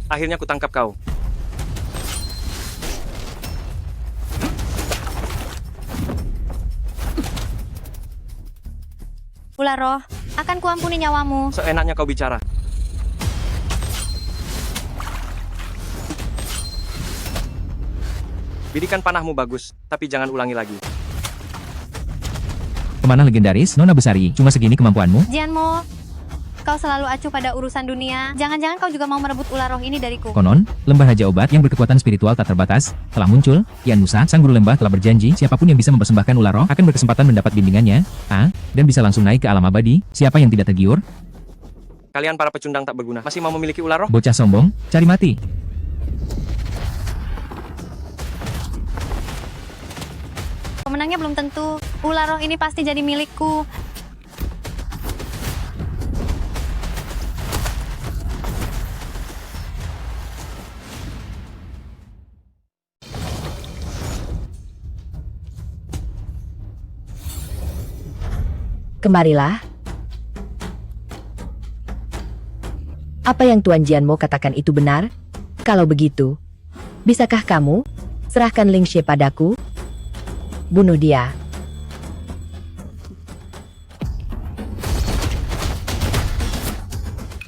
Akhirnya kutangkap kau. Ular roh, akan kuampuni nyawamu. Seenaknya kau bicara. Bidikan panahmu bagus, tapi jangan ulangi lagi. Pemanah legendaris, Nona Besari, cuma segini kemampuanmu? Jianmo, kau selalu acuh pada urusan dunia. Jangan-jangan kau juga mau merebut ular roh ini dariku. Konon, lembah Raja Obat yang berkekuatan spiritual tak terbatas, telah muncul. Kian Musa, sang guru lembah telah berjanji, siapapun yang bisa mempersembahkan ular roh akan berkesempatan mendapat bimbingannya, dan bisa langsung naik ke alam abadi. Siapa yang tidak tergiur? Kalian para pecundang tak berguna, masih mau memiliki ular roh? Bocah sombong, cari mati. Pemenangnya belum tentu. Ular roh ini pasti jadi milikku. Kemarilah. Apa yang Tuan Jianmo katakan itu benar? Kalau begitu, bisakah kamu serahkan Ling Xie padaku? Bunuh dia.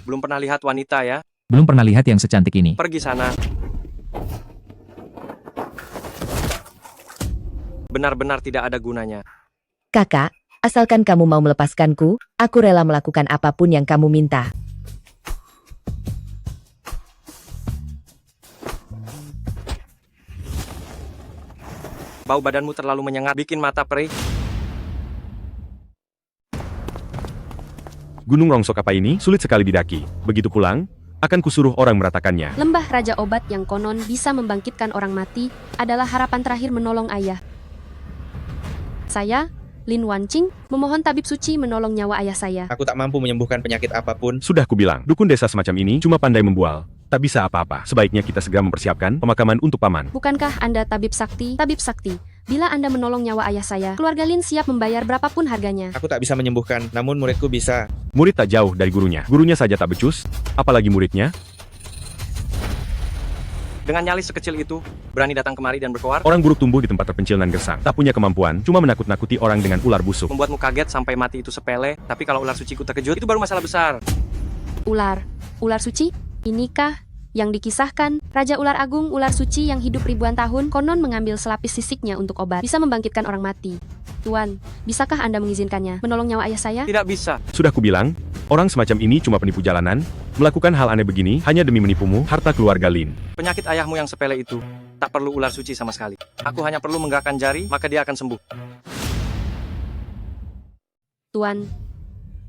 Belum pernah lihat wanita ya? Belum pernah lihat yang secantik ini. Pergi sana. Benar-benar tidak ada gunanya. Kakak, asalkan kamu mau melepaskanku, aku rela melakukan apapun yang kamu minta. Bau badanmu terlalu menyengat, bikin mata perih. Gunung rongsok apa ini? Sulit sekali didaki. Begitu pulang, akan kusuruh orang meratakannya. Lembah Raja Obat yang konon bisa membangkitkan orang mati adalah harapan terakhir menolong ayah. Saya, Lin Wanqing, memohon tabib suci menolong nyawa ayah saya. Aku tak mampu menyembuhkan penyakit apapun. Sudah kubilang, dukun desa semacam ini cuma pandai membual. Tak bisa apa-apa. Sebaiknya kita segera mempersiapkan pemakaman untuk paman. Bukankah Anda tabib sakti? Tabib sakti, bila Anda menolong nyawa ayah saya, keluarga Lin siap membayar berapapun harganya. Aku tak bisa menyembuhkan, namun muridku bisa. Murid tak jauh dari gurunya. Gurunya saja tak becus, apalagi muridnya. Dengan nyali sekecil itu, berani datang kemari dan berkoar, Orang buruk tumbuh di tempat terpencil nan gersang. Tak punya kemampuan, cuma menakut-nakuti orang dengan ular busuk. membuatmu kaget sampai mati itu sepele, tapi kalau ular suciku terkejut, itu baru masalah besar. Ular suci? Inikah yang dikisahkan Raja Ular Agung Ular Suci yang hidup ribuan tahun konon mengambil selapis sisiknya untuk obat, bisa membangkitkan orang mati. Tuan, bisakah Anda mengizinkannya menolong nyawa ayah saya? Tidak bisa. Sudah kubilang, orang semacam ini cuma penipu jalanan, melakukan hal aneh begini hanya demi menipumu, harta keluarga Lin. Penyakit ayahmu yang sepele itu, tak perlu ular suci sama sekali. Aku hanya perlu menggerakkan jari, maka dia akan sembuh. Tuan,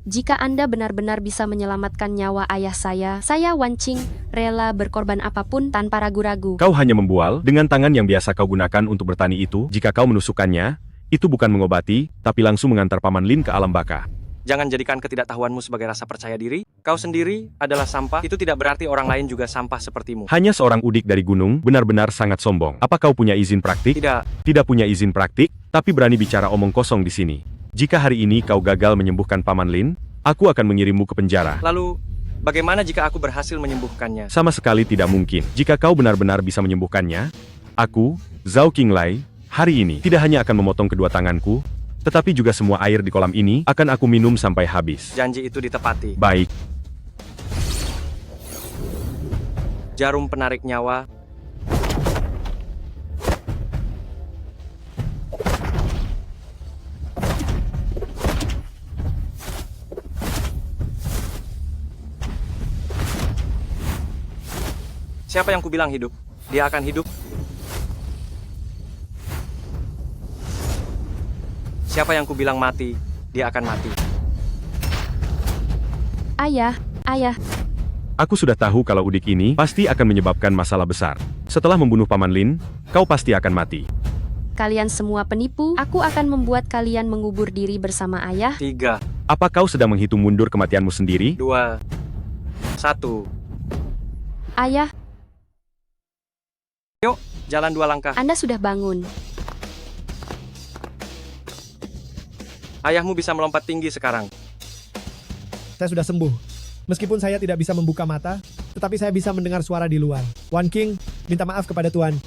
jika Anda benar-benar bisa menyelamatkan nyawa ayah saya Wanqing rela berkorban apapun tanpa ragu-ragu. Kau hanya membual dengan tangan yang biasa kau gunakan untuk bertani itu. Jika kau menusukkannya, itu bukan mengobati, tapi langsung mengantar paman Lin ke alam baka. Jangan jadikan ketidaktahuanmu sebagai rasa percaya diri. Kau sendiri adalah sampah, itu tidak berarti orang lain juga sampah sepertimu. Hanya seorang udik dari gunung, benar-benar sangat sombong. Apa kau punya izin praktik? Tidak. Tidak punya izin praktik, tapi berani bicara omong kosong di sini. Jika hari ini kau gagal menyembuhkan paman Lin, aku akan mengirimmu ke penjara. Lalu, bagaimana jika aku berhasil menyembuhkannya? Sama sekali tidak mungkin. Jika kau benar-benar bisa menyembuhkannya, aku, Zhao Qinglai, hari ini tidak hanya akan memotong kedua tanganku, tetapi juga semua air di kolam ini akan aku minum sampai habis. Janji itu ditepati. Baik. Jarum penarik nyawa. Siapa yang kubilang hidup? Dia akan hidup. Siapa yang kubilang mati? Dia akan mati. Ayah. Aku sudah tahu kalau udik ini pasti akan menyebabkan masalah besar. Setelah membunuh paman Lin, kau pasti akan mati. Kalian semua penipu, aku akan membuat kalian mengubur diri bersama ayah. 3, Apa kau sedang menghitung mundur kematianmu sendiri? 2, 1. Ayah, Yuk, jalan 2 langkah. Anda sudah bangun. Ayahmu bisa melompat tinggi sekarang. Saya sudah sembuh. Meskipun saya tidak bisa membuka mata, tetapi saya bisa mendengar suara di luar. Wan King, minta maaf kepada Tuan.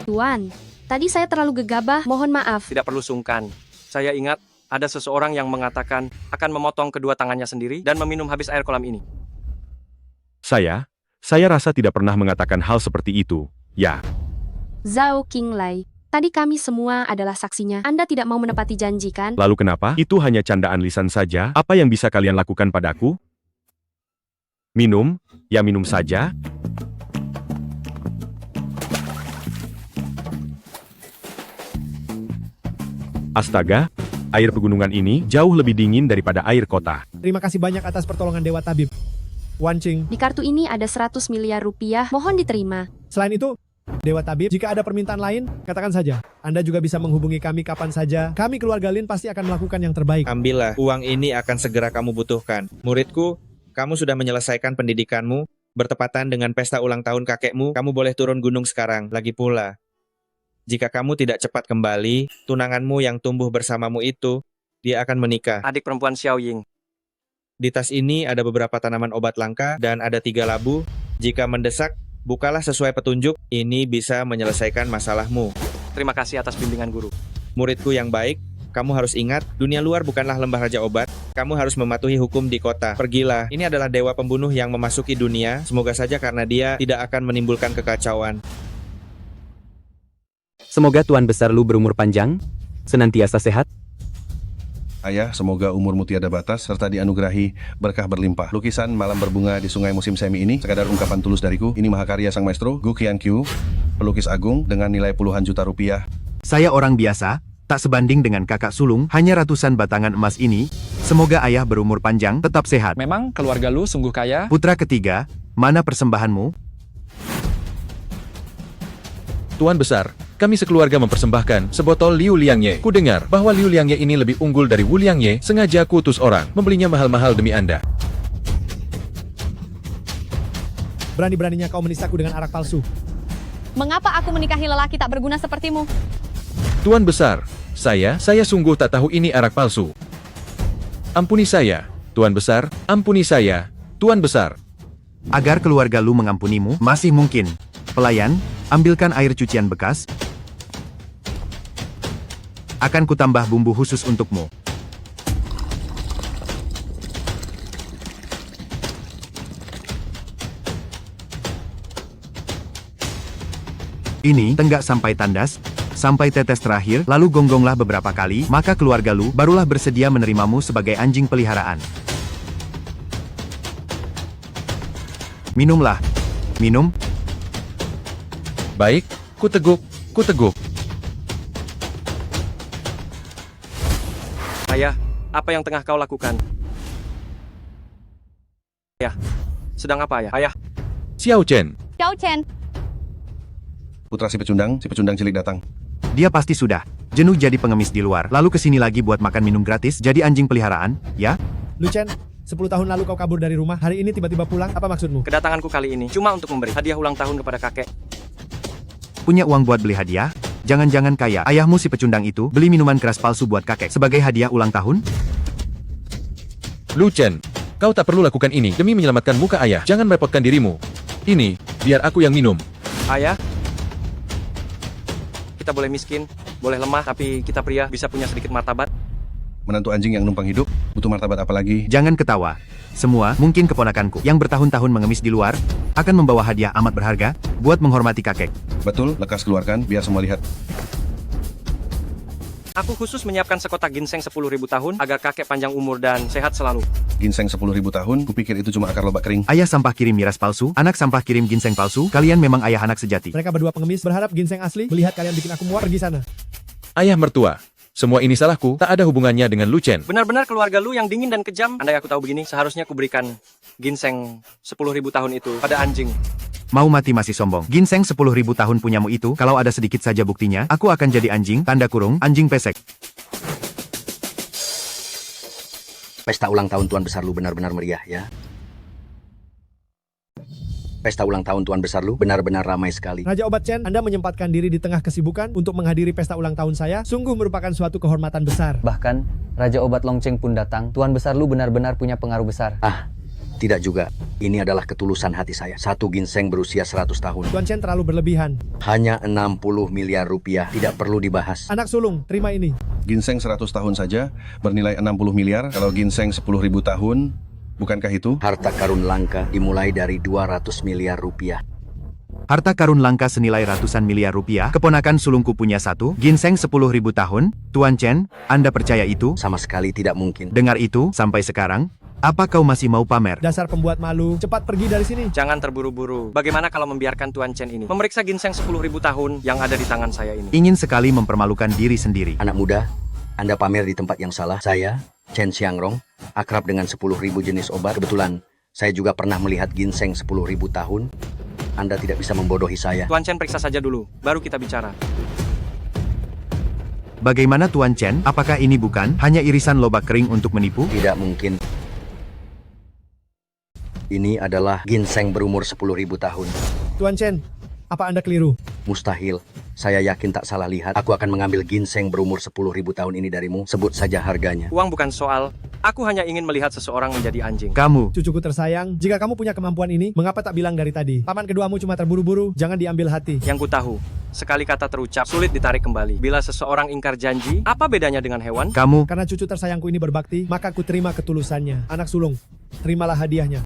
Tuan, tadi saya terlalu gegabah, mohon maaf. Tidak perlu sungkan. Saya ingat ada seseorang yang mengatakan akan memotong kedua tangannya sendiri dan meminum habis air kolam ini. Saya rasa tidak pernah mengatakan hal seperti itu. Ya, Zhao Qinglai, tadi kami semua adalah saksinya. Anda tidak mau menepati janji kan? lalu kenapa? Itu hanya candaan lisan saja. Apa yang bisa kalian lakukan padaku? Minum? Ya minum saja. Astaga, air pegunungan ini jauh lebih dingin daripada air kota. Terima kasih banyak atas pertolongan Dewa Tabib. Wan Qing. Di kartu ini ada 100 miliar rupiah, mohon diterima. Selain itu, Dewa Tabib, jika ada permintaan lain, katakan saja. Anda juga bisa menghubungi kami kapan saja. Kami keluarga Lin pasti akan melakukan yang terbaik. Ambillah, uang ini akan segera kamu butuhkan. Muridku, kamu sudah menyelesaikan pendidikanmu, bertepatan dengan pesta ulang tahun kakekmu, kamu boleh turun gunung sekarang. Lagi pula, jika kamu tidak cepat kembali, tunanganmu yang tumbuh bersamamu itu, dia akan menikah. Adik perempuan Xiao Ying. Di tas ini ada beberapa tanaman obat langka dan ada 3 labu. Jika mendesak, bukalah sesuai petunjuk, ini bisa menyelesaikan masalahmu. Terima kasih atas bimbingan guru. Muridku yang baik, kamu harus ingat, dunia luar bukanlah lembah raja obat. Kamu harus mematuhi hukum di kota. Pergilah, ini adalah dewa pembunuh yang memasuki dunia. Semoga saja karena dia tidak akan menimbulkan kekacauan. Semoga Tuan Besar Lu berumur panjang, senantiasa sehat. Ayah, semoga umurmu tiada batas, serta dianugerahi berkah berlimpah. Lukisan malam berbunga di sungai musim semi ini, sekadar ungkapan tulus dariku. Ini mahakarya sang maestro, Gu Qiankyu, pelukis agung dengan nilai puluhan juta rupiah. Saya orang biasa, tak sebanding dengan kakak sulung, hanya ratusan batangan emas ini. Semoga ayah berumur panjang, tetap sehat. Memang keluarga lu sungguh kaya. Putra ketiga, mana persembahanmu? Tuan Besar, kami sekeluarga mempersembahkan sebotol Liu Liangye. Ku dengar bahwa Liu Liangye ini lebih unggul dari Wu Liangye, sengaja ku utus orang membelinya mahal-mahal demi Anda. Berani-beraninya kau menistaku dengan arak palsu. Mengapa aku menikahi lelaki tak berguna sepertimu? Tuan Besar, saya sungguh tak tahu ini arak palsu. Ampuni saya, Tuan Besar, ampuni saya, Tuan Besar. Agar keluarga lu mengampunimu, masih mungkin. Pelayan, ambilkan air cucian bekas. Akan kutambah bumbu khusus untukmu. Ini tenggak sampai tandas, sampai tetes terakhir, lalu gonggonglah beberapa kali, maka keluarga lu barulah bersedia menerimamu sebagai anjing peliharaan. Minumlah. Minum. Baik, ku teguk. Ayah, apa yang tengah kau lakukan? Ayah, sedang apa ayah? Ayah. Xiao Chen. Xiao Chen. Putra si pecundang cilik datang. Dia pasti sudah jenuh jadi pengemis di luar, lalu kesini lagi buat makan minum gratis, jadi anjing peliharaan, ya? Lu Chen, 10 tahun lalu kau kabur dari rumah, hari ini tiba-tiba pulang, apa maksudmu? Kedatanganku kali ini cuma untuk memberi hadiah ulang tahun kepada kakek. Punya uang buat beli hadiah? Jangan-jangan kaya ayahmu si pecundang itu beli minuman keras palsu buat kakek sebagai hadiah ulang tahun? Lu Chen, kau tak perlu lakukan ini demi menyelamatkan muka ayah. Jangan merepotkan dirimu. Ini, biar aku yang minum. Ayah, kita boleh miskin, boleh lemah, tapi kita pria bisa punya sedikit martabat. Menantu anjing yang numpang hidup, butuh martabat apa lagi? Jangan ketawa. Semua, mungkin keponakanku, yang bertahun-tahun mengemis di luar, akan membawa hadiah amat berharga, buat menghormati kakek. Betul, lekas keluarkan, biar semua lihat. Aku khusus menyiapkan sekotak ginseng 10.000 tahun, agar kakek panjang umur dan sehat selalu. Ginseng 10.000 tahun, kupikir itu cuma akar lobak kering. Ayah sampah kirim miras palsu, anak sampah kirim ginseng palsu, kalian memang ayah anak sejati. Mereka berdua pengemis, berharap ginseng asli, melihat kalian bikin aku muak, pergi sana. Ayah mertua, semua ini salahku, tak ada hubungannya dengan Lu Chen. Benar-benar keluarga lu yang dingin dan kejam. Andai aku tahu begini, seharusnya kuberikan ginseng 10.000 tahun itu pada anjing. Mau mati masih sombong. Ginseng 10.000 tahun punyamu itu, kalau ada sedikit saja buktinya, aku akan jadi anjing, tanda kurung, anjing pesek. Pesta ulang tahun Tuan Besar Lu benar-benar meriah, ya. Pesta ulang tahun Tuan Besar Lu benar-benar ramai sekali. Raja Obat Chen, Anda menyempatkan diri di tengah kesibukan untuk menghadiri pesta ulang tahun saya, sungguh merupakan suatu kehormatan besar. Bahkan, Raja Obat Longcheng pun datang. Tuan Besar Lu benar-benar punya pengaruh besar. Tidak juga. Ini adalah ketulusan hati saya. Satu ginseng berusia 100 tahun. Tuan Chen terlalu berlebihan. Hanya 60 miliar rupiah. Tidak perlu dibahas. Anak sulung, terima ini. Ginseng 100 tahun saja bernilai 60 miliar. Kalau ginseng 10.000 tahun, bukankah itu? Harta karun langka dimulai dari 200 miliar rupiah. Harta karun langka senilai ratusan miliar rupiah, keponakan sulungku punya satu, ginseng 10.000 tahun, Tuan Chen, Anda percaya itu? Sama sekali tidak mungkin. Dengar itu, sampai sekarang, apa kau masih mau pamer? Dasar pembuat malu, cepat pergi dari sini. Jangan terburu-buru. Bagaimana kalau membiarkan Tuan Chen ini memeriksa ginseng 10.000 tahun yang ada di tangan saya ini? Ingin sekali mempermalukan diri sendiri. Anak muda, Anda pamer di tempat yang salah. Saya, Chen Xiangrong, akrab dengan 10.000 jenis obat. Kebetulan, saya juga pernah melihat ginseng 10.000 tahun. Anda tidak bisa membodohi saya. Tuan Chen periksa saja dulu, baru kita bicara. Bagaimana Tuan Chen? Apakah ini bukan hanya irisan lobak kering untuk menipu? Tidak mungkin. Ini adalah ginseng berumur 10.000 tahun. Tuan Chen, apa Anda keliru? Mustahil. Saya yakin tak salah lihat. Aku akan mengambil ginseng berumur 10.000 tahun ini darimu. Sebut saja harganya. Uang bukan soal. Aku hanya ingin melihat seseorang menjadi anjing. Kamu. Cucuku tersayang, jika kamu punya kemampuan ini, mengapa tak bilang dari tadi? Paman keduamu cuma terburu-buru, jangan diambil hati. Yang ku tahu, sekali kata terucap, sulit ditarik kembali. Bila seseorang ingkar janji, apa bedanya dengan hewan? Kamu. Karena cucu tersayangku ini berbakti, maka ku terima ketulusannya. Anak sulung, terimalah hadiahnya.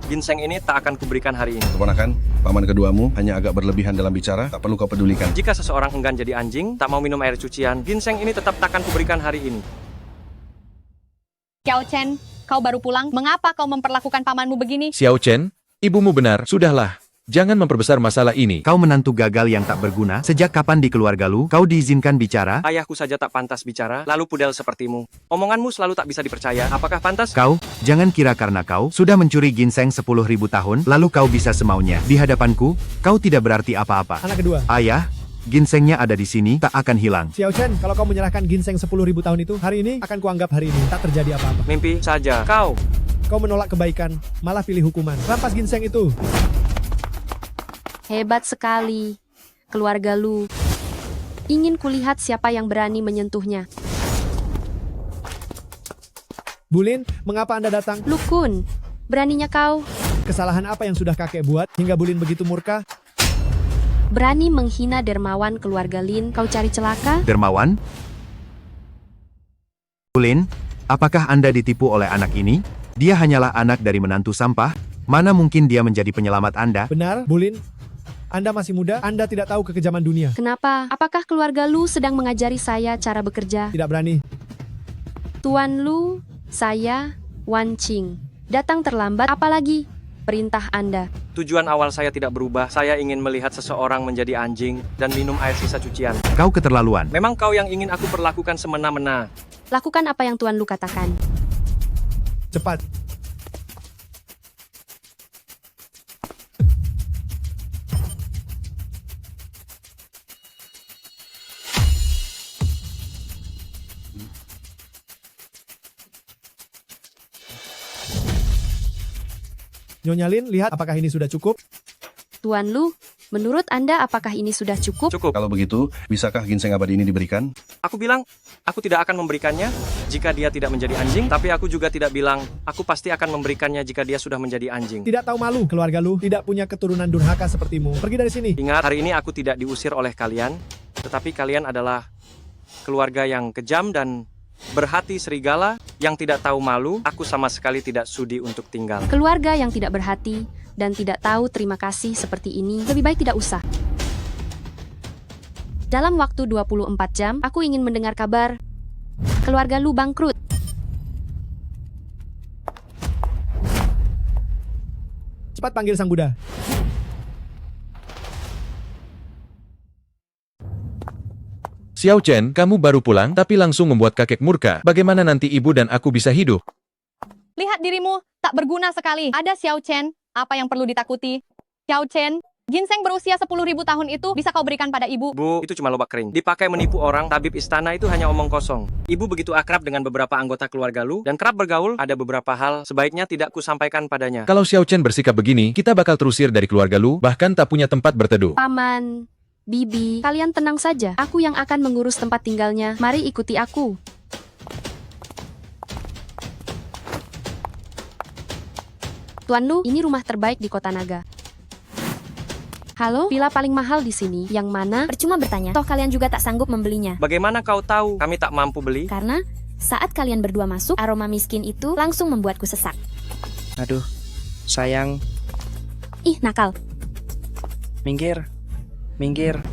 Ginseng ini tak akan kuberikan hari ini. Keponakan, paman keduamu hanya agak berlebihan dalam bicara, tak perlu kau pedulikan. Jika seseorang enggan jadi anjing, tak mau minum air cucian, ginseng ini tetap tak akan kuberikan hari ini. Xiao Chen, kau baru pulang. Mengapa kau memperlakukan pamanmu begini? Xiao Chen, ibumu benar. Sudahlah. Jangan memperbesar masalah ini. Kau menantu gagal yang tak berguna. Sejak kapan di keluarga lu, kau diizinkan bicara? Ayahku saja tak pantas bicara, lalu pudel sepertimu. Omonganmu selalu tak bisa dipercaya. Apakah pantas? Kau, jangan kira karena kau sudah mencuri ginseng 10.000 tahun, lalu kau bisa semaunya. Di hadapanku, kau tidak berarti apa-apa. Anak kedua. Ayah, ginsengnya ada di sini, tak akan hilang. Xiao Chen, kalau kau menyerahkan ginseng 10.000 tahun itu, hari ini akan kuanggap hari ini. Tak terjadi apa-apa. Mimpi saja. Kau menolak kebaikan, malah pilih hukuman. Rampas ginseng itu. Hebat sekali. Keluarga lu. Ingin kulihat siapa yang berani menyentuhnya. Bulin, mengapa Anda datang? Lukun, beraninya kau. Kesalahan apa yang sudah kakek buat, hingga Bulin begitu murka? Berani menghina dermawan keluarga Lin, kau cari celaka? Dermawan? Bulin, apakah Anda ditipu oleh anak ini? Dia hanyalah anak dari menantu sampah. Mana mungkin dia menjadi penyelamat Anda? Benar, Bulin. Anda masih muda, Anda tidak tahu kekejaman dunia. Kenapa? Apakah keluarga lu sedang mengajari saya cara bekerja? Tidak berani. Tuan Lu, saya, Wan Qing. Datang terlambat, apalagi perintah Anda. Tujuan awal saya tidak berubah. Saya ingin melihat seseorang menjadi anjing dan minum air sisa cucian. Kau keterlaluan. Memang kau yang ingin aku perlakukan semena-mena. Lakukan apa yang Tuan Lu katakan. Cepat. Nyonya Lin, lihat apakah ini sudah cukup? Tuan Lu, menurut Anda apakah ini sudah cukup? Cukup. Kalau begitu, bisakah ginseng abadi ini diberikan? Aku bilang, aku tidak akan memberikannya jika dia tidak menjadi anjing. Tapi aku juga tidak bilang, aku pasti akan memberikannya jika dia sudah menjadi anjing. Tidak tahu malu, keluarga lu tidak punya keturunan durhaka sepertimu. Pergi dari sini. Ingat, hari ini aku tidak diusir oleh kalian. Tetapi kalian adalah keluarga yang kejam dan berhati serigala yang tidak tahu malu. Aku sama sekali tidak sudi untuk tinggal. Keluarga yang tidak berhati dan tidak tahu terima kasih seperti ini, lebih baik tidak usah. Dalam waktu 24 jam, aku ingin mendengar kabar keluarga lu bangkrut. Cepat panggil sang Buddha. Xiao Chen, kamu baru pulang tapi langsung membuat kakek murka. Bagaimana nanti ibu dan aku bisa hidup? Lihat dirimu, tak berguna sekali. Ada Xiao Chen, apa yang perlu ditakuti? Xiao Chen, ginseng berusia 10.000 tahun itu bisa kau berikan pada ibu. Bu, itu cuma lobak kering. Dipakai menipu orang, tabib istana itu hanya omong kosong. Ibu begitu akrab dengan beberapa anggota keluarga lu dan kerap bergaul, ada beberapa hal sebaiknya tidak kusampaikan padanya. Kalau Xiao Chen bersikap begini, kita bakal terusir dari keluarga lu, bahkan tak punya tempat berteduh. Paman, Bibi, kalian tenang saja. Aku yang akan mengurus tempat tinggalnya. Mari ikuti aku. Tuan Lu, ini rumah terbaik di Kota Naga. Halo, villa paling mahal di sini. Yang mana? Percuma bertanya, toh kalian juga tak sanggup membelinya. Bagaimana kau tahu kami tak mampu beli? Karena saat kalian berdua masuk, aroma miskin itu langsung membuatku sesak. Aduh, sayang, Ih, nakal. minggir. Minggir.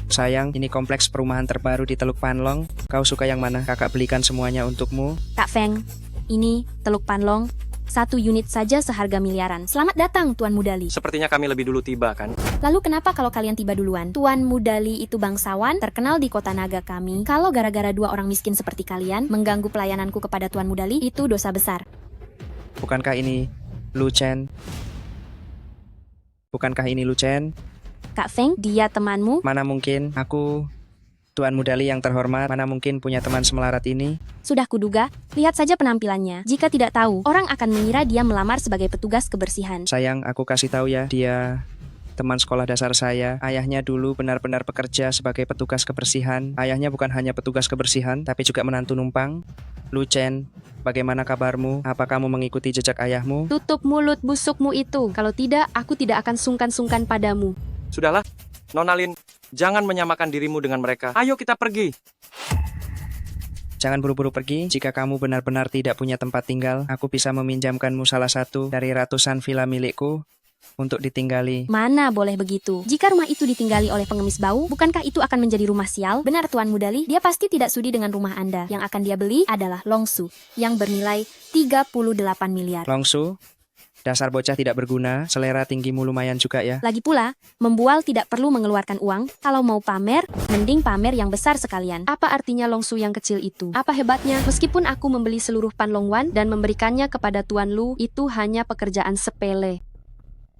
Sayang, ini kompleks perumahan terbaru di Teluk Panlong. Kau suka yang mana? Kakak belikan semuanya untukmu. Kak Feng, ini Teluk Panlong. 1 unit saja seharga miliaran. Selamat datang, Tuan Mudali. Sepertinya kami lebih dulu tiba, kan? Lalu kenapa kalau kalian tiba duluan? Tuan Mudali itu bangsawan, terkenal di Kota Naga kami. Kalau gara-gara 2 orang miskin seperti kalian mengganggu pelayananku kepada Tuan Mudali, itu dosa besar. Bukankah ini Lu Chen? Bukankah ini Lu Chen? Kak Feng, dia temanmu? Mana mungkin aku, Tuan Mudali yang terhormat, mana mungkin punya teman semelarat ini? Sudah kuduga, lihat saja penampilannya. Jika tidak tahu, orang akan mengira dia melamar sebagai petugas kebersihan. Sayang, aku kasih tahu ya, dia teman sekolah dasar saya. Ayahnya dulu benar-benar bekerja sebagai petugas kebersihan. Ayahnya bukan hanya petugas kebersihan, tapi juga menantu numpang. Lu Chen, bagaimana kabarmu? Apa kamu mengikuti jejak ayahmu? Tutup mulut busukmu itu. Kalau tidak, aku tidak akan sungkan-sungkan padamu. Sudahlah, Nona Lin, jangan menyamakan dirimu dengan mereka. Ayo kita pergi. Jangan buru-buru pergi. Jika kamu benar-benar tidak punya tempat tinggal, aku bisa meminjamkanmu salah satu dari ratusan villa milikku untuk ditinggali. Mana boleh begitu? Jika rumah itu ditinggali oleh pengemis bau, bukankah itu akan menjadi rumah sial? Benar Tuan Mudali, dia pasti tidak sudi dengan rumah Anda. Yang akan dia beli adalah Longsu, yang bernilai 38 miliar. Longsu? Dasar bocah tidak berguna, selera tinggimu lumayan juga ya. Lagi pula, membual tidak perlu mengeluarkan uang. Kalau mau pamer, mending pamer yang besar sekalian. Apa artinya Longsu yang kecil itu? Apa hebatnya? Meskipun aku membeli seluruh Panlongwan dan memberikannya kepada Tuan Lu, itu hanya pekerjaan sepele.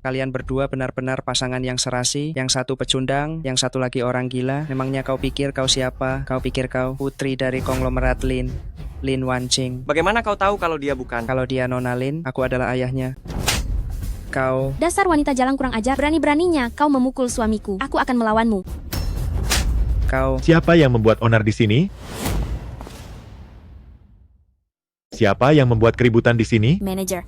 Kalian berdua benar-benar pasangan yang serasi, yang satu pecundang, yang satu lagi orang gila. Memangnya kau pikir kau siapa? Kau pikir kau putri dari konglomerat Lin Wanqing. Bagaimana kau tahu kalau dia bukan? Kalau dia Nona Lin, aku adalah ayahnya. Kau... Dasar wanita jalan kurang ajar, berani-beraninya kau memukul suamiku. Aku akan melawanmu. Kau... Siapa yang membuat onar di sini? Siapa yang membuat keributan di sini? Manajer.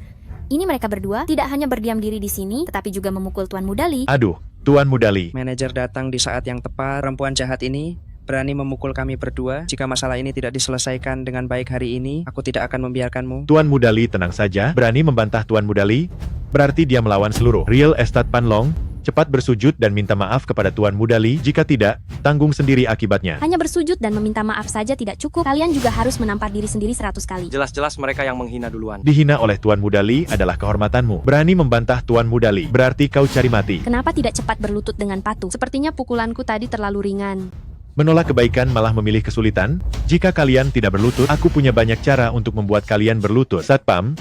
Ini mereka berdua tidak hanya berdiam diri di sini, tetapi juga memukul Tuan Mudali. Aduh, Tuan Mudali. Manajer datang di saat yang tepat. Perempuan jahat ini berani memukul kami berdua. Jika masalah ini tidak diselesaikan dengan baik hari ini, aku tidak akan membiarkanmu. Tuan Mudali tenang saja. Berani membantah Tuan Mudali? Berarti dia melawan seluruh real estate Panlong. Cepat bersujud dan minta maaf kepada Tuan Mudali. Jika tidak, tanggung sendiri akibatnya. Hanya bersujud dan meminta maaf saja tidak cukup. Kalian juga harus menampar diri sendiri 100 kali. Jelas-jelas mereka yang menghina duluan. Dihina oleh Tuan Mudali adalah kehormatanmu. Berani membantah Tuan Mudali, berarti kau cari mati. Kenapa tidak cepat berlutut dengan patuh? Sepertinya pukulanku tadi terlalu ringan. Menolak kebaikan malah memilih kesulitan? Jika kalian tidak berlutut, aku punya banyak cara untuk membuat kalian berlutut. Satpam,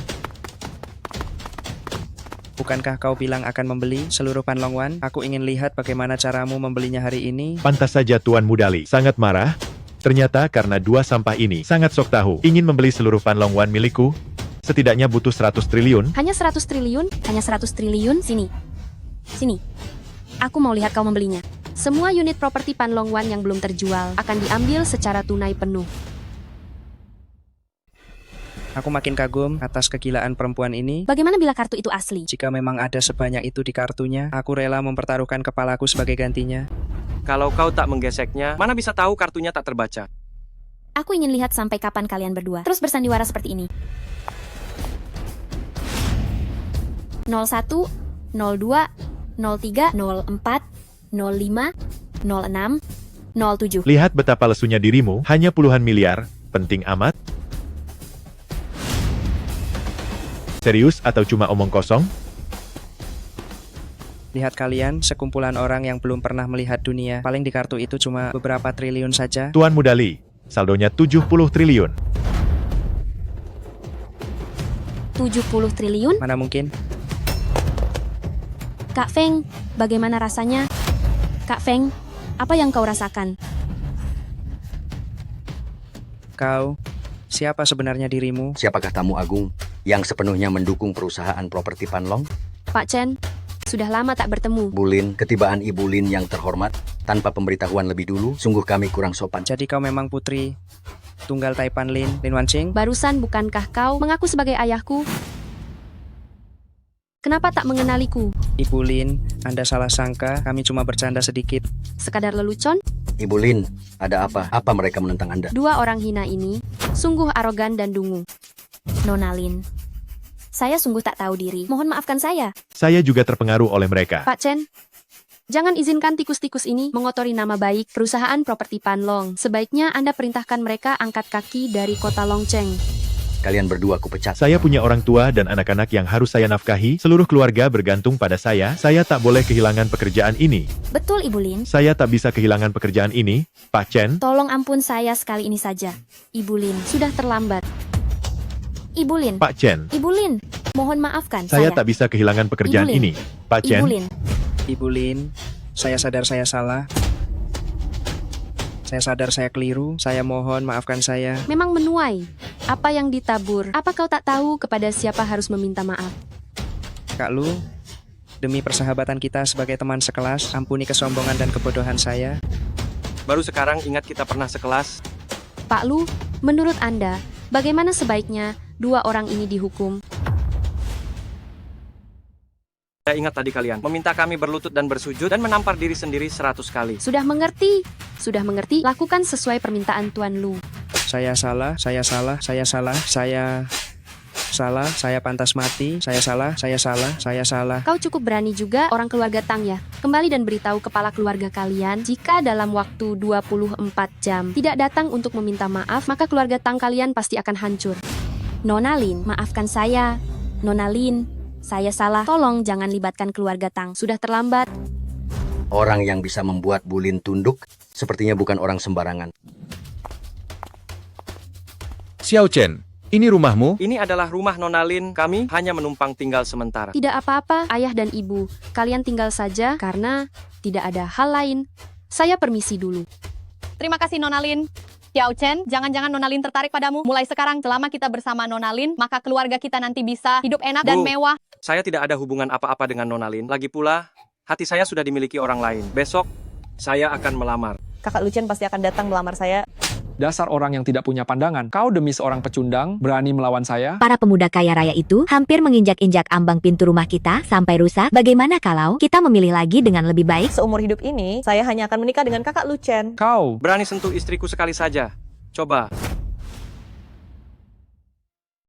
bukankah kau bilang akan membeli seluruh Panlongwan? Aku ingin lihat bagaimana caramu membelinya hari ini. pantas saja Tuan Mudali sangat marah. Ternyata karena 2 sampah ini sangat sok tahu. Ingin membeli seluruh Panlongwan milikku? Setidaknya butuh 100 triliun. Hanya 100 triliun? Hanya 100 triliun? Sini. Sini. Aku mau lihat kau membelinya. Semua unit properti Panlongwan yang belum terjual akan diambil secara tunai penuh. Aku makin kagum atas kegilaan perempuan ini. Bagaimana bila kartu itu asli? Jika memang ada sebanyak itu di kartunya, aku rela mempertaruhkan kepalaku sebagai gantinya. Kalau kau tak menggeseknya, mana bisa tahu kartunya tak terbaca? Aku ingin lihat sampai kapan kalian berdua terus bersandiwara seperti ini. 01, 02, 03, 04, 05, 06, 07. Lihat betapa lesunya dirimu, hanya puluhan miliar, penting amat. Serius atau cuma omong kosong? Lihat kalian, sekumpulan orang yang belum pernah melihat dunia. Paling di kartu itu cuma beberapa triliun saja. Tuan Mudali, saldonya 70 triliun. 70 triliun? Mana mungkin? Kak Feng, bagaimana rasanya? Kak Feng, apa yang kau rasakan? Kau, siapa sebenarnya dirimu? Siapakah tamu agung yang sepenuhnya mendukung perusahaan properti Panlong? Pak Chen, sudah lama tak bertemu. Bulin, ketibaan Ibu Lin yang terhormat, tanpa pemberitahuan lebih dulu, sungguh kami kurang sopan. Jadi kau memang putri tunggal Taipan Lin Wanqing? Barusan bukankah kau mengaku sebagai ayahku? Kenapa tak mengenaliku? Ibu Lin, Anda salah sangka, kami cuma bercanda sedikit. Sekadar lelucon? Ibu Lin, ada apa? Apa mereka menentang Anda? Dua orang hina ini sungguh arogan dan dungu. Nona Lin, saya sungguh tak tahu diri. Mohon maafkan saya. Saya juga terpengaruh oleh mereka. Pak Chen, jangan izinkan tikus-tikus ini mengotori nama baik perusahaan properti Panlong. Sebaiknya Anda perintahkan mereka angkat kaki dari kota Longcheng. Kalian berdua aku pecat. Saya punya orang tua dan anak-anak yang harus saya nafkahi. Seluruh keluarga bergantung pada saya. Saya tak boleh kehilangan pekerjaan ini. Betul, Ibu Lin. Saya tak bisa kehilangan pekerjaan ini, Pak Chen. Tolong ampun saya sekali ini saja. Ibu Lin, Sudah terlambat. Ibu Lin. Pak Chen. Ibu Lin, mohon maafkan Saya tak bisa kehilangan pekerjaan Ibu Lin. ini, Pak Chen. Ibu Lin. Ibu Lin, saya sadar saya salah. Saya sadar saya keliru. Saya mohon maafkan saya. Memang menuai. Apa yang ditabur? Apa kau tak tahu kepada siapa harus meminta maaf? Kak Lu, demi persahabatan kita sebagai teman sekelas, ampuni kesombongan dan kebodohan saya. Baru sekarang ingat kita pernah sekelas. Pak Lu, menurut Anda, bagaimana sebaiknya dua orang ini dihukum? Saya ingat tadi kalian meminta kami berlutut dan bersujud dan menampar diri sendiri 100 kali. Sudah mengerti? Sudah mengerti? Lakukan sesuai permintaan Tuan Lu. Saya salah, saya salah, saya salah, saya pantas mati, saya salah, saya salah, saya salah. Kau cukup berani juga, orang keluarga Tang ya. Kembali dan beritahu kepala keluarga kalian, jika dalam waktu 24 jam tidak datang untuk meminta maaf, maka keluarga Tang kalian pasti akan hancur. Nona Lin, maafkan saya. Nona Lin, saya salah. Tolong jangan libatkan keluarga Tang. Sudah terlambat. Orang yang bisa membuat Bu Lin tunduk, sepertinya bukan orang sembarangan. Xiao Chen, ini rumahmu? Ini adalah rumah Nona Lin. Kami hanya menumpang tinggal sementara. Tidak apa-apa, ayah dan ibu. Kalian tinggal saja karena tidak ada hal lain. Saya permisi dulu. Terima kasih Nona Lin. Xiao Chen, jangan-jangan Nona Lin tertarik padamu. Mulai sekarang, selama kita bersama Nona Lin, maka keluarga kita nanti bisa hidup enak dan Bu, mewah. Saya tidak ada hubungan apa-apa dengan Nona Lin. Lagi pula, hati saya sudah dimiliki orang lain. Besok, saya akan melamar. Kakak Lucien pasti akan datang melamar saya. Dasar orang yang tidak punya pandangan. Kau demi seorang pecundang, berani melawan saya? Para pemuda kaya raya itu hampir menginjak-injak ambang pintu rumah kita sampai rusak. Bagaimana kalau kita memilih lagi dengan lebih baik? Seumur hidup ini, saya hanya akan menikah dengan kakak Lucien. Kau berani sentuh istriku sekali saja. Coba.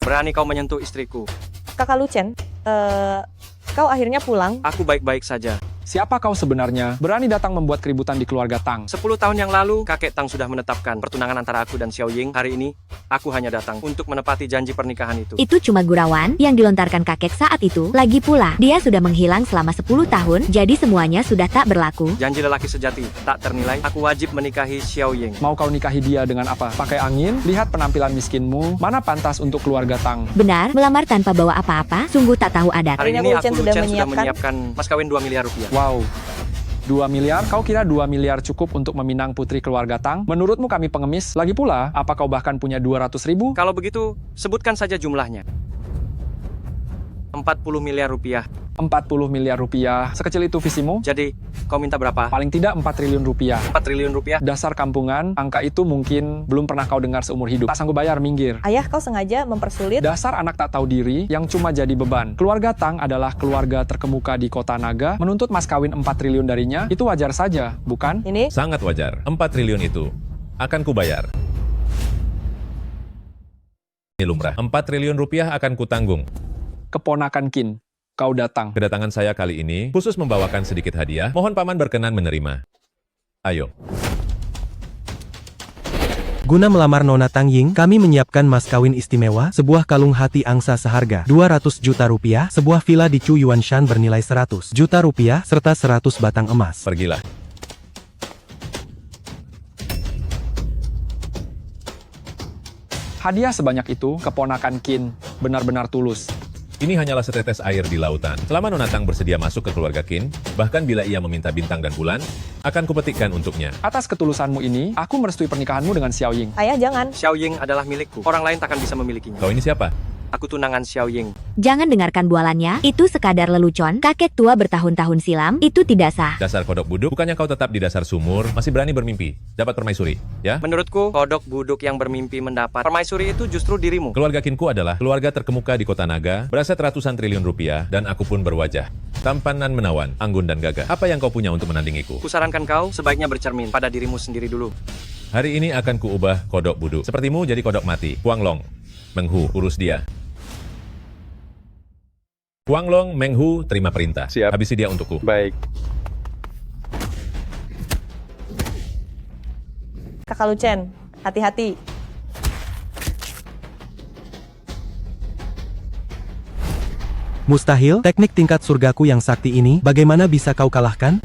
Berani kau menyentuh istriku. Kakak Lucien, kau akhirnya pulang. Aku baik-baik saja. Siapa kau sebenarnya? Berani datang membuat keributan di keluarga Tang. 10 tahun yang lalu, kakek Tang sudah menetapkan pertunangan antara aku dan Xiao Ying. Hari ini, aku hanya datang untuk menepati janji pernikahan itu. Itu cuma gurauan yang dilontarkan kakek saat itu. Lagi pula, dia sudah menghilang selama 10 tahun, jadi semuanya sudah tak berlaku. Janji lelaki sejati, tak ternilai. Aku wajib menikahi Xiao Ying. Mau kau nikahi dia dengan apa? Pakai angin? Lihat penampilan miskinmu. Mana pantas untuk keluarga Tang? Benar, melamar tanpa bawa apa-apa, sungguh tak tahu adat. Hari ini aku Lucien sudah menyiapkan mas kawin 2 miliar rupiah. Wow. 2 miliar? Kau kira 2 miliar cukup untuk meminang putri keluarga Tang? Menurutmu kami pengemis? Lagi pula, apa kau bahkan punya 200.000? Kalau begitu, sebutkan saja jumlahnya. 40 miliar rupiah. 40 miliar rupiah. Sekecil itu visimu? Jadi, kau minta berapa? Paling tidak 4 triliun rupiah. 4 triliun rupiah? Dasar kampungan, angka itu mungkin belum pernah kau dengar seumur hidup. Tak sanggup bayar, minggir. Ayah, kau sengaja mempersulit. Dasar anak tak tahu diri yang cuma jadi beban. Keluarga Tang adalah keluarga terkemuka di kota Naga. Menuntut mas kawin 4 triliun darinya, itu wajar saja, bukan? Ini? Sangat wajar. 4 triliun itu akan kubayar. Ini lumrah. 4 triliun rupiah akan kutanggung. Keponakan Qin, kau datang. Kedatangan saya kali ini khusus membawakan sedikit hadiah. Mohon paman berkenan menerima. Ayo. Guna melamar Nona Tang Ying, kami menyiapkan mas kawin istimewa, sebuah kalung hati angsa seharga 200 juta rupiah, sebuah villa di Chu Yuanshan bernilai 100 juta rupiah, serta 100 batang emas. Pergilah. Hadiah sebanyak itu, keponakan Qin, benar-benar tulus. Ini hanyalah setetes air di lautan. Selama Nona Tang bersedia masuk ke keluarga Qin, bahkan bila ia meminta bintang dan bulan, akan kupetikkan untuknya. Atas ketulusanmu ini, aku merestui pernikahanmu dengan Xiao Ying. Ayah, jangan. Xiao Ying adalah milikku. Orang lain takkan bisa memilikinya. Kau ini siapa? Aku tunangan Xiao Ying. Jangan dengarkan bualannya, itu sekadar lelucon. Kakek tua bertahun-tahun silam, itu tidak sah. Dasar kodok buduk, bukannya kau tetap di dasar sumur, masih berani bermimpi, dapat permaisuri, ya? Menurutku, kodok buduk yang bermimpi mendapat permaisuri itu justru dirimu. Keluarga Kinku adalah keluarga terkemuka di kota naga, beraset ratusan triliun rupiah, dan aku pun berwajah tampan dan menawan, anggun dan gagah. Apa yang kau punya untuk menandingiku? Kusarankan kau sebaiknya bercermin pada dirimu sendiri dulu. Hari ini akan kuubah kodok buduk. Sepertimu jadi kodok mati. Huang Long, Meng Hu, urus dia. Huang Long, Meng Hu, terima perintah. Siap. Habisi dia untukku. Baik. Kakak Lucen, hati-hati. Mustahil, teknik tingkat surgaku yang sakti ini, bagaimana bisa kau kalahkan?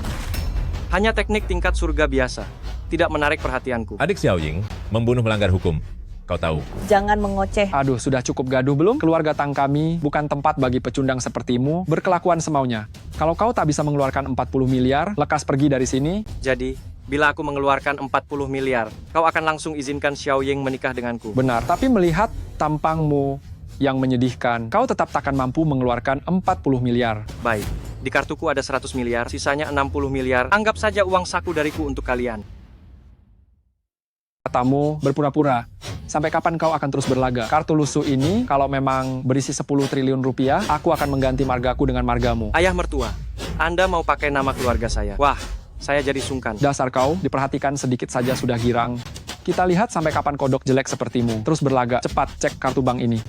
Hanya teknik tingkat surga biasa. Tidak menarik perhatianku. Adik Xiao Ying membunuh melanggar hukum. Kau tahu. Jangan mengoceh. Aduh, sudah cukup gaduh belum? Keluarga Tang kami bukan tempat bagi pecundang sepertimu berkelakuan semaunya. Kalau kau tak bisa mengeluarkan 40 miliar, lekas pergi dari sini. Jadi, bila aku mengeluarkan 40 miliar, kau akan langsung izinkan Xiao Ying menikah denganku. Benar, tapi melihat tampangmu yang menyedihkan, kau tetap takkan mampu mengeluarkan 40 miliar. Baik, di kartuku ada 100 miliar, sisanya 60 miliar. Anggap saja uang saku dariku untuk kalian. Katamu berpura-pura. Sampai kapan kau akan terus berlaga? Kartu lusuh ini, kalau memang berisi 10 triliun rupiah, aku akan mengganti margaku dengan margamu. Ayah mertua, Anda mau pakai nama keluarga saya. Wah, saya jadi sungkan. Dasar kau, diperhatikan sedikit saja sudah girang. Kita lihat sampai kapan kodok jelek sepertimu. Terus berlaga, cepat cek kartu bank ini.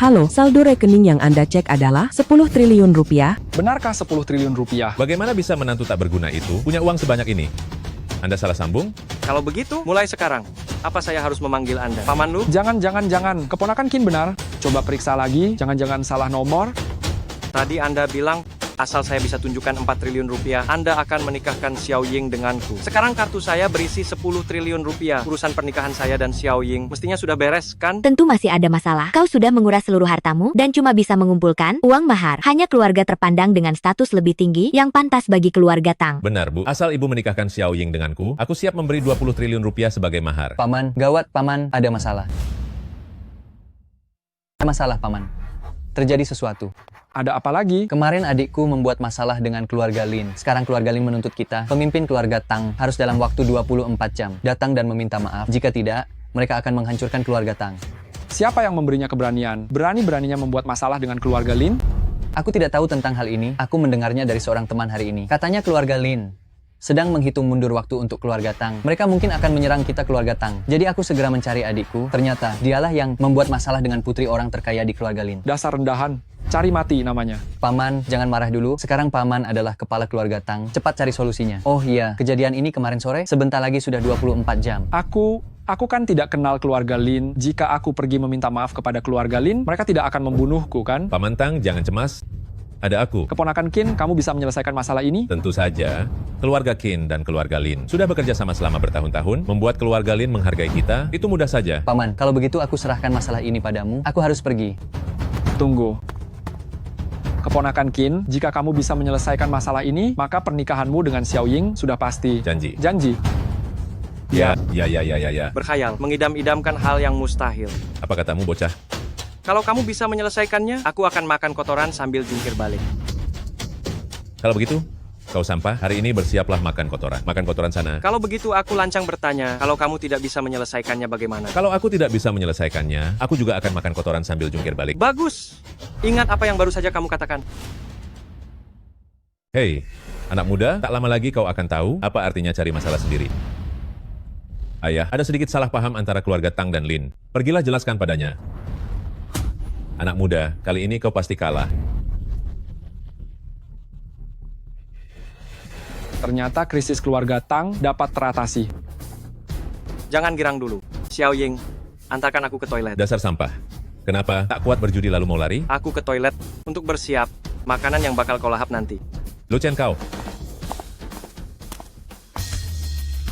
Halo, saldo rekening yang Anda cek adalah 10 triliun rupiah. Benarkah 10 triliun rupiah? Bagaimana bisa menantu tak berguna itu punya uang sebanyak ini? Anda salah sambung? Kalau begitu, mulai sekarang. Apa saya harus memanggil Anda? Paman Lu? Jangan. Keponakan Qin benar. Coba periksa lagi, jangan-jangan salah nomor. Tadi Anda bilang, asal saya bisa tunjukkan 4 triliun rupiah, Anda akan menikahkan Xiao Ying denganku. Sekarang kartu saya berisi 10 triliun rupiah. Urusan pernikahan saya dan Xiao Ying mestinya sudah beres, kan? Tentu masih ada masalah. Kau sudah menguras seluruh hartamu dan cuma bisa mengumpulkan uang mahar. Hanya keluarga terpandang dengan status lebih tinggi yang pantas bagi keluarga Tang. Benar, Bu. Asal Ibu menikahkan Xiao Ying denganku, aku siap memberi 20 triliun rupiah sebagai mahar. Paman, gawat, Paman, ada masalah. Ada masalah, Paman. Terjadi sesuatu. Ada apa lagi? Kemarin adikku membuat masalah dengan keluarga Lin. Sekarang keluarga Lin menuntut kita, pemimpin keluarga Tang, harus dalam waktu 24 jam datang dan meminta maaf. Jika tidak, mereka akan menghancurkan keluarga Tang. Siapa yang memberinya keberanian? Berani-beraninya membuat masalah dengan keluarga Lin? Aku tidak tahu tentang hal ini. Aku mendengarnya dari seorang teman hari ini. Katanya keluarga Lin sedang menghitung mundur waktu untuk keluarga Tang. Mereka mungkin akan menyerang kita keluarga Tang. Jadi aku segera mencari adikku. Ternyata dialah yang membuat masalah dengan putri orang terkaya di keluarga Lin. Dasar rendahan. Cari mati namanya. Paman, jangan marah dulu. Sekarang Paman adalah kepala keluarga Tang. Cepat cari solusinya. Oh iya, kejadian ini kemarin sore. Sebentar lagi sudah 24 jam. Aku kan tidak kenal keluarga Lin. Jika aku pergi meminta maaf kepada keluarga Lin, mereka tidak akan membunuhku, kan? Paman Tang, jangan cemas. Ada aku. Keponakan Qin, kamu bisa menyelesaikan masalah ini? Tentu saja. Keluarga Qin dan keluarga Lin sudah bekerja sama selama bertahun-tahun, membuat keluarga Lin menghargai kita. Itu mudah saja. Paman, kalau begitu aku serahkan masalah ini padamu. Aku harus pergi. Tunggu. Keponakan Qin, jika kamu bisa menyelesaikan masalah ini, maka pernikahanmu dengan Xiao Ying sudah pasti. Janji. Janji. Ya. Berkhayal, mengidam-idamkan hal yang mustahil. Apa katamu, bocah? Kalau kamu bisa menyelesaikannya, aku akan makan kotoran sambil jungkir balik. Kalau begitu, kau sampah, hari ini bersiaplah makan kotoran. Makan kotoran sana. Kalau begitu aku lancang bertanya, kalau kamu tidak bisa menyelesaikannya bagaimana? Kalau aku tidak bisa menyelesaikannya, aku juga akan makan kotoran sambil jungkir balik. Bagus. Ingat apa yang baru saja kamu katakan. Hei, anak muda, tak lama lagi kau akan tahu apa artinya cari masalah sendiri. Ayah, ada sedikit salah paham antara keluarga Tang dan Lin. Pergilah jelaskan padanya. Anak muda, kali ini kau pasti kalah. Ternyata krisis keluarga Tang dapat teratasi. Jangan girang dulu. Xiao Ying, antarkan aku ke toilet. Dasar sampah. Kenapa tak kuat berjudi lalu mau lari? Aku ke toilet untuk bersiap makanan yang bakal kau lahap nanti. Lucen kau.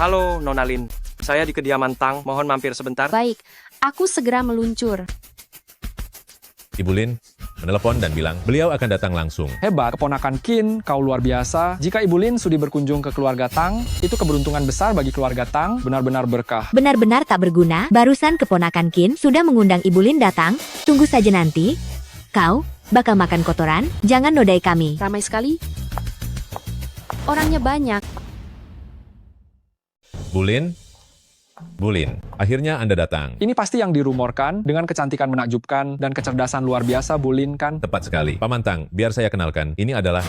Halo, Nona Lin. Saya di kediaman Tang. Mohon mampir sebentar. Baik, aku segera meluncur. Ibu Lin, menelepon dan bilang beliau akan datang langsung. Hebat, keponakan Qin, kau luar biasa. Jika Ibu Lin sudi berkunjung ke keluarga Tang, itu keberuntungan besar bagi keluarga Tang, benar-benar berkah. Benar-benar tak berguna, barusan keponakan Qin sudah mengundang Ibu Lin datang, tunggu saja nanti. Kau bakal makan kotoran, jangan nodai kami. Ramai sekali. Orangnya banyak. Bulin, akhirnya Anda datang. Ini pasti yang dirumorkan, dengan kecantikan menakjubkan dan kecerdasan luar biasa Bu Lin kan? Tepat sekali. Paman Tang, biar saya kenalkan. Ini adalah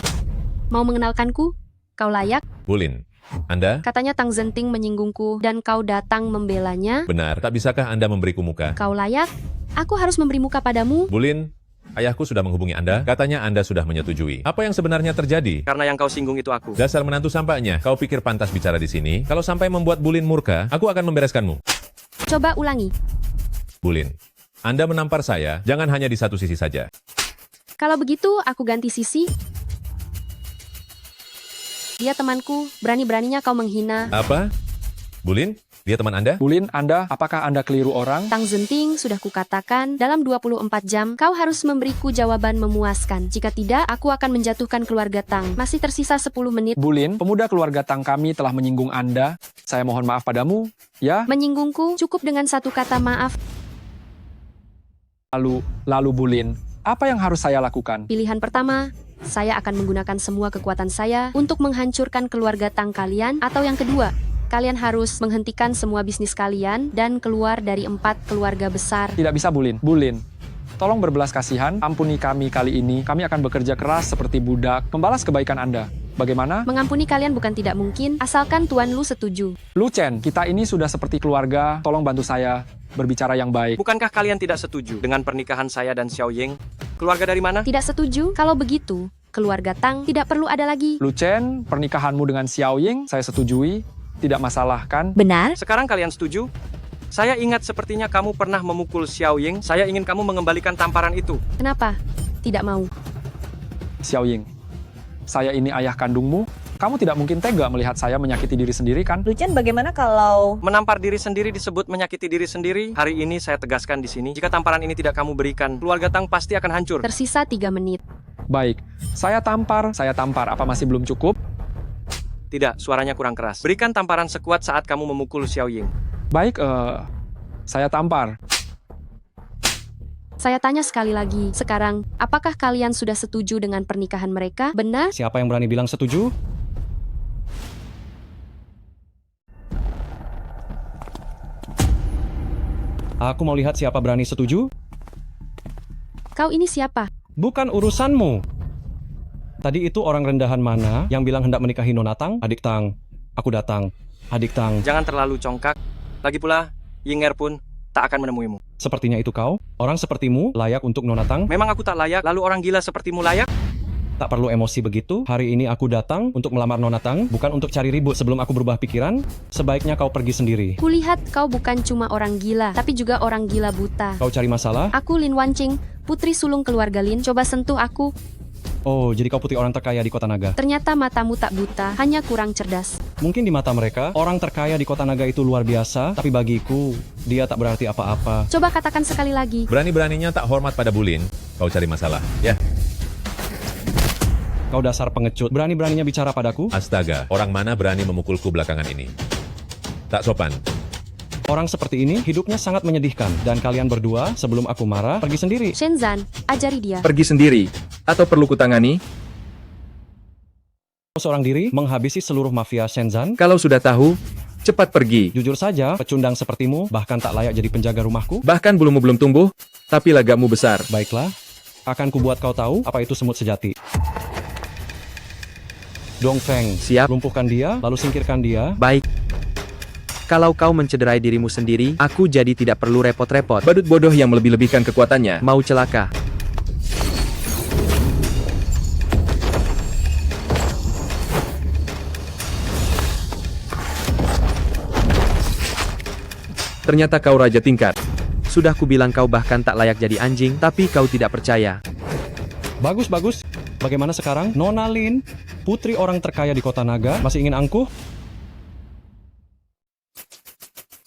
Mau mengenalkanku? Kau layak? Bulin. Anda? Katanya Tang Zenting menyinggungku dan kau datang membelanya. Benar, tak bisakah Anda memberiku muka? Kau layak? Aku harus memberi muka padamu? Bulin, ayahku sudah menghubungi Anda. Katanya Anda sudah menyetujui. Apa yang sebenarnya terjadi? Karena yang kau singgung itu aku. Dasar menantu sampahnya. Kau pikir pantas bicara di sini? Kalau sampai membuat Bulin murka, aku akan membereskanmu. Coba ulangi. Bulin, Anda menampar saya, jangan hanya di satu sisi saja. Kalau begitu, aku ganti sisi. Dia temanku, berani-beraninya kau menghina. Apa? Bulin? Dia teman Anda? Bulin, Anda, apakah Anda keliru orang? Tang Zenting, sudah kukatakan, dalam 24 jam, kau harus memberiku jawaban memuaskan. Jika tidak, aku akan menjatuhkan keluarga Tang. Masih tersisa 10 menit. Bulin, pemuda keluarga Tang kami telah menyinggung Anda. Saya mohon maaf padamu, ya? Menyinggungku, cukup dengan satu kata maaf. Lalu Bulin, apa yang harus saya lakukan? Pilihan pertama, saya akan menggunakan semua kekuatan saya untuk menghancurkan keluarga Tang kalian. Atau yang kedua, kalian harus menghentikan semua bisnis kalian dan keluar dari 4 keluarga besar. Tidak bisa, Bulin. Bulin, tolong berbelas kasihan, ampuni kami kali ini. Kami akan bekerja keras seperti budak, membalas kebaikan Anda. Bagaimana? Mengampuni kalian bukan tidak mungkin, asalkan Tuan Lu setuju. Lu Chen, kita ini sudah seperti keluarga, tolong bantu saya berbicara yang baik. Bukankah kalian tidak setuju dengan pernikahan saya dan Xiao Ying? Keluarga dari mana? Tidak setuju? Kalau begitu, keluarga Tang tidak perlu ada lagi. Lu Chen, pernikahanmu dengan Xiao Ying, saya setujui. Tidak masalah, kan? Benar? Sekarang kalian setuju? Saya ingat sepertinya kamu pernah memukul Xiao Ying. Saya ingin kamu mengembalikan tamparan itu. Kenapa? Tidak mau. Xiao Ying, saya ini ayah kandungmu. Kamu tidak mungkin tega melihat saya menyakiti diri sendiri, kan? Lu Chen, bagaimana kalau menampar diri sendiri disebut menyakiti diri sendiri? Hari ini saya tegaskan di sini, jika tamparan ini tidak kamu berikan, keluarga Tang pasti akan hancur. Tersisa 3 menit. Baik, saya tampar. Apa masih belum cukup? Tidak, suaranya kurang keras. Berikan tamparan sekuat saat kamu memukul Xiao Ying. Baik, saya tampar. Saya tanya sekali lagi, sekarang, apakah kalian sudah setuju dengan pernikahan mereka? Benar? Siapa yang berani bilang setuju? Aku mau lihat siapa berani setuju. Kau ini siapa? Bukan urusanmu. Tadi itu orang rendahan mana yang bilang hendak menikahi Nona Tang? Adik Tang. Aku datang. Adik Tang. Jangan terlalu congkak. Lagi pula, Yinger pun tak akan menemuimu. Sepertinya itu kau? Orang sepertimu layak untuk Nona Tang? Memang aku tak layak, lalu orang gila sepertimu layak? Tak perlu emosi begitu. Hari ini aku datang untuk melamar Nona Tang, bukan untuk cari ribut. Sebelum aku berubah pikiran, sebaiknya kau pergi sendiri. Kulihat kau bukan cuma orang gila, tapi juga orang gila buta. Kau cari masalah? Aku Lin Wanqing, putri sulung keluarga Lin. Coba sentuh aku. Oh, jadi kau putri orang terkaya di Kota Naga. Ternyata matamu tak buta, hanya kurang cerdas. Mungkin di mata mereka, orang terkaya di Kota Naga itu luar biasa, tapi bagiku, dia tak berarti apa-apa. Coba katakan sekali lagi. Berani-beraninya tak hormat pada Bulin, kau cari masalah, ya? Kau dasar pengecut, berani-beraninya bicara padaku? Astaga, orang mana berani memukulku belakangan ini? Tak sopan. Orang seperti ini hidupnya sangat menyedihkan. Dan kalian berdua, sebelum aku marah, pergi sendiri. Shenzan, ajari dia. Pergi sendiri. Atau perlu kutangani? Seorang diri menghabisi seluruh mafia Shenzan. Kalau sudah tahu, cepat pergi. Jujur saja, pecundang sepertimu bahkan tak layak jadi penjaga rumahku. Bahkan bulumu belum tumbuh, tapi lagamu besar. Baiklah, akan kubuat kau tahu apa itu semut sejati. Dong Feng, siap. Lumpuhkan dia, lalu singkirkan dia. Baik. Kalau kau mencederai dirimu sendiri, aku jadi tidak perlu repot-repot. Badut bodoh yang melebih-lebihkan kekuatannya, mau celaka. Ternyata kau raja tingkat. Sudah kubilang kau bahkan tak layak jadi anjing, tapi kau tidak percaya. Bagus, bagus. Bagaimana sekarang? Nona Lin, putri orang terkaya di Kota Naga, masih ingin angkuh?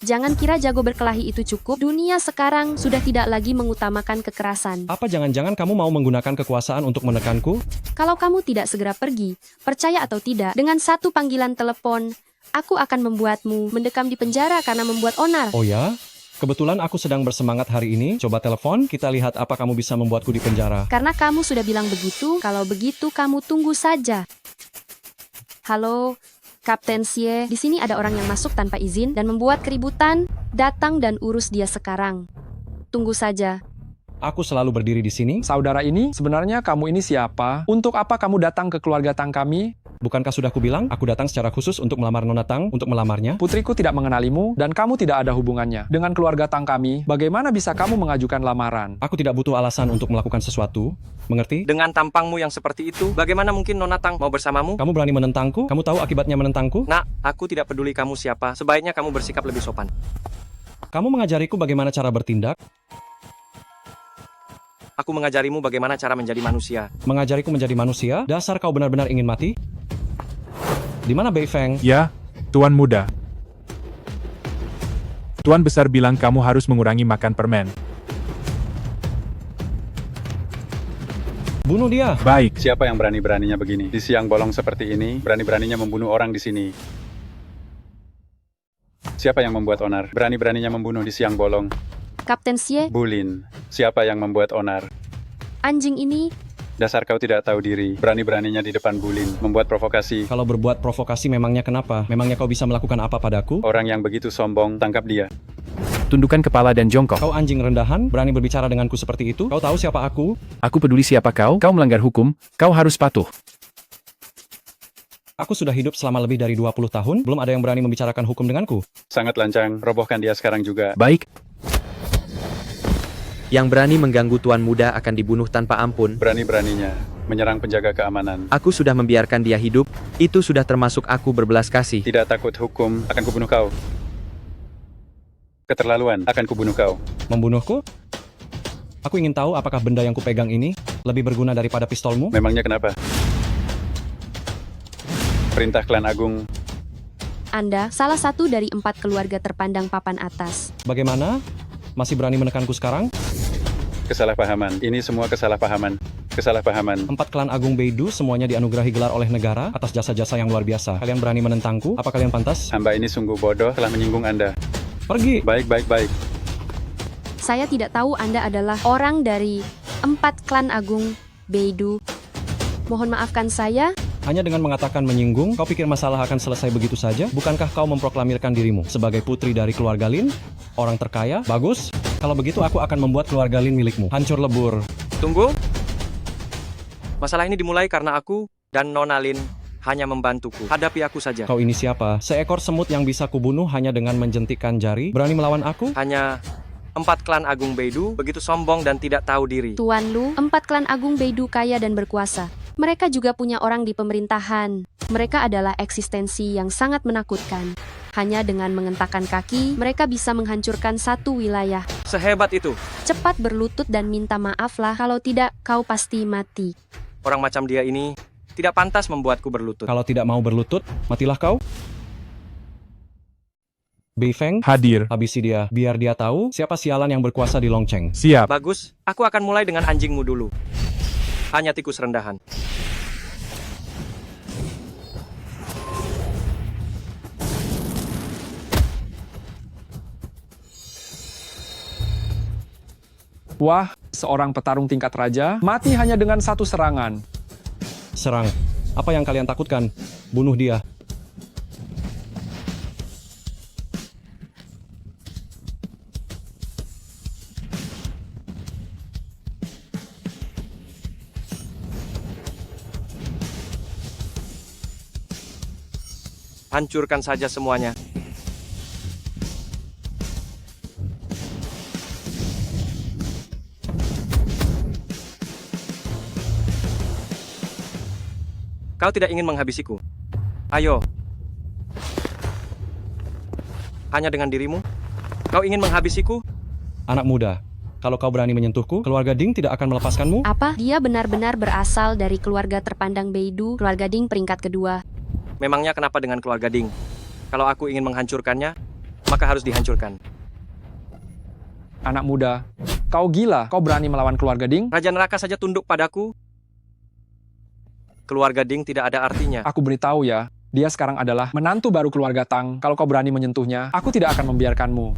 Jangan kira jago berkelahi itu cukup. Dunia sekarang sudah tidak lagi mengutamakan kekerasan. Apa jangan-jangan kamu mau menggunakan kekuasaan untuk menekanku? Kalau kamu tidak segera pergi, percaya atau tidak, dengan satu panggilan telepon, aku akan membuatmu mendekam di penjara karena membuat onar. Oh ya? Kebetulan aku sedang bersemangat hari ini. Coba telepon, kita lihat apa kamu bisa membuatku di penjara. Karena kamu sudah bilang begitu, kalau begitu kamu tunggu saja. Halo, Kapten Xie, di sini ada orang yang masuk tanpa izin dan membuat keributan. Datang dan urus dia sekarang. Tunggu saja. Aku selalu berdiri di sini. Saudara ini, sebenarnya kamu ini siapa? Untuk apa kamu datang ke keluarga Tang kami? Bukankah sudah kubilang, aku datang secara khusus untuk melamar Nona Tang, untuk melamarnya? Putriku tidak mengenalimu, dan kamu tidak ada hubungannya dengan keluarga Tang kami. Bagaimana bisa kamu mengajukan lamaran? Aku tidak butuh alasan untuk melakukan sesuatu. Mengerti? Dengan tampangmu yang seperti itu, bagaimana mungkin Nona Tang mau bersamamu? Kamu berani menentangku? Kamu tahu akibatnya menentangku? Nak, aku tidak peduli kamu siapa. Sebaiknya kamu bersikap lebih sopan. Kamu mengajariku bagaimana cara bertindak? Aku mengajarimu bagaimana cara menjadi manusia. Mengajariku menjadi manusia? Dasar kau benar-benar ingin mati? Di mana Bei Feng? Ya, Tuan Muda. Tuan Besar bilang kamu harus mengurangi makan permen. Bunuh dia! Baik. Siapa yang berani-beraninya begini? Di siang bolong seperti ini, berani-beraninya membunuh orang di sini. Siapa yang membuat onar? Berani-beraninya membunuh di siang bolong. Kapten Xie, Bulin. Siapa yang membuat onar? anjing ini. Dasar kau tidak tahu diri. Berani-beraninya di depan Bulin. Membuat provokasi. Kalau berbuat provokasi memangnya kenapa? Memangnya kau bisa melakukan apa padaku? Orang yang begitu sombong, tangkap dia. Tundukkan kepala dan jongkok. Kau anjing rendahan, berani berbicara denganku seperti itu? Kau tahu siapa aku? Aku peduli siapa kau. Kau melanggar hukum. Kau harus patuh. Aku sudah hidup selama lebih dari 20 tahun, belum ada yang berani membicarakan hukum denganku. Sangat lancang, robohkan dia sekarang juga. Baik. Yang berani mengganggu Tuan Muda akan dibunuh tanpa ampun. Berani-beraninya menyerang penjaga keamanan. Aku sudah membiarkan dia hidup, itu sudah termasuk aku berbelas kasih. Tidak takut hukum, akan kubunuh kau. Keterlaluan, akan kubunuh kau. Membunuhku? Aku ingin tahu apakah benda yang kupegang ini lebih berguna daripada pistolmu? Memangnya kenapa? Perintah klan agung. Anda salah satu dari 4 keluarga terpandang papan atas. Bagaimana? Masih berani menekanku sekarang? Kesalahpahaman. Ini semua kesalahpahaman. Kesalahpahaman. 4 klan agung Beidou semuanya dianugerahi gelar oleh negara atas jasa-jasa yang luar biasa. Kalian berani menentangku? Apa kalian pantas? Hamba ini sungguh bodoh telah menyinggung Anda. Pergi. Baik. Saya tidak tahu Anda adalah orang dari 4 klan agung Beidou. Mohon maafkan saya. Hanya dengan mengatakan menyinggung, kau pikir masalah akan selesai begitu saja? Bukankah kau memproklamirkan dirimu sebagai putri dari keluarga Lin? Orang terkaya? Bagus. Kalau begitu aku akan membuat keluarga Lin milikmu. Hancur lebur. Tunggu. Masalah ini dimulai karena aku dan Nona Lin hanya membantuku. Hadapi aku saja. Kau ini siapa? Seekor semut yang bisa kubunuh hanya dengan menjentikkan jari? Berani melawan aku? Hanya 4 klan agung Beidou begitu sombong dan tidak tahu diri. Tuan Lu, 4 klan agung Beidou kaya dan berkuasa. Mereka juga punya orang di pemerintahan. Mereka adalah eksistensi yang sangat menakutkan. Hanya dengan mengentakkan kaki, mereka bisa menghancurkan satu wilayah. Sehebat itu. Cepat berlutut dan minta maaflah, kalau tidak kau pasti mati. Orang macam dia ini tidak pantas membuatku berlutut. Kalau tidak mau berlutut, matilah kau. Bei Feng, hadir. Habisi dia, biar dia tahu siapa sialan yang berkuasa di Longcheng. Siap. Bagus, aku akan mulai dengan anjingmu dulu. Hanya tikus rendahan. Wah, seorang petarung tingkat raja mati hanya dengan 1 serangan. Serang. Apa yang kalian takutkan? Bunuh dia. Hancurkan saja semuanya. Kau tidak ingin menghabisiku? Ayo. Hanya dengan dirimu? Kau ingin menghabisiku? Anak muda, kalau kau berani menyentuhku, keluarga Ding tidak akan melepaskanmu? Apa? Dia benar-benar berasal dari keluarga terpandang Beidou, keluarga Ding peringkat kedua. Memangnya kenapa dengan keluarga Ding? Kalau aku ingin menghancurkannya, maka harus dihancurkan. Anak muda, kau gila, kau berani melawan keluarga Ding? Raja neraka saja tunduk padaku. Keluarga Ding tidak ada artinya. Aku beritahu ya, dia sekarang adalah menantu baru keluarga Tang. Kalau kau berani menyentuhnya, aku tidak akan membiarkanmu.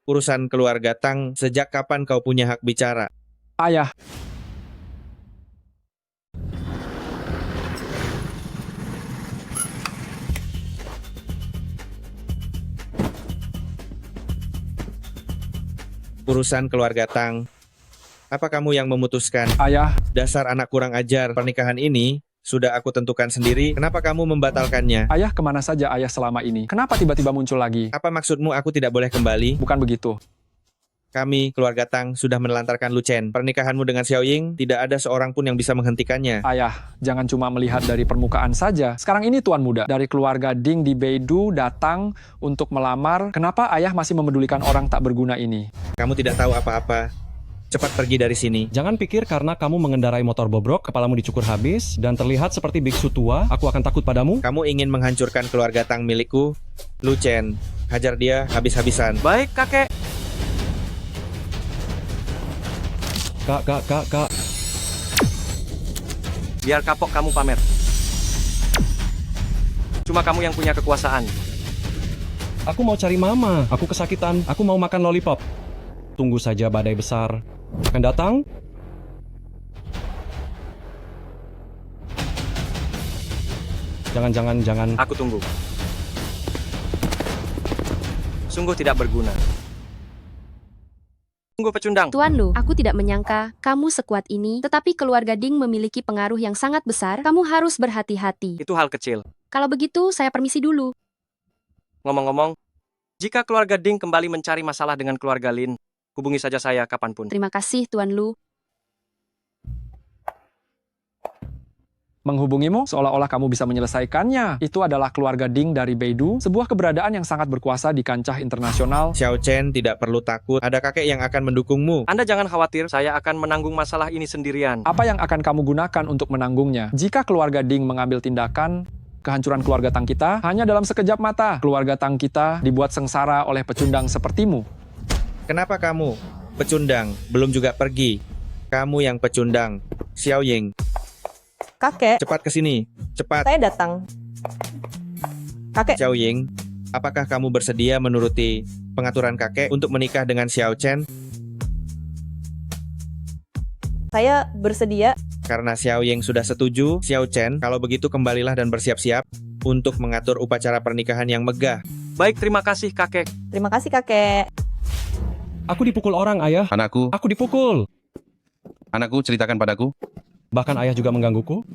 Urusan keluarga Tang, sejak kapan kau punya hak bicara? Ayah. Urusan keluarga Tang. Apa kamu yang memutuskan? Ayah. Dasar anak kurang ajar. Pernikahan ini sudah aku tentukan sendiri. Kenapa kamu membatalkannya? Ayah, kemana saja ayah selama ini? Kenapa tiba-tiba muncul lagi? Apa maksudmu aku tidak boleh kembali? Bukan begitu. Kami, keluarga Tang, sudah menelantarkan Lu Chen. Pernikahanmu dengan Xiao Ying, tidak ada seorang pun yang bisa menghentikannya. Ayah, jangan cuma melihat dari permukaan saja. Sekarang ini Tuan Muda, dari keluarga Ding di Beidou datang untuk melamar. Kenapa ayah masih memedulikan orang tak berguna ini? Kamu tidak tahu apa-apa. Cepat pergi dari sini. Jangan pikir karena kamu mengendarai motor bobrok, kepalamu dicukur habis, dan terlihat seperti biksu tua, aku akan takut padamu. Kamu ingin menghancurkan keluarga Tang milikku? Lu Chen, hajar dia habis-habisan. Baik, kakek. Kak. Biar kapok kamu pamer. Cuma kamu yang punya kekuasaan. Aku mau cari mama. Aku kesakitan. Aku mau makan lollipop. Tunggu saja badai besar akan datang. Jangan. Aku tunggu. Sungguh tidak berguna. Tunggu pecundang. Tuan Lu, aku tidak menyangka kamu sekuat ini, tetapi keluarga Ding memiliki pengaruh yang sangat besar. Kamu harus berhati-hati. Itu hal kecil. Kalau begitu, saya permisi dulu. Ngomong-ngomong, jika keluarga Ding kembali mencari masalah dengan keluarga Lin, hubungi saja saya kapanpun. Terima kasih, Tuan Lu. Menghubungimu seolah-olah kamu bisa menyelesaikannya. Itu adalah keluarga Ding dari Beidou, sebuah keberadaan yang sangat berkuasa di kancah internasional. Xiao Chen tidak perlu takut, ada kakek yang akan mendukungmu. Anda jangan khawatir, saya akan menanggung masalah ini sendirian. Apa yang akan kamu gunakan untuk menanggungnya? Jika keluarga Ding mengambil tindakan, kehancuran keluarga Tang kita hanya dalam sekejap mata. Keluarga Tang kita dibuat sengsara oleh pecundang sepertimu. Kenapa kamu? Pecundang, belum juga pergi. Kamu yang pecundang. Xiao Ying. Kakek. Cepat ke sini, cepat. Saya datang. Kakek. Xiao Ying, apakah kamu bersedia menuruti pengaturan kakek untuk menikah dengan Xiao Chen? Saya bersedia. Karena Xiao Ying sudah setuju, Xiao Chen, kalau begitu kembalilah dan bersiap-siap untuk mengatur upacara pernikahan yang megah. Baik, terima kasih kakek. Terima kasih kakek. Aku dipukul orang, ayah. Anakku. Aku dipukul. Anakku, ceritakan padaku. Bahkan ayah juga menggangguku.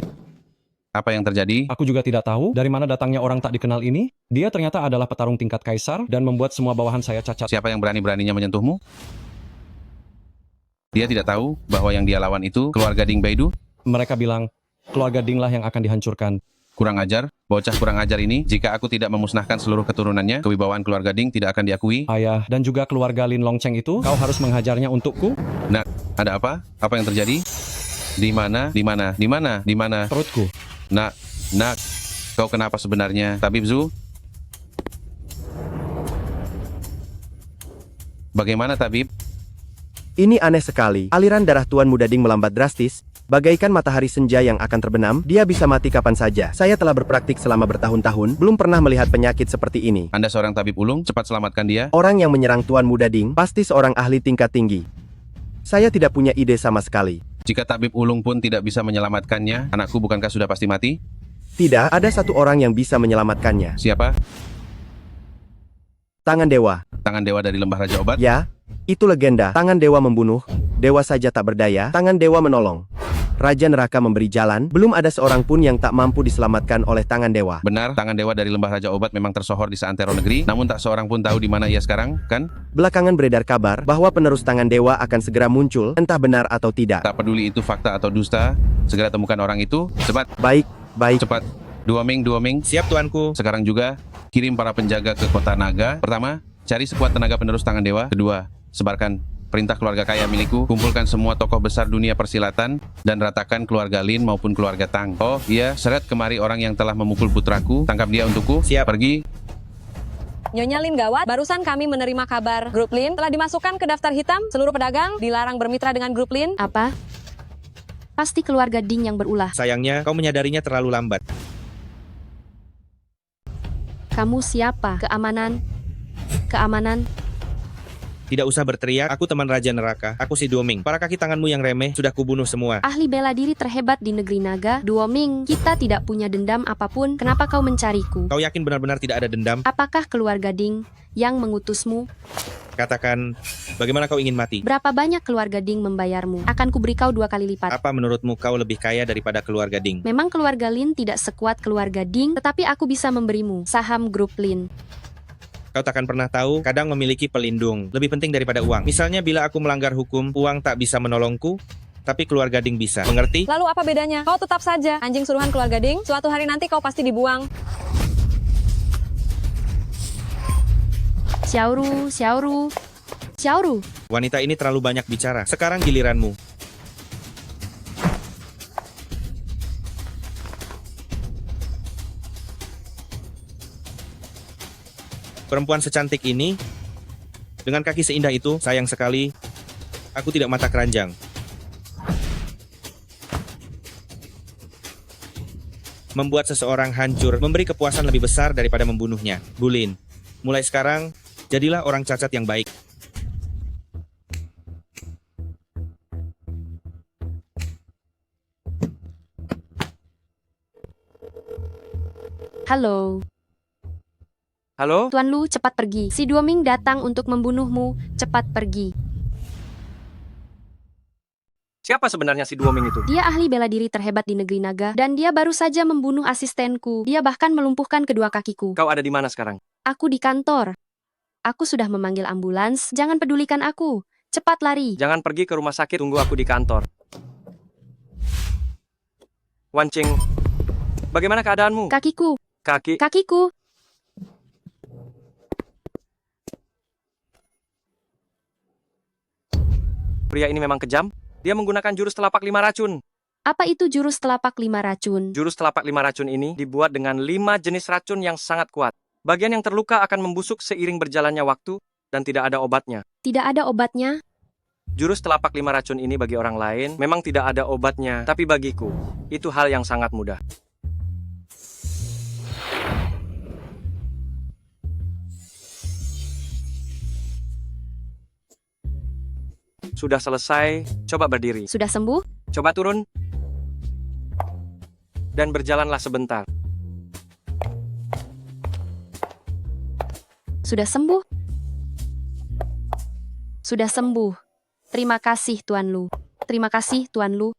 Apa yang terjadi? Aku juga tidak tahu dari mana datangnya orang tak dikenal ini. Dia ternyata adalah petarung tingkat kaisar dan membuat semua bawahan saya cacat. Siapa yang berani-beraninya menyentuhmu? Dia tidak tahu bahwa yang dia lawan itu keluarga Ding Beidou? Mereka bilang, keluarga Ding lah yang akan dihancurkan. Kurang ajar, bocah kurang ajar ini. Jika aku tidak memusnahkan seluruh keturunannya, kewibawaan keluarga Ding tidak akan diakui. Ayah, dan juga keluarga Lin Longcheng itu, kau harus menghajarnya untukku. Nah, ada apa? Apa yang terjadi? Di mana? Perutku. Nak, kau kenapa sebenarnya? Tabib Zhu? Bagaimana, Tabib? Ini aneh sekali. Aliran darah Tuan Muda Ding melambat drastis. Bagaikan matahari senja yang akan terbenam, dia bisa mati kapan saja. Saya telah berpraktik selama bertahun-tahun, belum pernah melihat penyakit seperti ini. Anda seorang tabib ulung, cepat selamatkan dia. Orang yang menyerang Tuan Muda Ding, pasti seorang ahli tingkat tinggi. Saya tidak punya ide sama sekali. Jika tabib ulung pun tidak bisa menyelamatkannya, anakku bukankah sudah pasti mati? Tidak, ada satu orang yang bisa menyelamatkannya. Siapa? Tangan Dewa. Tangan Dewa dari Lembah Raja Obat? Ya, itu legenda. Tangan Dewa membunuh, Dewa saja tak berdaya, tangan Dewa menolong. Raja Neraka memberi jalan, belum ada seorang pun yang tak mampu diselamatkan oleh Tangan Dewa. Benar, Tangan Dewa dari Lembah Raja Obat memang tersohor di seantero negeri, namun tak seorang pun tahu di mana ia sekarang, kan? Belakangan beredar kabar bahwa penerus Tangan Dewa akan segera muncul, entah benar atau tidak. Tak peduli itu fakta atau dusta, segera temukan orang itu, cepat. Baik. Cepat. Dua Ming. Siap, tuanku. Sekarang juga, kirim para penjaga ke kota naga. Pertama, cari sekuat tenaga penerus Tangan Dewa. Kedua, sebarkan perintah keluarga kaya milikku, kumpulkan semua tokoh besar dunia persilatan, dan ratakan keluarga Lin maupun keluarga Tang. Oh iya, seret kemari orang yang telah memukul putraku, tangkap dia untukku. Siap. Pergi. Nyonya Lin gawat, barusan kami menerima kabar grup Lin telah dimasukkan ke daftar hitam. Seluruh pedagang dilarang bermitra dengan grup Lin. Apa? Pasti keluarga Ding yang berulah. Sayangnya, kau menyadarinya terlalu lambat. Kamu siapa? Keamanan? Keamanan? Tidak usah berteriak, aku teman Raja Neraka. Aku si Duoming. Para kaki tanganmu yang remeh sudah kubunuh semua. Ahli bela diri terhebat di negeri naga. Duoming, kita tidak punya dendam apapun. Kenapa kau mencariku? Kau yakin benar-benar tidak ada dendam? Apakah keluarga Ding yang mengutusmu? Katakan, bagaimana kau ingin mati? Berapa banyak keluarga Ding membayarmu? Akan kuberi kau 2 kali lipat. Apa menurutmu kau lebih kaya daripada keluarga Ding? Memang keluarga Lin tidak sekuat keluarga Ding, tetapi aku bisa memberimu saham grup Lin. Kau takkan pernah tahu, kadang memiliki pelindung lebih penting daripada uang. Misalnya bila aku melanggar hukum, uang tak bisa menolongku, tapi keluarga Ding bisa. Mengerti? Lalu apa bedanya? Kau tetap saja anjing suruhan keluarga Ding. Suatu hari nanti kau pasti dibuang. Xiaoru, Xiaoru, Xiaoru. Wanita ini terlalu banyak bicara. Sekarang giliranmu. Perempuan secantik ini, dengan kaki seindah itu, sayang sekali, aku tidak mata keranjang. Membuat seseorang hancur, memberi kepuasan lebih besar daripada membunuhnya. Bulin, mulai sekarang, jadilah orang cacat yang baik. Halo. Halo? Tuan Lu, cepat pergi. Si Duoming datang untuk membunuhmu. Cepat pergi. Siapa sebenarnya si Duoming itu? Dia ahli bela diri terhebat di negeri naga, dan dia baru saja membunuh asistenku. Dia bahkan melumpuhkan kedua kakiku. Kau ada di mana sekarang? Aku di kantor. Aku sudah memanggil ambulans. Jangan pedulikan aku. Cepat lari. Jangan pergi ke rumah sakit, tunggu aku di kantor. Wan Qing, bagaimana keadaanmu? Kakiku. Kakiku. Pria ini memang kejam. Dia menggunakan jurus telapak 5 racun. Apa itu jurus telapak 5 racun? Jurus telapak 5 racun ini dibuat dengan 5 jenis racun yang sangat kuat. Bagian yang terluka akan membusuk seiring berjalannya waktu dan tidak ada obatnya. Tidak ada obatnya? Jurus telapak 5 racun ini bagi orang lain memang tidak ada obatnya, tapi bagiku, itu hal yang sangat mudah. Sudah selesai, coba berdiri. Sudah sembuh? Coba turun. Dan berjalanlah sebentar. Sudah sembuh? Sudah sembuh. Terima kasih, Tuan Lu. Terima kasih, Tuan Lu.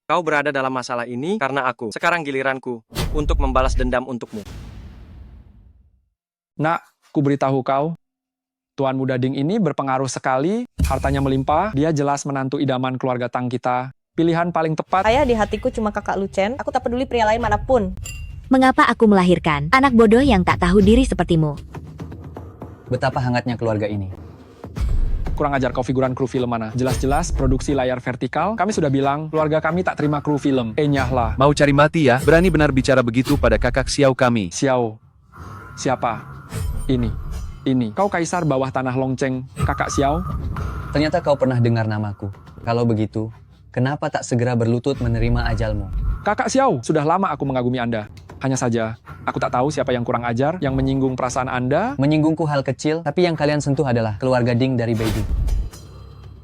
Kau berada dalam masalah ini karena aku. Sekarang giliranku untuk membalas dendam untukmu. Nak, ku beritahu kau, Tuan Muda Ding ini berpengaruh sekali, hartanya melimpah, dia jelas menantu idaman keluarga Tang kita. Pilihan paling tepat. Saya di hatiku cuma kakak Lucen, aku tak peduli pria lain manapun. Mengapa aku melahirkan anak bodoh yang tak tahu diri sepertimu? Betapa hangatnya keluarga ini. Kurang ajar kau figuran kru film mana? Jelas-jelas produksi layar vertikal, kami sudah bilang, keluarga kami tak terima kru film. Nyahlah. Mau cari mati ya? Berani benar bicara begitu pada kakak Xiao kami. Xiao. Siapa? Ini. Kau kaisar bawah tanah Longcheng, kakak Xiao? Ternyata kau pernah dengar namaku. Kalau begitu, kenapa tak segera berlutut menerima ajalmu? Kakak Xiao, sudah lama aku mengagumi Anda. Hanya saja, aku tak tahu siapa yang kurang ajar, yang menyinggung perasaan Anda. Menyinggungku hal kecil, tapi yang kalian sentuh adalah keluarga Ding dari Beiding.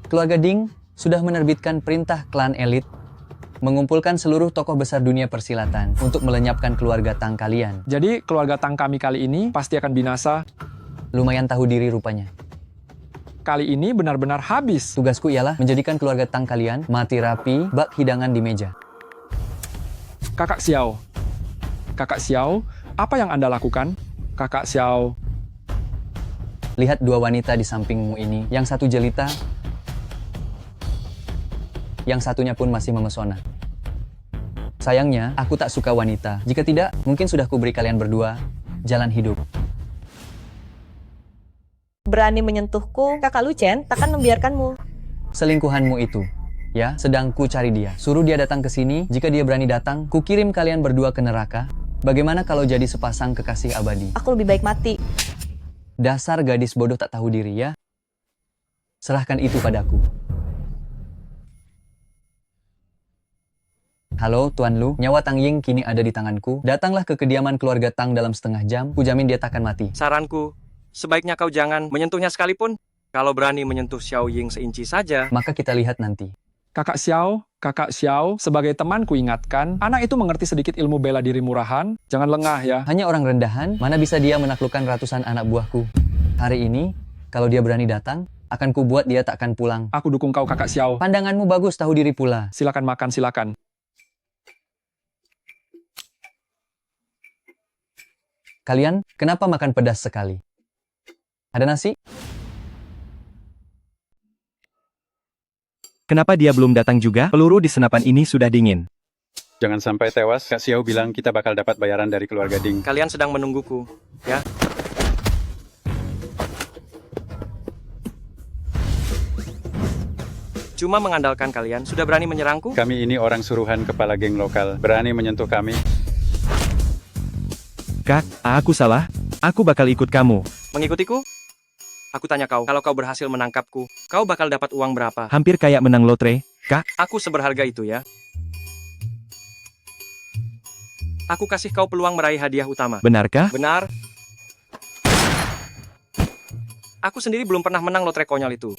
Keluarga Ding sudah menerbitkan perintah klan elit, mengumpulkan seluruh tokoh besar dunia persilatan untuk melenyapkan keluarga Tang kalian. Jadi, keluarga Tang kami kali ini pasti akan binasa. Lumayan tahu diri rupanya. Kali ini benar-benar habis. Tugasku ialah menjadikan keluarga Tang kalian mati rapi, bak hidangan di meja. Kakak Xiao, apa yang Anda lakukan? Kakak Xiao. Lihat 2 wanita di sampingmu ini, yang satu jelita, yang satunya pun masih memesona. Sayangnya, aku tak suka wanita. Jika tidak, mungkin sudah kuberi kalian berdua jalan hidup. Berani menyentuhku, kakak Lucen takkan membiarkanmu. Selingkuhanmu itu, ya, sedang ku cari dia. Suruh dia datang ke sini, jika dia berani datang, ku kirim kalian berdua ke neraka. Bagaimana kalau jadi sepasang kekasih abadi? Aku lebih baik mati. Dasar gadis bodoh tak tahu diri ya. Serahkan itu padaku. Halo, Tuan Lu. Nyawa Tang Ying kini ada di tanganku. Datanglah ke kediaman keluarga Tang dalam setengah jam. Kujamin dia takkan mati. Saranku, sebaiknya kau jangan menyentuhnya sekalipun. Kalau berani menyentuh Xiao Ying seinci saja, maka kita lihat nanti. Kakak Xiao, sebagai teman ku ingatkan, anak itu mengerti sedikit ilmu bela diri murahan. Jangan lengah ya. Hanya orang rendahan, mana bisa dia menaklukkan ratusan anak buahku. Hari ini, kalau dia berani datang, akan ku buat dia takkan pulang. Aku dukung kau, Kakak Xiao. Pandanganmu bagus, tahu diri pula. Silakan makan, silakan. Kalian, kenapa makan pedas sekali? Ada nasi? Kenapa dia belum datang juga? Peluru di senapan ini sudah dingin. Jangan sampai tewas, Kak Xiao bilang kita bakal dapat bayaran dari keluarga Ding. kalian sedang menungguku, ya? Cuma mengandalkan kalian, sudah berani menyerangku? Kami ini orang suruhan kepala geng lokal, berani menyentuh kami. Kak, aku salah. Aku bakal ikut kamu. Mengikutiku? Aku tanya kau, kalau kau berhasil menangkapku, kau bakal dapat uang berapa? Hampir kayak menang lotre, Kak. Aku seberharga itu ya. Aku kasih kau peluang meraih hadiah utama. Benarkah? Benar. Aku sendiri belum pernah menang lotre konyol itu.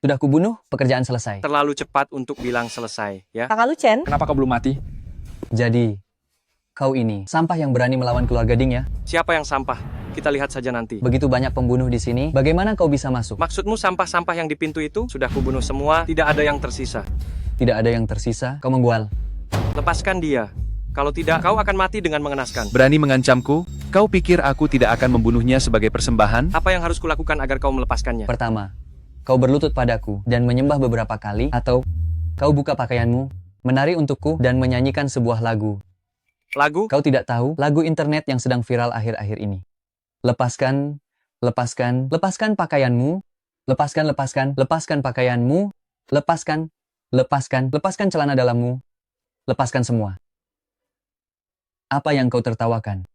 Sudah kubunuh, pekerjaan selesai. Terlalu cepat untuk bilang selesai, ya? Kakak Lucen? Kenapa kau belum mati? Jadi, kau ini sampah yang berani melawan keluarga Ding ya? Siapa yang sampah? Kita lihat saja nanti. Begitu banyak pembunuh di sini, bagaimana kau bisa masuk? Maksudmu sampah-sampah yang di pintu itu? Sudah kubunuh semua, tidak ada yang tersisa. Tidak ada yang tersisa, kau membual. Lepaskan dia. Kalau tidak, kau akan mati dengan mengenaskan. Berani mengancamku? Kau pikir aku tidak akan membunuhnya sebagai persembahan? Apa yang harus kulakukan agar kau melepaskannya? Pertama, kau berlutut padaku dan menyembah beberapa kali, atau kau buka pakaianmu, menari untukku, dan menyanyikan sebuah lagu. Lagu? Kau tidak tahu lagu internet yang sedang viral akhir-akhir ini. Lepaskan, lepaskan, lepaskan pakaianmu, lepaskan, lepaskan, lepaskan pakaianmu, lepaskan, lepaskan, lepaskan celana dalammu, lepaskan semua. Apa yang kau tertawakan?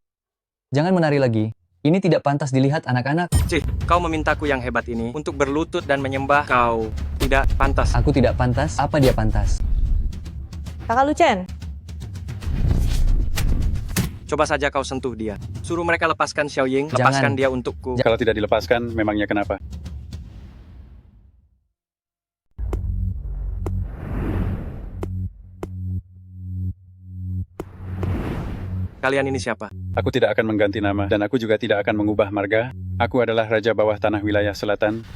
Jangan menari lagi. Ini tidak pantas dilihat anak-anak. Cih, kau memintaku yang hebat ini untuk berlutut dan menyembah. Kau tidak pantas. Aku tidak pantas? Apa dia pantas? Kakak Lucen? Coba saja kau sentuh dia. Suruh mereka lepaskan Xiao Ying, Jangan. lepaskan dia untukku. Kalau tidak dilepaskan, memangnya kenapa? Kalian ini siapa? Aku tidak akan mengganti nama, dan aku juga tidak akan mengubah marga. Aku adalah Raja Bawah Tanah Wilayah Selatan,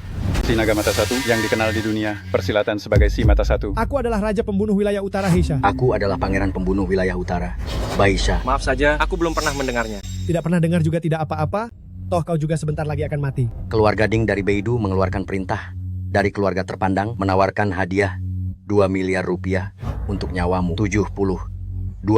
Si Naga Mata Satu, yang dikenal di dunia persilatan sebagai Si Mata Satu. Aku adalah Raja Pembunuh Wilayah Utara Heisha. Aku adalah Pangeran Pembunuh Wilayah Utara, Baisha. Maaf saja, aku belum pernah mendengarnya. Tidak pernah dengar juga tidak apa-apa, toh kau juga sebentar lagi akan mati. Keluarga Ding dari Beidou mengeluarkan perintah dari keluarga terpandang menawarkan hadiah 2 miliar rupiah untuk nyawamu. 72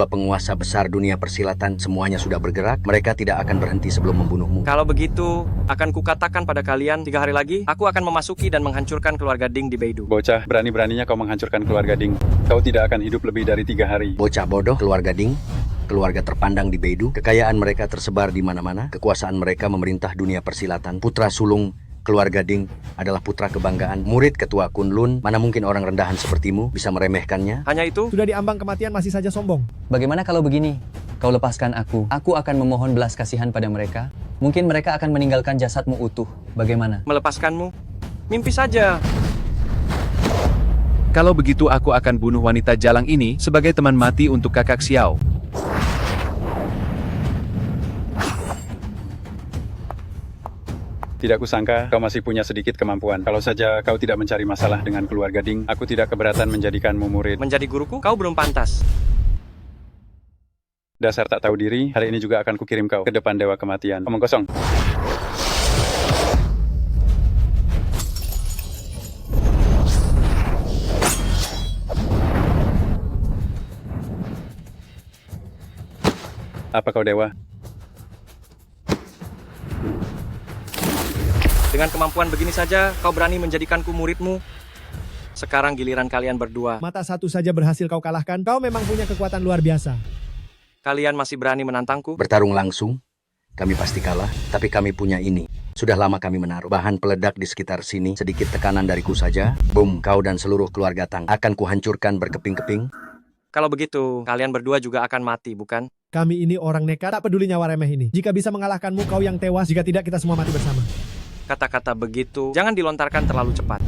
penguasa besar dunia persilatan semuanya sudah bergerak. Mereka tidak akan berhenti sebelum membunuhmu. Kalau begitu, akan kukatakan pada kalian 3 hari lagi, aku akan memasuki dan menghancurkan keluarga Ding di Beidou. Bocah, berani-beraninya kau menghancurkan keluarga Ding. Kau tidak akan hidup lebih dari 3 hari. Bocah bodoh, keluarga Ding, keluarga terpandang di Beidou. Kekayaan mereka tersebar di mana-mana. Kekuasaan mereka memerintah dunia persilatan. Putra sulung keluarga Ding adalah putra kebanggaan, murid ketua Kunlun. Mana mungkin orang rendahan sepertimu bisa meremehkannya? Hanya itu? Sudah diambang kematian masih saja sombong. Bagaimana kalau begini? Kau lepaskan aku. Aku akan memohon belas kasihan pada mereka. Mungkin mereka akan meninggalkan jasadmu utuh. Bagaimana? Melepaskanmu? Mimpi saja. Kalau begitu aku akan bunuh wanita jalang ini sebagai teman mati untuk kakak Xiao. Tidak kusangka kau masih punya sedikit kemampuan. Kalau saja kau tidak mencari masalah dengan keluarga Ding, aku tidak keberatan menjadikanmu murid. Menjadi guruku? Kau belum pantas. Dasar tak tahu diri, hari ini juga akan kukirim kau ke depan Dewa Kematian. Omong kosong. Apa kau dewa? Dengan kemampuan begini saja, kau berani menjadikanku muridmu? Sekarang giliran kalian berdua. Mata satu saja berhasil kau kalahkan. Kau memang punya kekuatan luar biasa. Kalian masih berani menantangku? Bertarung langsung, kami pasti kalah, tapi kami punya ini. Sudah lama kami menaruh bahan peledak di sekitar sini. Sedikit tekanan dariku saja, boom, kau dan seluruh keluarga Tang akan kuhancurkan berkeping-keping. Kalau begitu, kalian berdua juga akan mati, bukan? Kami ini orang nekat, tak peduli nyawa remeh ini. Jika bisa mengalahkanmu, kau yang tewas. Jika tidak, kita semua mati bersama. Kata-kata begitu, jangan dilontarkan terlalu cepat.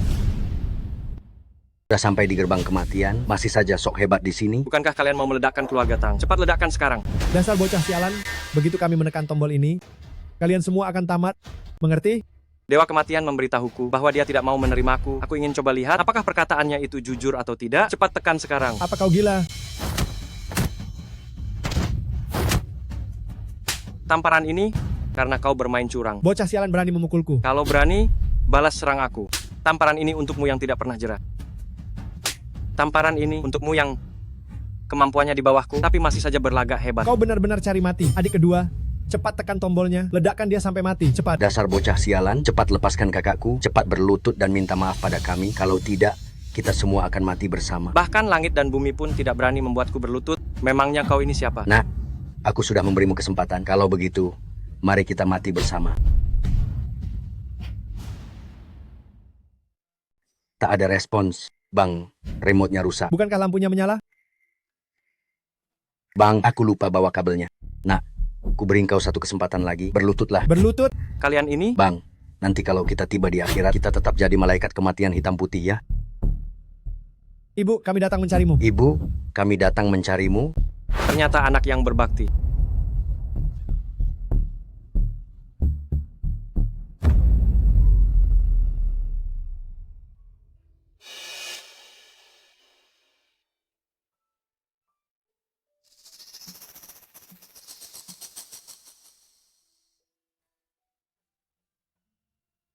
Sudah sampai di gerbang kematian, masih saja sok hebat di sini. Bukankah kalian mau meledakkan keluarga Tang? Cepat ledakkan sekarang. Dasar bocah sialan, begitu kami menekan tombol ini, kalian semua akan tamat. Mengerti? Dewa Kematian memberitahuku bahwa dia tidak mau menerimaku. Aku ingin coba lihat apakah perkataannya itu jujur atau tidak. Cepat tekan sekarang. Apa kau gila? Tamparan ini karena kau bermain curang. Bocah sialan berani memukulku. Kalau berani, balas serang aku. Tamparan ini untukmu yang tidak pernah jera. Tamparan ini untukmu yang kemampuannya di bawahku, tapi masih saja berlagak hebat. Kau benar-benar cari mati. Adik kedua, cepat tekan tombolnya, ledakkan dia sampai mati, cepat. Dasar bocah sialan, cepat lepaskan kakakku, cepat berlutut dan minta maaf pada kami. Kalau tidak, kita semua akan mati bersama. Bahkan langit dan bumi pun tidak berani membuatku berlutut. Memangnya kau ini siapa? Nah, aku sudah memberimu kesempatan. Kalau begitu, mari kita mati bersama. Tak ada respons. Bang, remote-nya rusak. Bukankah lampunya menyala? Bang, aku lupa bawa kabelnya. Nah, ku beri kau satu kesempatan lagi. Berlututlah. Berlutut? Kalian ini? Bang, nanti kalau kita tiba di akhirat, kita tetap jadi malaikat kematian hitam putih ya. Ibu, kami datang mencarimu. Ibu, kami datang mencarimu. Ternyata anak yang berbakti.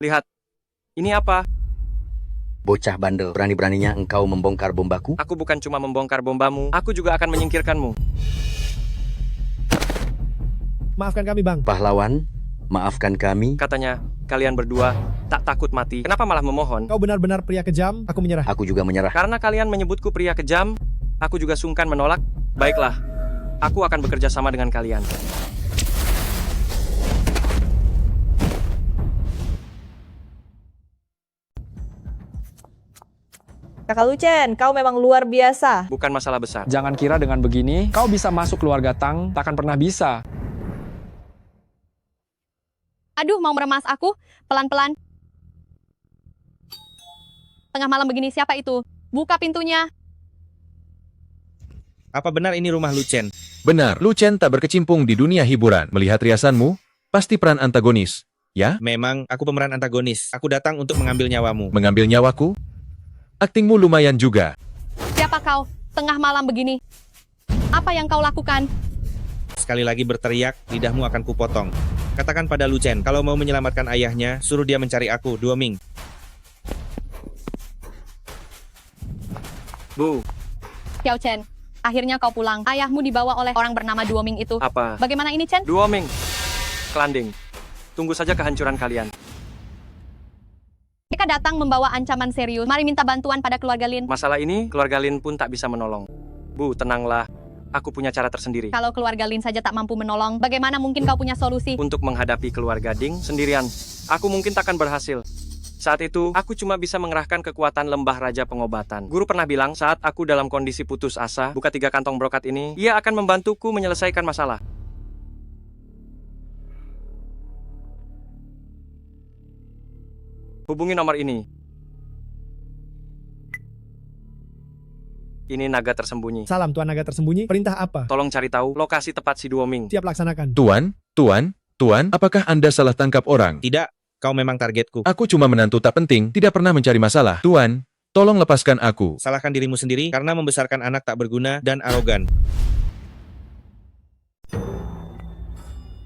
Lihat, ini apa? Bocah bandel, berani-beraninya engkau membongkar bombaku? Aku bukan cuma membongkar bombamu, aku juga akan menyingkirkanmu. Maafkan kami, Bang. Pahlawan, maafkan kami. Katanya, kalian berdua tak takut mati. Kenapa malah memohon? Kau benar-benar pria kejam, aku menyerah. Aku juga menyerah. Karena kalian menyebutku pria kejam, aku juga sungkan menolak. Baiklah, aku akan bekerja sama dengan kalian. Kakak Lucen, kau memang luar biasa. Bukan masalah besar. Jangan kira dengan begini, kau bisa masuk keluarga Tang, takkan pernah bisa. Aduh, mau meremas aku? Pelan-pelan. Tengah malam begini, siapa itu? Buka pintunya. Apa benar ini rumah Lucen? Benar, Lucen tak berkecimpung di dunia hiburan. Melihat riasanmu, pasti peran antagonis, ya? Memang, aku pemeran antagonis. Aku datang untuk mengambil nyawamu. Mengambil nyawaku? Aktingmu lumayan juga. Siapa kau? Tengah malam begini. Apa yang kau lakukan? Sekali lagi berteriak, lidahmu akan kupotong. Katakan pada Lucen, kalau mau menyelamatkan ayahnya, suruh dia mencari aku, Duoming. Bu. Xiao Chen, akhirnya kau pulang. Ayahmu dibawa oleh orang bernama Duoming itu. Apa? Bagaimana ini, Chen? Duoming. Kelanding. Tunggu saja kehancuran kalian. Mereka datang membawa ancaman serius. Mari minta bantuan pada keluarga Lin. Masalah ini, keluarga Lin pun tak bisa menolong. Bu, tenanglah. Aku punya cara tersendiri. Kalau keluarga Lin saja tak mampu menolong, bagaimana mungkin kau punya solusi? Untuk menghadapi keluarga Ding sendirian, aku mungkin takkan berhasil. Saat itu, aku cuma bisa mengerahkan kekuatan lembah raja pengobatan. Guru pernah bilang, saat aku dalam kondisi putus asa, buka 3 kantong brokat ini, ia akan membantuku menyelesaikan masalah. Hubungi nomor ini. Ini naga tersembunyi. Salam, Tuan Naga Tersembunyi. Perintah apa? Tolong cari tahu lokasi tepat si Duoming. Siap laksanakan. Tuan, apakah Anda salah tangkap orang? Tidak, kau memang targetku. Aku cuma menantu tak penting, tidak pernah mencari masalah. Tuan, tolong lepaskan aku. Salahkan dirimu sendiri karena membesarkan anak tak berguna dan arogan.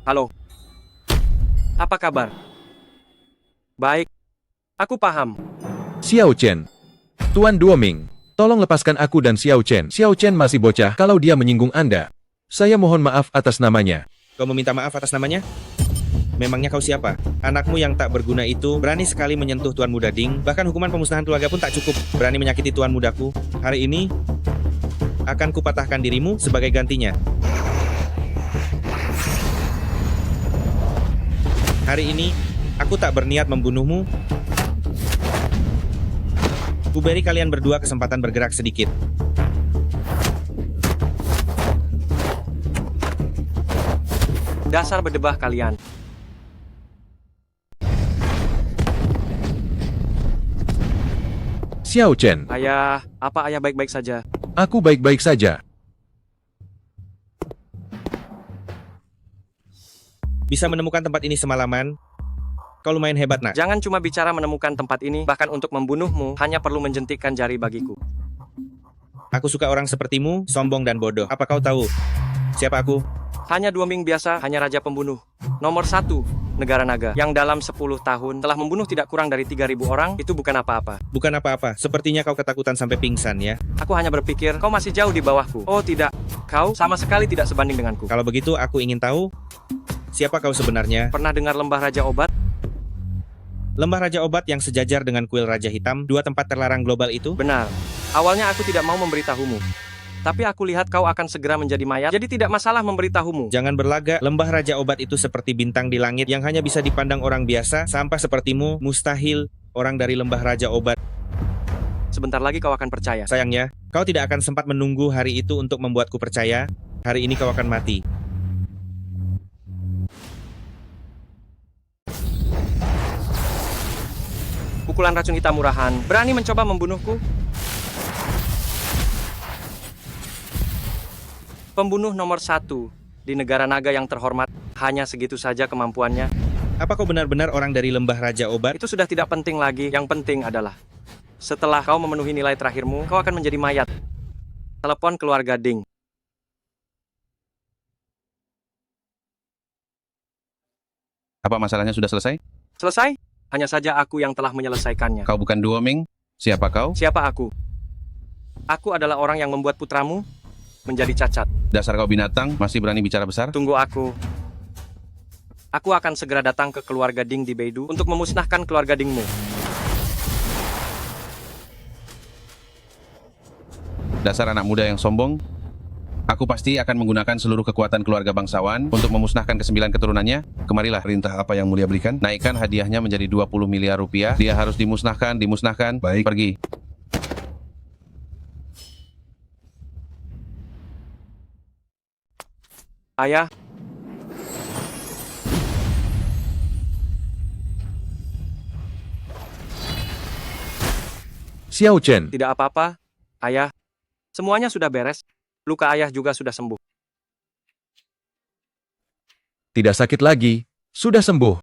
Halo. Apa kabar? Baik. Aku paham. Xiao Chen. Tuan Duoming, tolong lepaskan aku dan Xiao Chen. Xiao Chen masih bocah kalau dia menyinggung Anda. Saya mohon maaf atas namanya. Kau meminta maaf atas namanya? Memangnya kau siapa? Anakmu yang tak berguna itu berani sekali menyentuh Tuan Muda Ding. Bahkan hukuman pemusnahan keluarga pun tak cukup. Berani menyakiti Tuan Mudaku. Hari ini akan kupatahkan dirimu sebagai gantinya. Hari ini aku tak berniat membunuhmu. Kuberi kalian berdua kesempatan bergerak sedikit. Dasar berdebah kalian. Xiao Chen, Ayah, apa ayah baik-baik saja? aku baik-baik saja. Bisa menemukan tempat ini semalaman. Kau lumayan hebat, nak. Jangan cuma bicara menemukan tempat ini, bahkan untuk membunuhmu, hanya perlu menjentikkan jari bagiku. Aku suka orang sepertimu, sombong dan bodoh. Apa kau tahu siapa aku? Hanya Dua Ming biasa, hanya raja pembunuh. Nomor 1, negara naga. Yang dalam 10 tahun telah membunuh tidak kurang dari 3.000 orang, itu bukan apa-apa. Bukan apa-apa. Sepertinya kau ketakutan sampai pingsan, ya. Aku hanya berpikir, kau masih jauh di bawahku. Oh tidak, kau sama sekali tidak sebanding denganku. Kalau begitu, aku ingin tahu siapa kau sebenarnya. Pernah dengar lembah Raja Obat? Lembah Raja Obat yang sejajar dengan kuil Raja Hitam, 2 tempat terlarang global itu? Benar. Awalnya aku tidak mau memberitahumu. Tapi aku lihat kau akan segera menjadi mayat, jadi tidak masalah memberitahumu. Jangan berlagak, lembah Raja Obat itu seperti bintang di langit yang hanya bisa dipandang orang biasa. Sampah sepertimu, mustahil orang dari lembah Raja Obat. Sebentar lagi kau akan percaya. Sayangnya, kau tidak akan sempat menunggu hari itu untuk membuatku percaya. Hari ini kau akan mati. Pukulan racun hitam murahan, berani mencoba membunuhku? Pembunuh nomor 1 di negara naga yang terhormat, hanya segitu saja kemampuannya. Apa kau benar-benar orang dari lembah Raja Obat? Itu sudah tidak penting lagi, yang penting adalah setelah kau memenuhi nilai terakhirmu, kau akan menjadi mayat. Telepon keluarga Ding. Apa masalahnya sudah selesai? Selesai? Hanya saja aku yang telah menyelesaikannya. Kau bukan Duo Ming? Siapa kau? Siapa aku? Aku adalah orang yang membuat putramu menjadi cacat. Dasar kau binatang, masih berani bicara besar? Tunggu aku. Aku akan segera datang ke keluarga Ding di Beidou untuk memusnahkan keluarga Dingmu. Dasar anak muda yang sombong. Aku pasti akan menggunakan seluruh kekuatan keluarga bangsawan untuk memusnahkan ke-9 keturunannya. Kemarilah, perintah apa yang mulia berikan. Naikkan hadiahnya menjadi 20 miliar rupiah. Dia harus dimusnahkan. Baik, pergi. Ayah. Xiao Chen. Tidak apa-apa, ayah. Semuanya sudah beres. Luka ayah juga sudah sembuh. Tidak sakit lagi, sudah sembuh.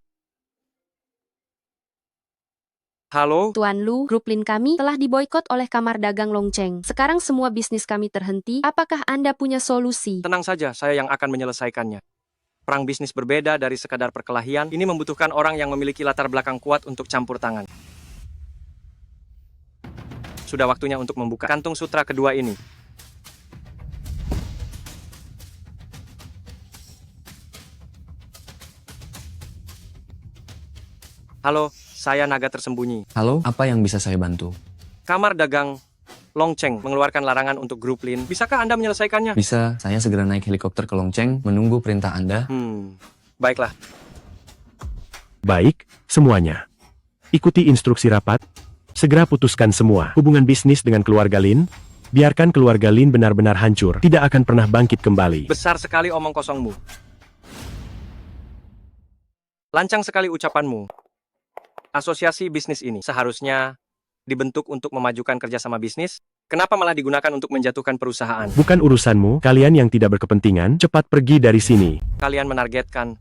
Halo? Tuan Lu, grup Lin kami telah diboikot oleh Kamar Dagang Longcheng. Sekarang semua bisnis kami terhenti. Apakah Anda punya solusi? Tenang saja, saya yang akan menyelesaikannya. Perang bisnis berbeda dari sekadar perkelahian. Ini membutuhkan orang yang memiliki latar belakang kuat untuk campur tangan. Sudah waktunya untuk membuka kantung sutra kedua ini. Halo, saya naga tersembunyi. Halo, apa yang bisa saya bantu? Kamar Dagang Longcheng mengeluarkan larangan untuk grup Lin. Bisakah Anda menyelesaikannya? Bisa, saya segera naik helikopter ke Longcheng, menunggu perintah Anda. Baiklah. Baik, semuanya. Ikuti instruksi rapat. Segera putuskan semua hubungan bisnis dengan keluarga Lin. Biarkan keluarga Lin benar-benar hancur. Tidak akan pernah bangkit kembali. Besar sekali omong kosongmu. Lancang sekali ucapanmu. Asosiasi bisnis ini seharusnya dibentuk untuk memajukan kerjasama bisnis. Kenapa malah digunakan untuk menjatuhkan perusahaan? Bukan urusanmu, kalian yang tidak berkepentingan, cepat pergi dari sini. Kalian menargetkan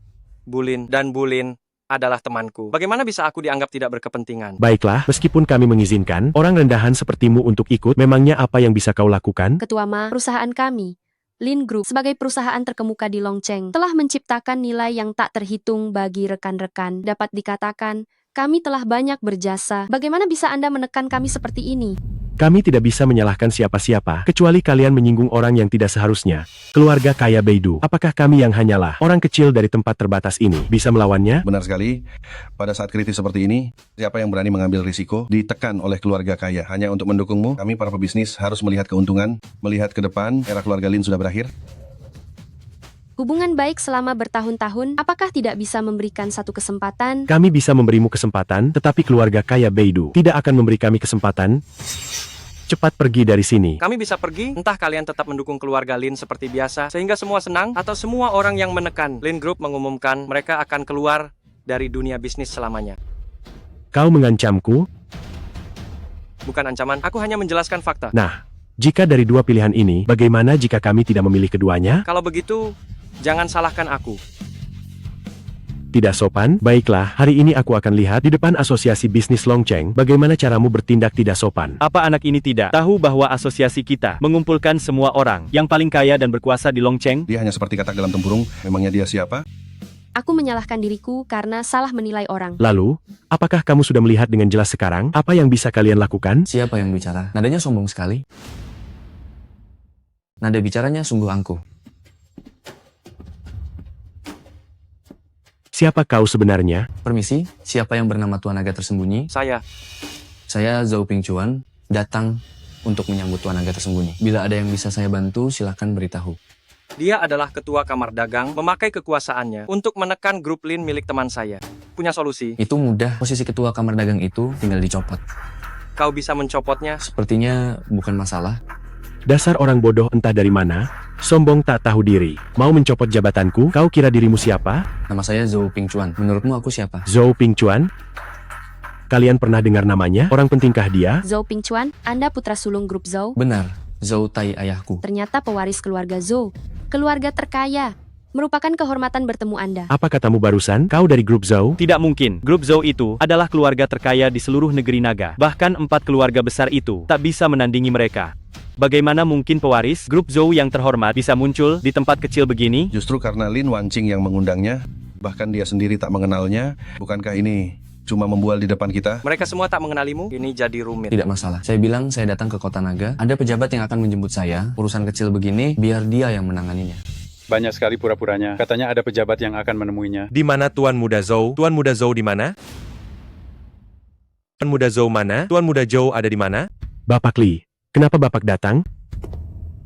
Bulin, dan Bulin adalah temanku. Bagaimana bisa aku dianggap tidak berkepentingan? Baiklah, meskipun kami mengizinkan orang rendahan sepertimu untuk ikut, memangnya apa yang bisa kau lakukan? Ketua Ma, perusahaan kami, Lin Group, sebagai perusahaan terkemuka di Longcheng, telah menciptakan nilai yang tak terhitung bagi rekan-rekan. Dapat dikatakan, kami telah banyak berjasa. Bagaimana bisa Anda menekan kami seperti ini? Kami tidak bisa menyalahkan siapa-siapa, kecuali kalian menyinggung orang yang tidak seharusnya. Keluarga kaya Beidou, apakah kami yang hanyalah orang kecil dari tempat terbatas ini bisa melawannya? Benar sekali. Pada saat kritis seperti ini, siapa yang berani mengambil risiko ditekan oleh keluarga kaya hanya untuk mendukungmu? Kami para pebisnis harus melihat keuntungan, melihat ke depan. Era keluarga Lin sudah berakhir. Hubungan baik selama bertahun-tahun, apakah tidak bisa memberikan satu kesempatan? Kami bisa memberimu kesempatan, tetapi keluarga kaya Beidou tidak akan memberi kami kesempatan. Cepat pergi dari sini. Kami bisa pergi, entah kalian tetap mendukung keluarga Lin seperti biasa, sehingga semua senang, atau semua orang yang menekan. Lin Group mengumumkan mereka akan keluar dari dunia bisnis selamanya. Kau mengancamku? Bukan ancaman, aku hanya menjelaskan fakta. Nah, jika dari dua pilihan ini, bagaimana jika kami tidak memilih keduanya? Kalau begitu, jangan salahkan aku. Tidak sopan? Baiklah, hari ini aku akan lihat di depan Asosiasi Bisnis Longcheng bagaimana caramu bertindak tidak sopan. Apa anak ini tidak tahu bahwa asosiasi kita mengumpulkan semua orang yang paling kaya dan berkuasa di Longcheng? Dia hanya seperti katak dalam tempurung. Memangnya dia siapa? Aku menyalahkan diriku karena salah menilai orang. Lalu, apakah kamu sudah melihat dengan jelas sekarang apa yang bisa kalian lakukan? Siapa yang bicara? Nadanya sombong sekali. Nada bicaranya sungguh angkuh. Siapa kau sebenarnya? Permisi, siapa yang bernama Tuan Naga Tersembunyi? Saya. Saya Zhou Pingchuan, datang untuk menyambut Tuan Naga Tersembunyi. Bila ada yang bisa saya bantu, silakan beritahu. Dia adalah ketua kamar dagang, memakai kekuasaannya untuk menekan grup Lin milik teman saya. Punya solusi? Itu mudah, posisi ketua kamar dagang itu tinggal dicopot. Kau bisa mencopotnya? Sepertinya bukan masalah. Dasar orang bodoh entah dari mana, sombong tak tahu diri. Mau mencopot jabatanku? Kau kira dirimu siapa? Nama saya Zhou Pingchuan. Menurutmu aku siapa? Zhou Pingchuan? Kalian pernah dengar namanya? Orang pentingkah dia? Zhou Pingchuan, Anda putra sulung grup Zhou? Benar, Zhou Tai ayahku. Ternyata pewaris keluarga Zhou, keluarga terkaya. Merupakan kehormatan bertemu Anda. Apa katamu barusan? Kau dari grup Zhou? Tidak mungkin. Grup Zhou itu adalah keluarga terkaya di seluruh negeri naga. Bahkan 4 keluarga besar itu tak bisa menandingi mereka. Bagaimana mungkin pewaris grup Zhou yang terhormat bisa muncul di tempat kecil begini? Justru karena Lin Wanqing yang mengundangnya, bahkan dia sendiri tak mengenalnya. Bukankah ini cuma membual di depan kita? Mereka semua tak mengenalimu, ini jadi rumit. Tidak masalah. Saya bilang saya datang ke Kota Naga. Ada pejabat yang akan menjemput saya. Urusan kecil begini, biar dia yang menanganinya. Banyak sekali pura-puranya. Katanya ada pejabat yang akan menemuinya. Di mana Tuan Muda Zhou? Tuan Muda Zhou di mana? Tuan Muda Zhou mana? Tuan Muda Zhou ada di mana? Bapak Li, kenapa Bapak datang?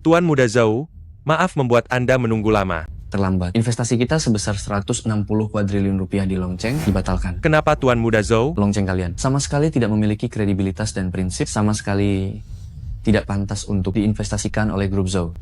Tuan Muda Zhou, maaf membuat Anda menunggu lama. Terlambat. Investasi kita sebesar 160 kuadriliun rupiah di Longcheng dibatalkan. Kenapa Tuan Muda Zhou? Longcheng kalian sama sekali tidak memiliki kredibilitas dan prinsip, sama sekali tidak pantas untuk diinvestasikan oleh grup Zhou.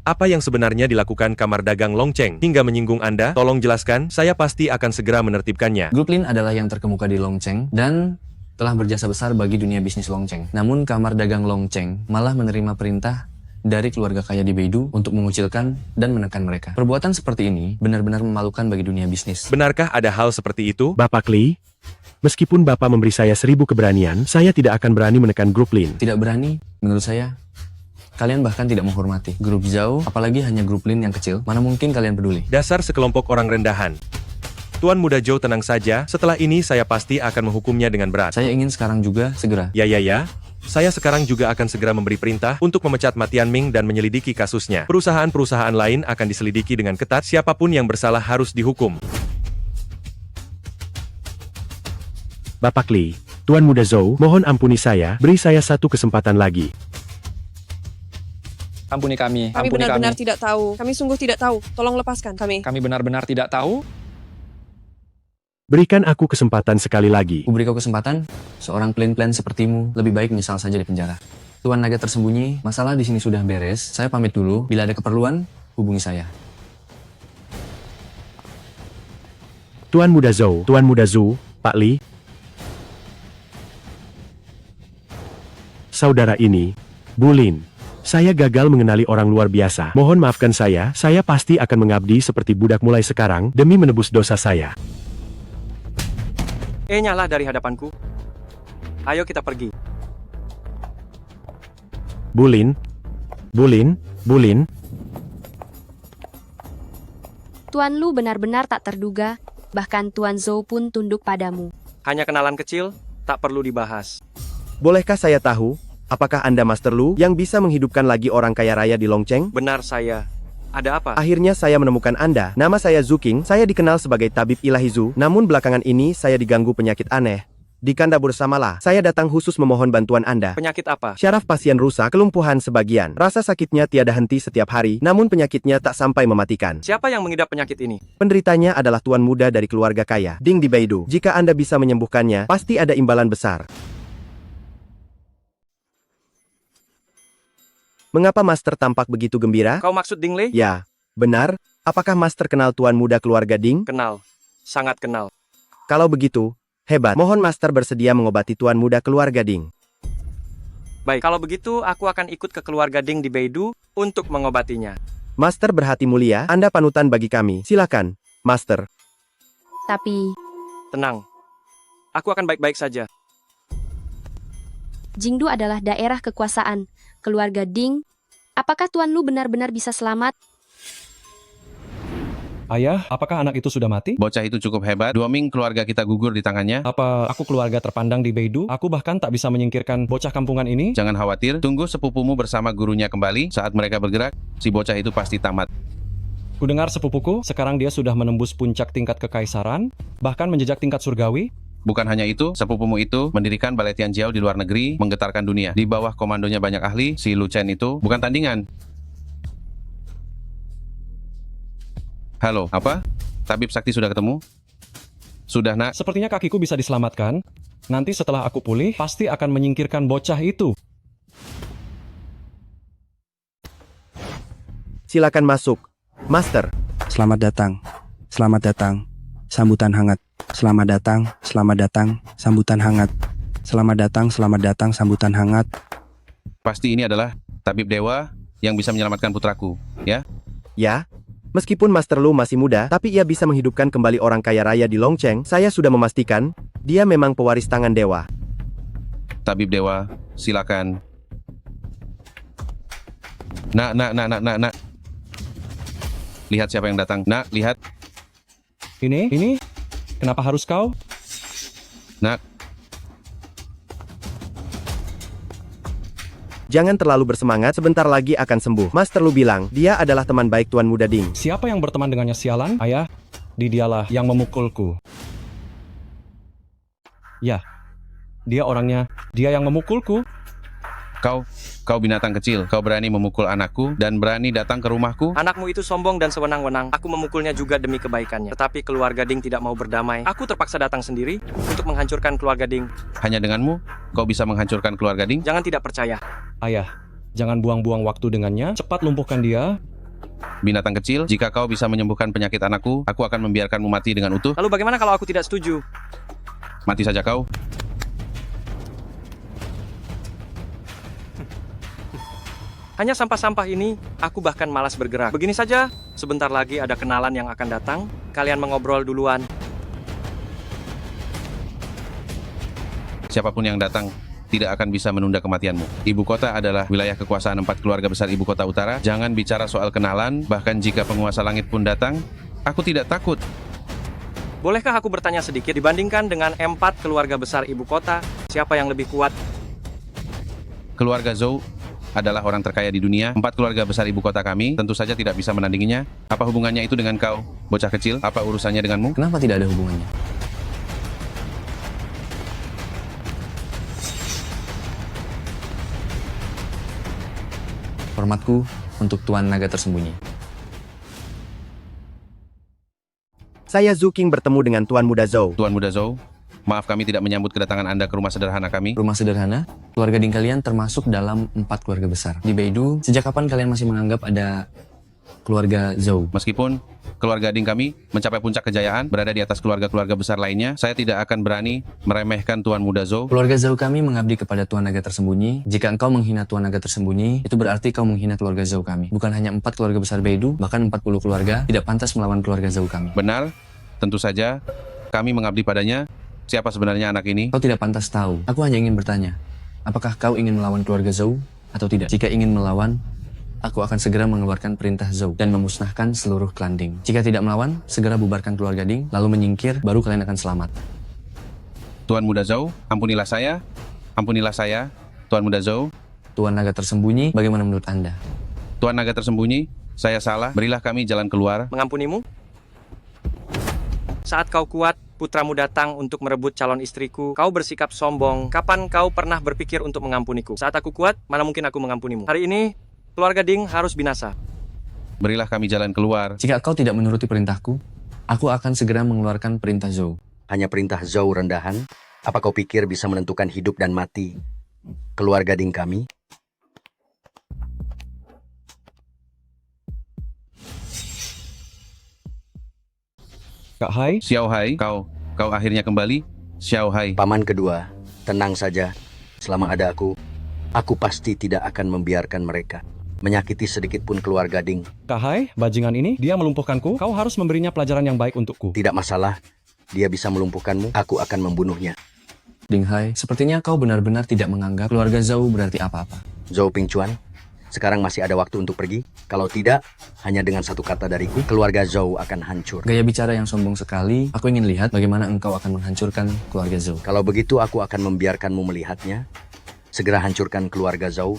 Apa yang sebenarnya dilakukan kamar dagang Longcheng hingga menyinggung Anda? Tolong jelaskan, saya pasti akan segera menertibkannya. Grup Lin adalah yang terkemuka di Longcheng dan telah berjasa besar bagi dunia bisnis Longcheng. Namun kamar dagang Longcheng malah menerima perintah dari keluarga kaya di Beidou untuk mengucilkan dan menekan mereka. Perbuatan seperti ini benar-benar memalukan bagi dunia bisnis. Benarkah ada hal seperti itu? Bapak Li, meskipun Bapak memberi saya 1000 keberanian, saya tidak akan berani menekan grup Lin. Tidak berani, menurut saya. Kalian bahkan tidak menghormati grup Zhou, apalagi hanya grup Lin yang kecil. Mana mungkin kalian peduli? Dasar sekelompok orang rendahan. Tuan Muda Zhou tenang saja, setelah ini saya pasti akan menghukumnya dengan berat. Saya ingin sekarang juga, segera. Ya. Saya sekarang juga akan segera memberi perintah untuk memecat Ma Tianming dan menyelidiki kasusnya. Perusahaan-perusahaan lain akan diselidiki dengan ketat, siapapun yang bersalah harus dihukum. Bapak Li, Tuan Muda Zhou, mohon ampuni saya, beri saya satu kesempatan lagi. Ampuni kami. Kami benar-benar tidak tahu. Kami sungguh tidak tahu. Tolong lepaskan kami. Kami benar-benar tidak tahu. Berikan aku kesempatan sekali lagi. Ku beri kau kesempatan? Seorang plan-plan sepertimu lebih baik misal saja di penjara. Tuan Naga Tersembunyi, masalah di sini sudah beres. Saya pamit dulu. Bila ada keperluan, hubungi saya. Tuan Muda Zhou, Tuan Muda Zhou, Pak Li. Saudara ini, Bu Lin. Saya gagal mengenali orang luar biasa. Mohon maafkan saya pasti akan mengabdi seperti budak mulai sekarang demi menebus dosa saya. Nyala dari hadapanku. Ayo kita pergi. Bulin. Tuan Lu benar-benar tak terduga, bahkan Tuan Zhou pun tunduk padamu. Hanya kenalan kecil, tak perlu dibahas. Bolehkah saya tahu, Apakah Anda Master Lu yang bisa menghidupkan lagi orang kaya raya di Longcheng? Benar saya. Ada apa? Akhirnya saya menemukan Anda. Nama saya Zuking, saya dikenal sebagai tabib ilahi Zu, namun belakangan ini saya diganggu penyakit aneh. Di kanda bersamalah, saya datang khusus memohon bantuan Anda. Penyakit apa? Syaraf pasien rusak, kelumpuhan sebagian. Rasa sakitnya tiada henti setiap hari, namun penyakitnya tak sampai mematikan. Siapa yang mengidap penyakit ini? Penderitanya adalah tuan muda dari keluarga kaya, Ding di Beidou. Jika Anda bisa menyembuhkannya, pasti ada imbalan besar. Mengapa Master tampak begitu gembira? Kau maksud Ding Lei? Ya, benar. Apakah Master kenal tuan muda keluarga Ding? Kenal. Sangat kenal. Kalau begitu, hebat. Mohon Master bersedia mengobati tuan muda keluarga Ding. Baik, kalau begitu aku akan ikut ke keluarga Ding di Beidou untuk mengobatinya. Master berhati mulia, Anda panutan bagi kami. Silakan, Master. Tapi, Tenang. Aku akan baik-baik saja. Jingdu adalah daerah kekuasaan keluarga Ding. Apakah Tuan Lu benar-benar bisa selamat? Ayah, apakah anak itu sudah mati? Bocah itu cukup hebat. 2 ming keluarga kita gugur di tangannya. Apa aku keluarga terpandang di Beidou? Aku bahkan tak bisa menyingkirkan bocah kampungan ini. Jangan khawatir, tunggu sepupumu bersama gurunya kembali. Saat mereka bergerak, si bocah itu pasti tamat. Kudengar sepupuku, sekarang dia sudah menembus puncak tingkat kekaisaran, bahkan menjejak tingkat surgawi. Bukan hanya itu, sepupumu itu mendirikan balai Tianjiao di luar negeri, menggetarkan dunia. Di bawah komandonya banyak ahli, si Lu Chen itu bukan tandingan. Halo, apa? Tabib Sakti sudah ketemu? Sudah, nak. Sepertinya kakiku bisa diselamatkan. Nanti setelah aku pulih, pasti akan menyingkirkan bocah itu. Silakan masuk, Master. Selamat datang. Selamat datang. Sambutan hangat. Selamat datang, sambutan hangat. Selamat datang, sambutan hangat. Pasti ini adalah tabib dewa yang bisa menyelamatkan putraku, ya? Ya, meskipun Master Lu masih muda, tapi ia bisa menghidupkan kembali orang kaya raya di Longcheng. Saya sudah memastikan, dia memang pewaris tangan dewa. Tabib dewa, silakan. Nak. Lihat siapa yang datang. Nak, lihat. Ini? Kenapa harus kau? Nak. Jangan terlalu bersemangat, sebentar lagi akan sembuh. Master Lu bilang, dia adalah teman baik Tuan Muda Ding. Siapa yang berteman dengannya sialan? Ayah, dialah yang memukulku. Ya, dia orangnya. Dia yang memukulku. Kau binatang kecil. Kau berani memukul anakku dan berani datang ke rumahku? Anakmu itu sombong dan sewenang-wenang. Aku memukulnya juga demi kebaikannya. Tetapi keluarga Ding tidak mau berdamai. Aku terpaksa datang sendiri untuk menghancurkan keluarga Ding. Hanya denganmu, kau bisa menghancurkan keluarga Ding? Jangan tidak percaya. Ayah, jangan buang-buang waktu dengannya. Cepat lumpuhkan dia. Binatang kecil, jika kau bisa menyembuhkan penyakit anakku, aku akan membiarkanmu mati dengan utuh. Lalu bagaimana kalau aku tidak setuju? Mati saja kau. Hanya sampah-sampah ini, aku bahkan malas bergerak. Begini saja, sebentar lagi ada kenalan yang akan datang. Kalian mengobrol duluan. Siapapun yang datang tidak akan bisa menunda kematianmu. Ibu kota adalah wilayah kekuasaan 4 keluarga besar ibu kota utara. Jangan bicara soal kenalan, bahkan jika penguasa langit pun datang, aku tidak takut. Bolehkah aku bertanya sedikit, dibandingkan dengan 4 keluarga besar ibu kota, siapa yang lebih kuat? Keluarga Zhou adalah orang terkaya di dunia. 4 keluarga besar ibu kota kami tentu saja tidak bisa menandinginya. Apa hubungannya itu dengan kau, bocah kecil? Apa urusannya denganmu? Kenapa tidak ada hubungannya? Hormatku untuk Tuan Naga Tersembunyi. Saya Zuking bertemu dengan Tuan Muda Zhou. Tuan Muda Zhou, maaf kami tidak menyambut kedatangan Anda ke rumah sederhana kami. Rumah sederhana? Keluarga Ding kalian termasuk dalam 4 keluarga besar. Di Beidou, sejak kapan kalian masih menganggap ada keluarga Zhou? Meskipun keluarga Ding kami mencapai puncak kejayaan, berada di atas keluarga-keluarga besar lainnya, saya tidak akan berani meremehkan Tuan Muda Zhou. Keluarga Zhou kami mengabdi kepada Tuan Naga Tersembunyi. Jika engkau menghina Tuan Naga Tersembunyi, itu berarti kau menghina keluarga Zhou kami. Bukan hanya 4 keluarga besar Beidou, bahkan 40 keluarga tidak pantas melawan keluarga Zhou kami. Benar, tentu saja kami mengabdi padanya. Siapa sebenarnya anak ini? Kau tidak pantas tahu. Aku hanya ingin bertanya, apakah kau ingin melawan keluarga Zhou atau tidak? Jika ingin melawan, aku akan segera mengeluarkan perintah Zhou dan memusnahkan seluruh klan Ding. Jika tidak melawan, segera bubarkan keluarga Ding, lalu menyingkir, baru kalian akan selamat. Tuan Muda Zhou, ampunilah saya, Tuan Muda Zhou. Tuan Naga Tersembunyi, bagaimana menurut Anda? Tuan Naga Tersembunyi, saya salah. Berilah kami jalan keluar. Mengampunimu? Saat kau kuat, putramu datang untuk merebut calon istriku. Kau bersikap sombong. Kapan kau pernah berpikir untuk mengampuniku? Saat aku kuat, mana mungkin aku mengampunimu? Hari ini, keluarga Ding harus binasa. Berilah kami jalan keluar. Jika kau tidak menuruti perintahku, aku akan segera mengeluarkan perintah Zhou. Hanya perintah Zhou rendahan? Apa kau pikir bisa menentukan hidup dan mati keluarga Ding kami? Kak Hai? Xiao Hai, kau akhirnya kembali. Xiao Hai. Paman kedua, tenang saja. Selama ada aku pasti tidak akan membiarkan mereka menyakiti sedikit pun keluarga Ding. Kak Hai, bajingan ini, dia melumpuhkanku. Kau harus memberinya pelajaran yang baik untukku. Tidak masalah, dia bisa melumpuhkanmu, aku akan membunuhnya. Ding Hai, sepertinya kau benar-benar tidak menganggap keluarga Zhou berarti apa-apa. Zhou Pingchuan, sekarang masih ada waktu untuk pergi. Kalau tidak, hanya dengan satu kata dariku, keluarga Zhou akan hancur. Gaya bicara yang sombong sekali, aku ingin lihat bagaimana engkau akan menghancurkan keluarga Zhou. Kalau begitu, aku akan membiarkanmu melihatnya. Segera hancurkan keluarga Zhou,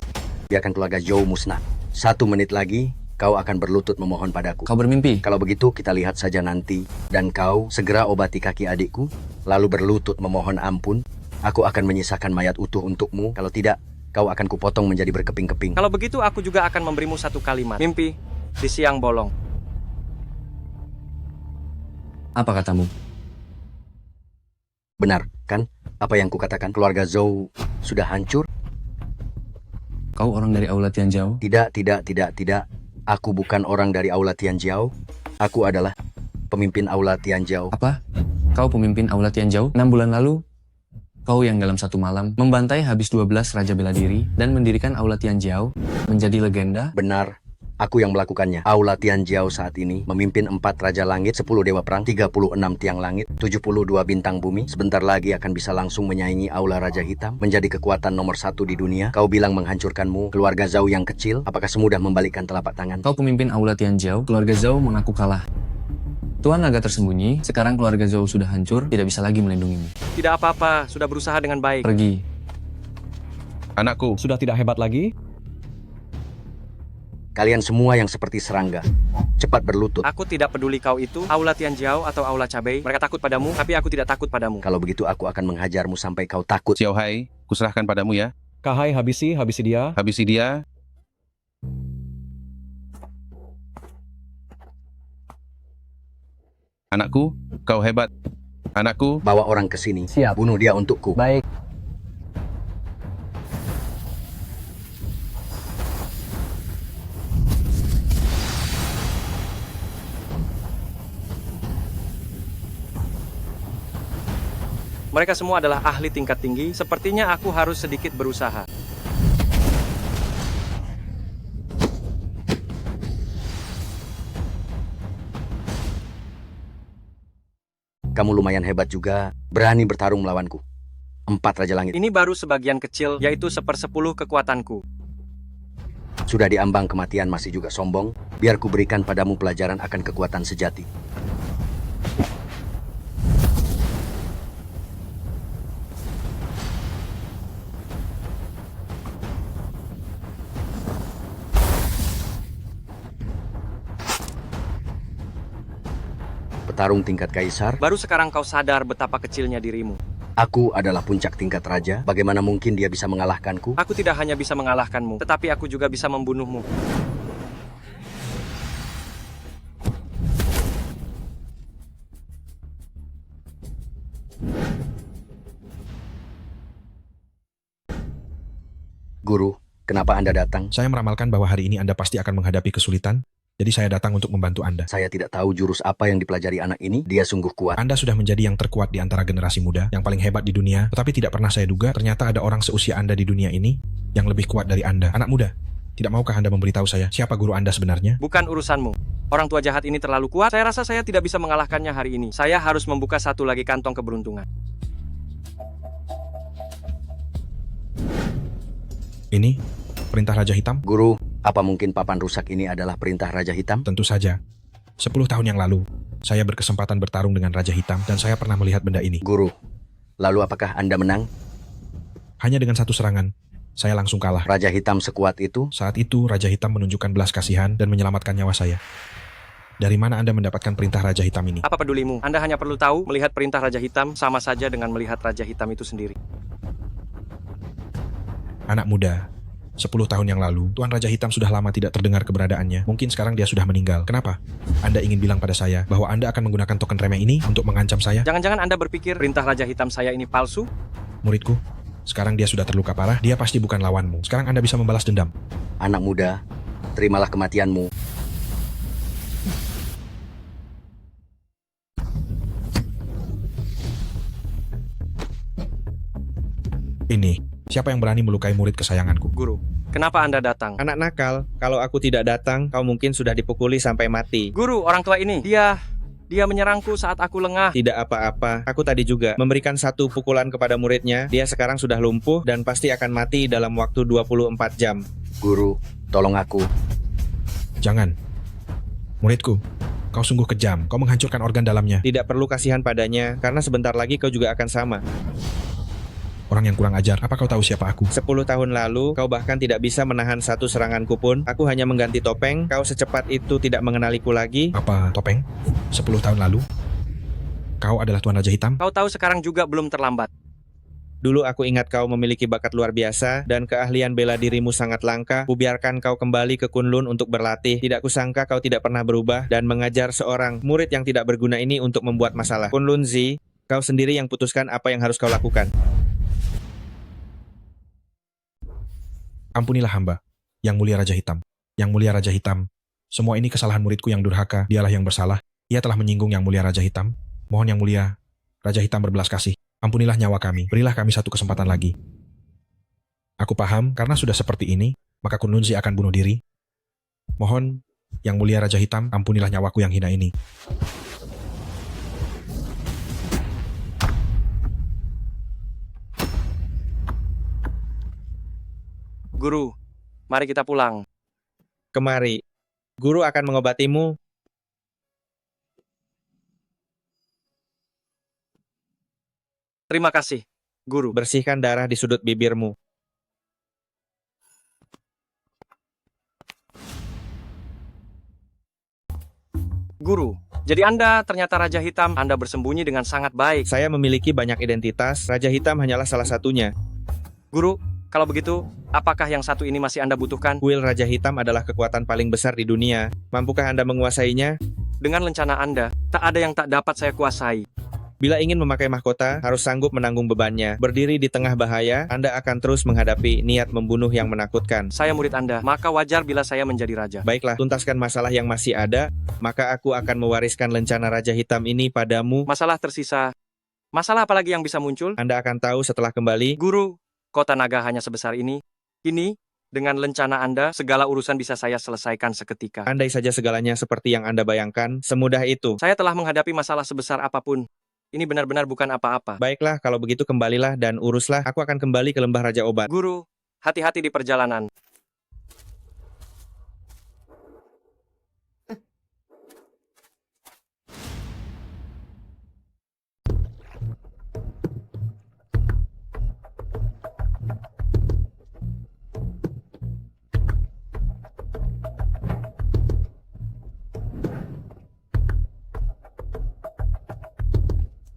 biarkan keluarga Zhou musnah. 1 menit lagi, kau akan berlutut memohon padaku. Kau bermimpi? Kalau begitu, kita lihat saja nanti. Dan kau segera obati kaki adikku, lalu berlutut memohon ampun. Aku akan menyisakan mayat utuh untukmu. Kalau tidak, kau akan kupotong menjadi berkeping-keping. Kalau begitu, aku juga akan memberimu satu kalimat. Mimpi di siang bolong. Apa katamu? Benar, kan? Apa yang kukatakan, keluarga Zhou sudah hancur? Kau orang dari Aula Tianjiao? Tidak. Aku bukan orang dari Aula Tianjiao. Aku adalah pemimpin Aula Tianjiao. Apa? Kau pemimpin Aula Tianjiao? 6 bulan lalu, kau yang dalam satu malam membantai habis 12 raja bela diri dan mendirikan Aula Tianjiao menjadi legenda? Benar. Aku yang melakukannya. Aula Tianjiao saat ini memimpin 4 Raja Langit, 10 Dewa Perang, 36 Tiang Langit, 72 Bintang Bumi. Sebentar lagi akan bisa langsung menyaingi Aula Raja Hitam, menjadi kekuatan nomor 1 di dunia. Kau bilang menghancurkanmu, keluarga Zhou yang kecil. Apakah semudah membalikkan telapak tangan? Kau pemimpin Aula Tianjiao, keluarga Zhou mengaku kalah. Tuan Naga Tersembunyi, sekarang keluarga Zhou sudah hancur, tidak bisa lagi melindungimu. Tidak apa-apa, sudah berusaha dengan baik. Pergi. Anakku. Sudah tidak hebat lagi? Kalian semua yang seperti serangga, cepat berlutut. Aku tidak peduli kau itu Aula Tianjiao atau Aula Cabai. Mereka takut padamu, tapi aku tidak takut padamu. Kalau begitu aku akan menghajarmu sampai kau takut. Xiao Hai, kuserahkan padamu ya. Kak Hai, habisi dia. Habisi dia. Anakku, kau hebat. Anakku. Bawa orang ke sini. Siap. Bunuh dia untukku. Baik. Mereka semua adalah ahli tingkat tinggi. Sepertinya aku harus sedikit berusaha. Kamu lumayan hebat juga, berani bertarung melawanku. 4 Raja Langit. Ini baru sebagian kecil, yaitu 1/10 kekuatanku. Sudah diambang kematian masih juga sombong. Biar ku berikan padamu pelajaran akan kekuatan sejati. Petarung tingkat kaisar. Baru sekarang kau sadar betapa kecilnya dirimu. Aku adalah puncak tingkat raja. Bagaimana mungkin dia bisa mengalahkanku? Aku tidak hanya bisa mengalahkanmu, tetapi aku juga bisa membunuhmu. Guru, kenapa Anda datang? Saya meramalkan bahwa hari ini Anda pasti akan menghadapi kesulitan. Jadi saya datang untuk membantu Anda. Saya tidak tahu jurus apa yang dipelajari anak ini. Dia sungguh kuat. Anda sudah menjadi yang terkuat di antara generasi muda, yang paling hebat di dunia. Tetapi tidak pernah saya duga, ternyata ada orang seusia Anda di dunia ini yang lebih kuat dari Anda. Anak muda, tidak maukah Anda memberitahu saya siapa guru Anda sebenarnya? Bukan urusanmu. Orang tua jahat ini terlalu kuat. Saya rasa saya tidak bisa mengalahkannya hari ini. Saya harus membuka satu lagi kantong keberuntungan. Ini perintah Raja Hitam? Guru, apa mungkin papan rusak ini adalah perintah Raja Hitam? Tentu saja. 10 tahun yang lalu, saya berkesempatan bertarung dengan Raja Hitam dan saya pernah melihat benda ini. Guru, lalu apakah Anda menang? Hanya dengan satu serangan. Saya langsung kalah. Raja Hitam sekuat itu? Saat itu, Raja Hitam menunjukkan belas kasihan dan menyelamatkan nyawa saya. Dari mana Anda mendapatkan perintah Raja Hitam ini? Apa pedulimu? Anda hanya perlu tahu, melihat perintah Raja Hitam sama saja dengan melihat Raja Hitam itu sendiri. Anak muda, 10 tahun yang lalu, Tuan Raja Hitam sudah lama tidak terdengar keberadaannya. Mungkin sekarang dia sudah meninggal. Kenapa? Anda ingin bilang pada saya bahwa Anda akan menggunakan token remeh ini untuk mengancam saya? Jangan-jangan Anda berpikir perintah Raja Hitam saya ini palsu? Muridku, sekarang dia sudah terluka parah, dia pasti bukan lawanmu. Sekarang Anda bisa membalas dendam. Anak muda, terimalah kematianmu. Ini, siapa yang berani melukai murid kesayanganku? Guru, kenapa Anda datang? Anak nakal, kalau aku tidak datang, kau mungkin sudah dipukuli sampai mati. Guru, orang tua ini, dia menyerangku saat aku lengah. Tidak apa-apa, aku tadi juga memberikan satu pukulan kepada muridnya. Dia sekarang sudah lumpuh dan pasti akan mati dalam waktu 24 jam. Guru, tolong aku. Jangan. Muridku, kau sungguh kejam. Kau menghancurkan organ dalamnya. Tidak perlu kasihan padanya, karena sebentar lagi kau juga akan sama. Orang yang kurang ajar, apa kau tahu siapa aku? 10 tahun lalu, kau bahkan tidak bisa menahan satu seranganku pun. Aku hanya mengganti topeng, kau secepat itu tidak mengenaliku lagi. Apa topeng? 10 tahun lalu? Kau adalah Tuan Raja Hitam? Kau tahu sekarang juga belum terlambat. Dulu aku ingat kau memiliki bakat luar biasa dan keahlian bela dirimu sangat langka. Kubiarkan kau kembali ke Kunlun untuk berlatih. Tidak kusangka kau tidak pernah berubah dan mengajar seorang murid yang tidak berguna ini untuk membuat masalah. Kunlun Zi, kau sendiri yang putuskan apa yang harus kau lakukan. Ampunilah hamba, Yang Mulia Raja Hitam. Yang Mulia Raja Hitam, semua ini kesalahan muridku yang durhaka. Dialah yang bersalah. Ia telah menyinggung Yang Mulia Raja Hitam. Mohon Yang Mulia Raja Hitam berbelas kasih. Ampunilah nyawa kami. Berilah kami satu kesempatan lagi. Aku paham, karena sudah seperti ini, maka Kunlunzi akan bunuh diri. Mohon Yang Mulia Raja Hitam, ampunilah nyawaku yang hina ini. Guru, mari kita pulang. Kemari. Guru akan mengobatimu. Terima kasih, Guru. Bersihkan darah di sudut bibirmu. Guru, jadi Anda ternyata Raja Hitam. Anda bersembunyi dengan sangat baik. Saya memiliki banyak identitas. Raja Hitam hanyalah salah satunya. Guru, kalau begitu, apakah yang satu ini masih Anda butuhkan? Kuil Raja Hitam adalah kekuatan paling besar di dunia. Mampukah Anda menguasainya? Dengan lencana Anda, tak ada yang tak dapat saya kuasai. Bila ingin memakai mahkota, harus sanggup menanggung bebannya. Berdiri di tengah bahaya, Anda akan terus menghadapi niat membunuh yang menakutkan. Saya murid Anda, maka wajar bila saya menjadi raja. Baiklah, tuntaskan masalah yang masih ada, maka aku akan mewariskan lencana Raja Hitam ini padamu. Masalah tersisa. Masalah apa lagi yang bisa muncul? Anda akan tahu setelah kembali. Guru, kota naga hanya sebesar ini. Kini, dengan lencana Anda, segala urusan bisa saya selesaikan seketika. Andai saja segalanya seperti yang Anda bayangkan, semudah itu. Saya telah menghadapi masalah sebesar apapun. Ini benar-benar bukan apa-apa. Baiklah, kalau begitu kembalilah dan uruslah. Aku akan kembali ke lembah Raja Obat. Guru, hati-hati di perjalanan.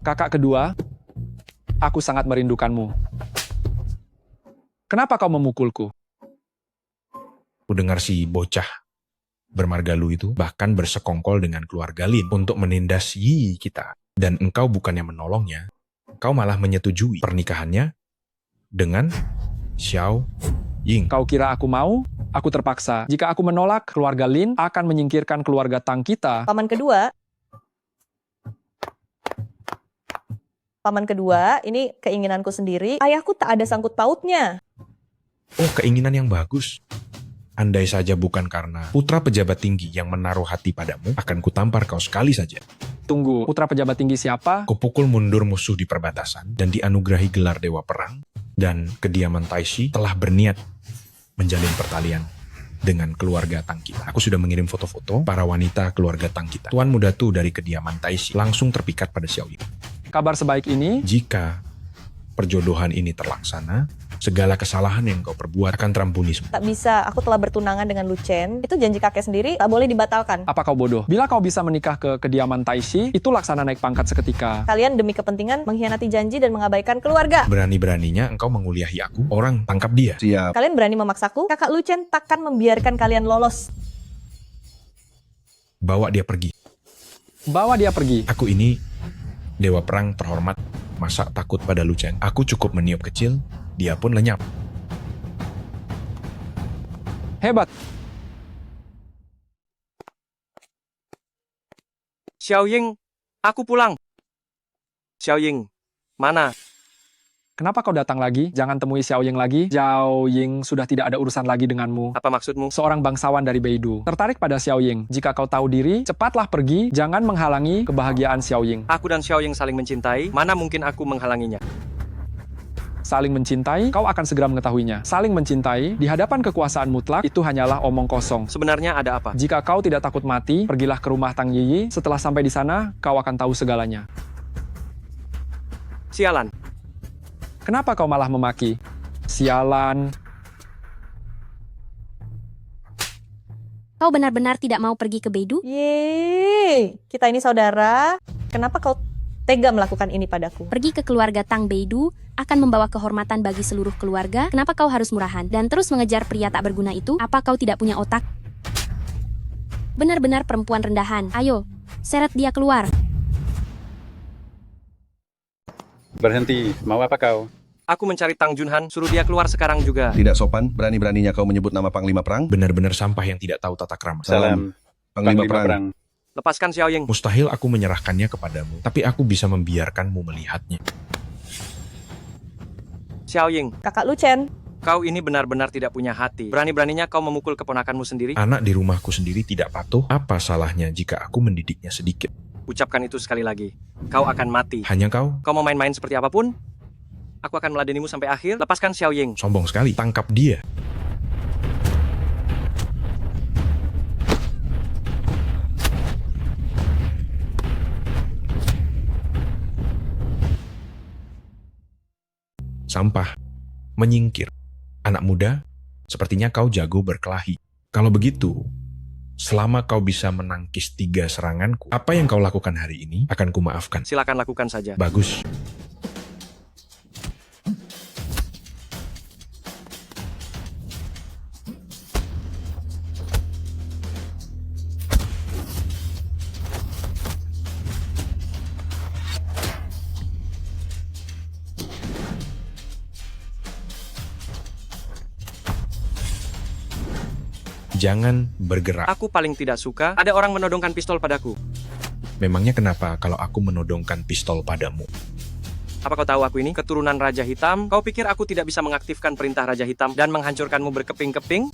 Kakak kedua, aku sangat merindukanmu. Kenapa kau memukulku? Aku dengar si bocah bermarga Lu itu bahkan bersekongkol dengan keluarga Lin untuk menindas Yi kita. Dan engkau bukannya menolongnya, kau malah menyetujui pernikahannya dengan Xiao Ying. Kau kira aku mau? Aku terpaksa. Jika aku menolak, keluarga Lin akan menyingkirkan keluarga Tang kita. Paman kedua, ini keinginanku sendiri. Ayahku tak ada sangkut pautnya. Oh, keinginan yang bagus. Andai saja bukan karena putra pejabat tinggi yang menaruh hati padamu, akan kutampar kau sekali saja. Tunggu, putra pejabat tinggi siapa? Kupukul mundur musuh di perbatasan dan dianugerahi gelar Dewa Perang. Dan kediaman Taishi telah berniat menjalin pertalian dengan keluarga Tang kita. Aku sudah mengirim foto-foto para wanita keluarga Tang kita. Tuan muda Tu dari kediaman Taishi langsung terpikat pada Xiao Ying. Kabar sebaik ini? Jika perjodohan ini terlaksana, Segala kesalahan yang kau perbuat akan terampuni semua. Tak bisa, aku telah bertunangan dengan Lu Chen. Itu janji kakek sendiri, tak boleh dibatalkan. Apa kau bodoh? Bila kau bisa menikah ke kediaman Taishi, itu laksana naik pangkat seketika. Kalian demi kepentingan mengkhianati janji dan mengabaikan keluarga. Berani-beraninya engkau menguliahi aku. Orang, tangkap dia. Siap. Kalian berani memaksaku? Kakak Lu Chen takkan membiarkan kalian lolos. Bawa dia pergi. Bawa dia pergi. Aku ini dewa perang terhormat. Masa takut pada Lu Chen? Aku cukup meniup kecil, dia pun lenyap. Hebat. Xiaoying, aku pulang. Xiaoying, mana? Kenapa kau datang lagi? Jangan temui Xiaoying lagi. Xiaoying sudah tidak ada urusan lagi denganmu. Apa maksudmu? Seorang bangsawan dari Beidou tertarik pada Xiaoying. Jika kau tahu diri, cepatlah pergi. Jangan menghalangi kebahagiaan Xiaoying. Aku dan Xiaoying saling mencintai. Mana mungkin aku menghalanginya? Saling mencintai, kau akan segera mengetahuinya. Saling mencintai, di hadapan kekuasaan mutlak, itu hanyalah omong kosong. Sebenarnya ada apa? Jika kau tidak takut mati, pergilah ke rumah Tang Yiyi. Setelah sampai di sana, kau akan tahu segalanya. Sialan. Kenapa kau malah memaki? Sialan. Kau benar-benar tidak mau pergi ke Beidou? Yeay, kita ini saudara. Kenapa kau tega melakukan ini padaku? Pergi ke keluarga Tang Beidou akan membawa kehormatan bagi seluruh keluarga. Kenapa kau harus murahan dan terus mengejar pria tak berguna itu? Apa kau tidak punya otak? Benar-benar perempuan rendahan. Ayo, seret dia keluar. Berhenti, mau apa kau? Aku mencari Tang Junhan, suruh dia keluar sekarang juga. Tidak sopan, berani-beraninya kau menyebut nama Panglima Perang? Benar-benar sampah yang tidak tahu tata krama. Salam, Panglima Perang. Lepaskan Xiaoying. Mustahil aku menyerahkannya kepadamu, tapi aku bisa membiarkanmu melihatnya. Xiaoying. Kakak Lu Chen. Kau ini benar-benar tidak punya hati. Berani-beraninya kau memukul keponakanmu sendiri? Anak di rumahku sendiri tidak patuh, apa salahnya jika aku mendidiknya sedikit? Ucapkan itu sekali lagi. Kau akan mati. Hanya kau? Kau mau main-main seperti apapun? Aku akan meladenimu sampai akhir. Lepaskan Xiaoying. Sombong sekali, tangkap dia. Sampah. Menyingkir. Anak muda, sepertinya kau jago berkelahi. Kalau begitu, selama kau bisa menangkis 3 seranganku, apa yang kau lakukan hari ini akan kumaafkan. Silakan lakukan saja. Bagus. Jangan bergerak. Aku paling tidak suka ada orang menodongkan pistol padaku. Memangnya kenapa kalau aku menodongkan pistol padamu? Apa kau tahu aku ini keturunan Raja Hitam? Kau pikir aku tidak bisa mengaktifkan perintah Raja Hitam dan menghancurkanmu berkeping-keping?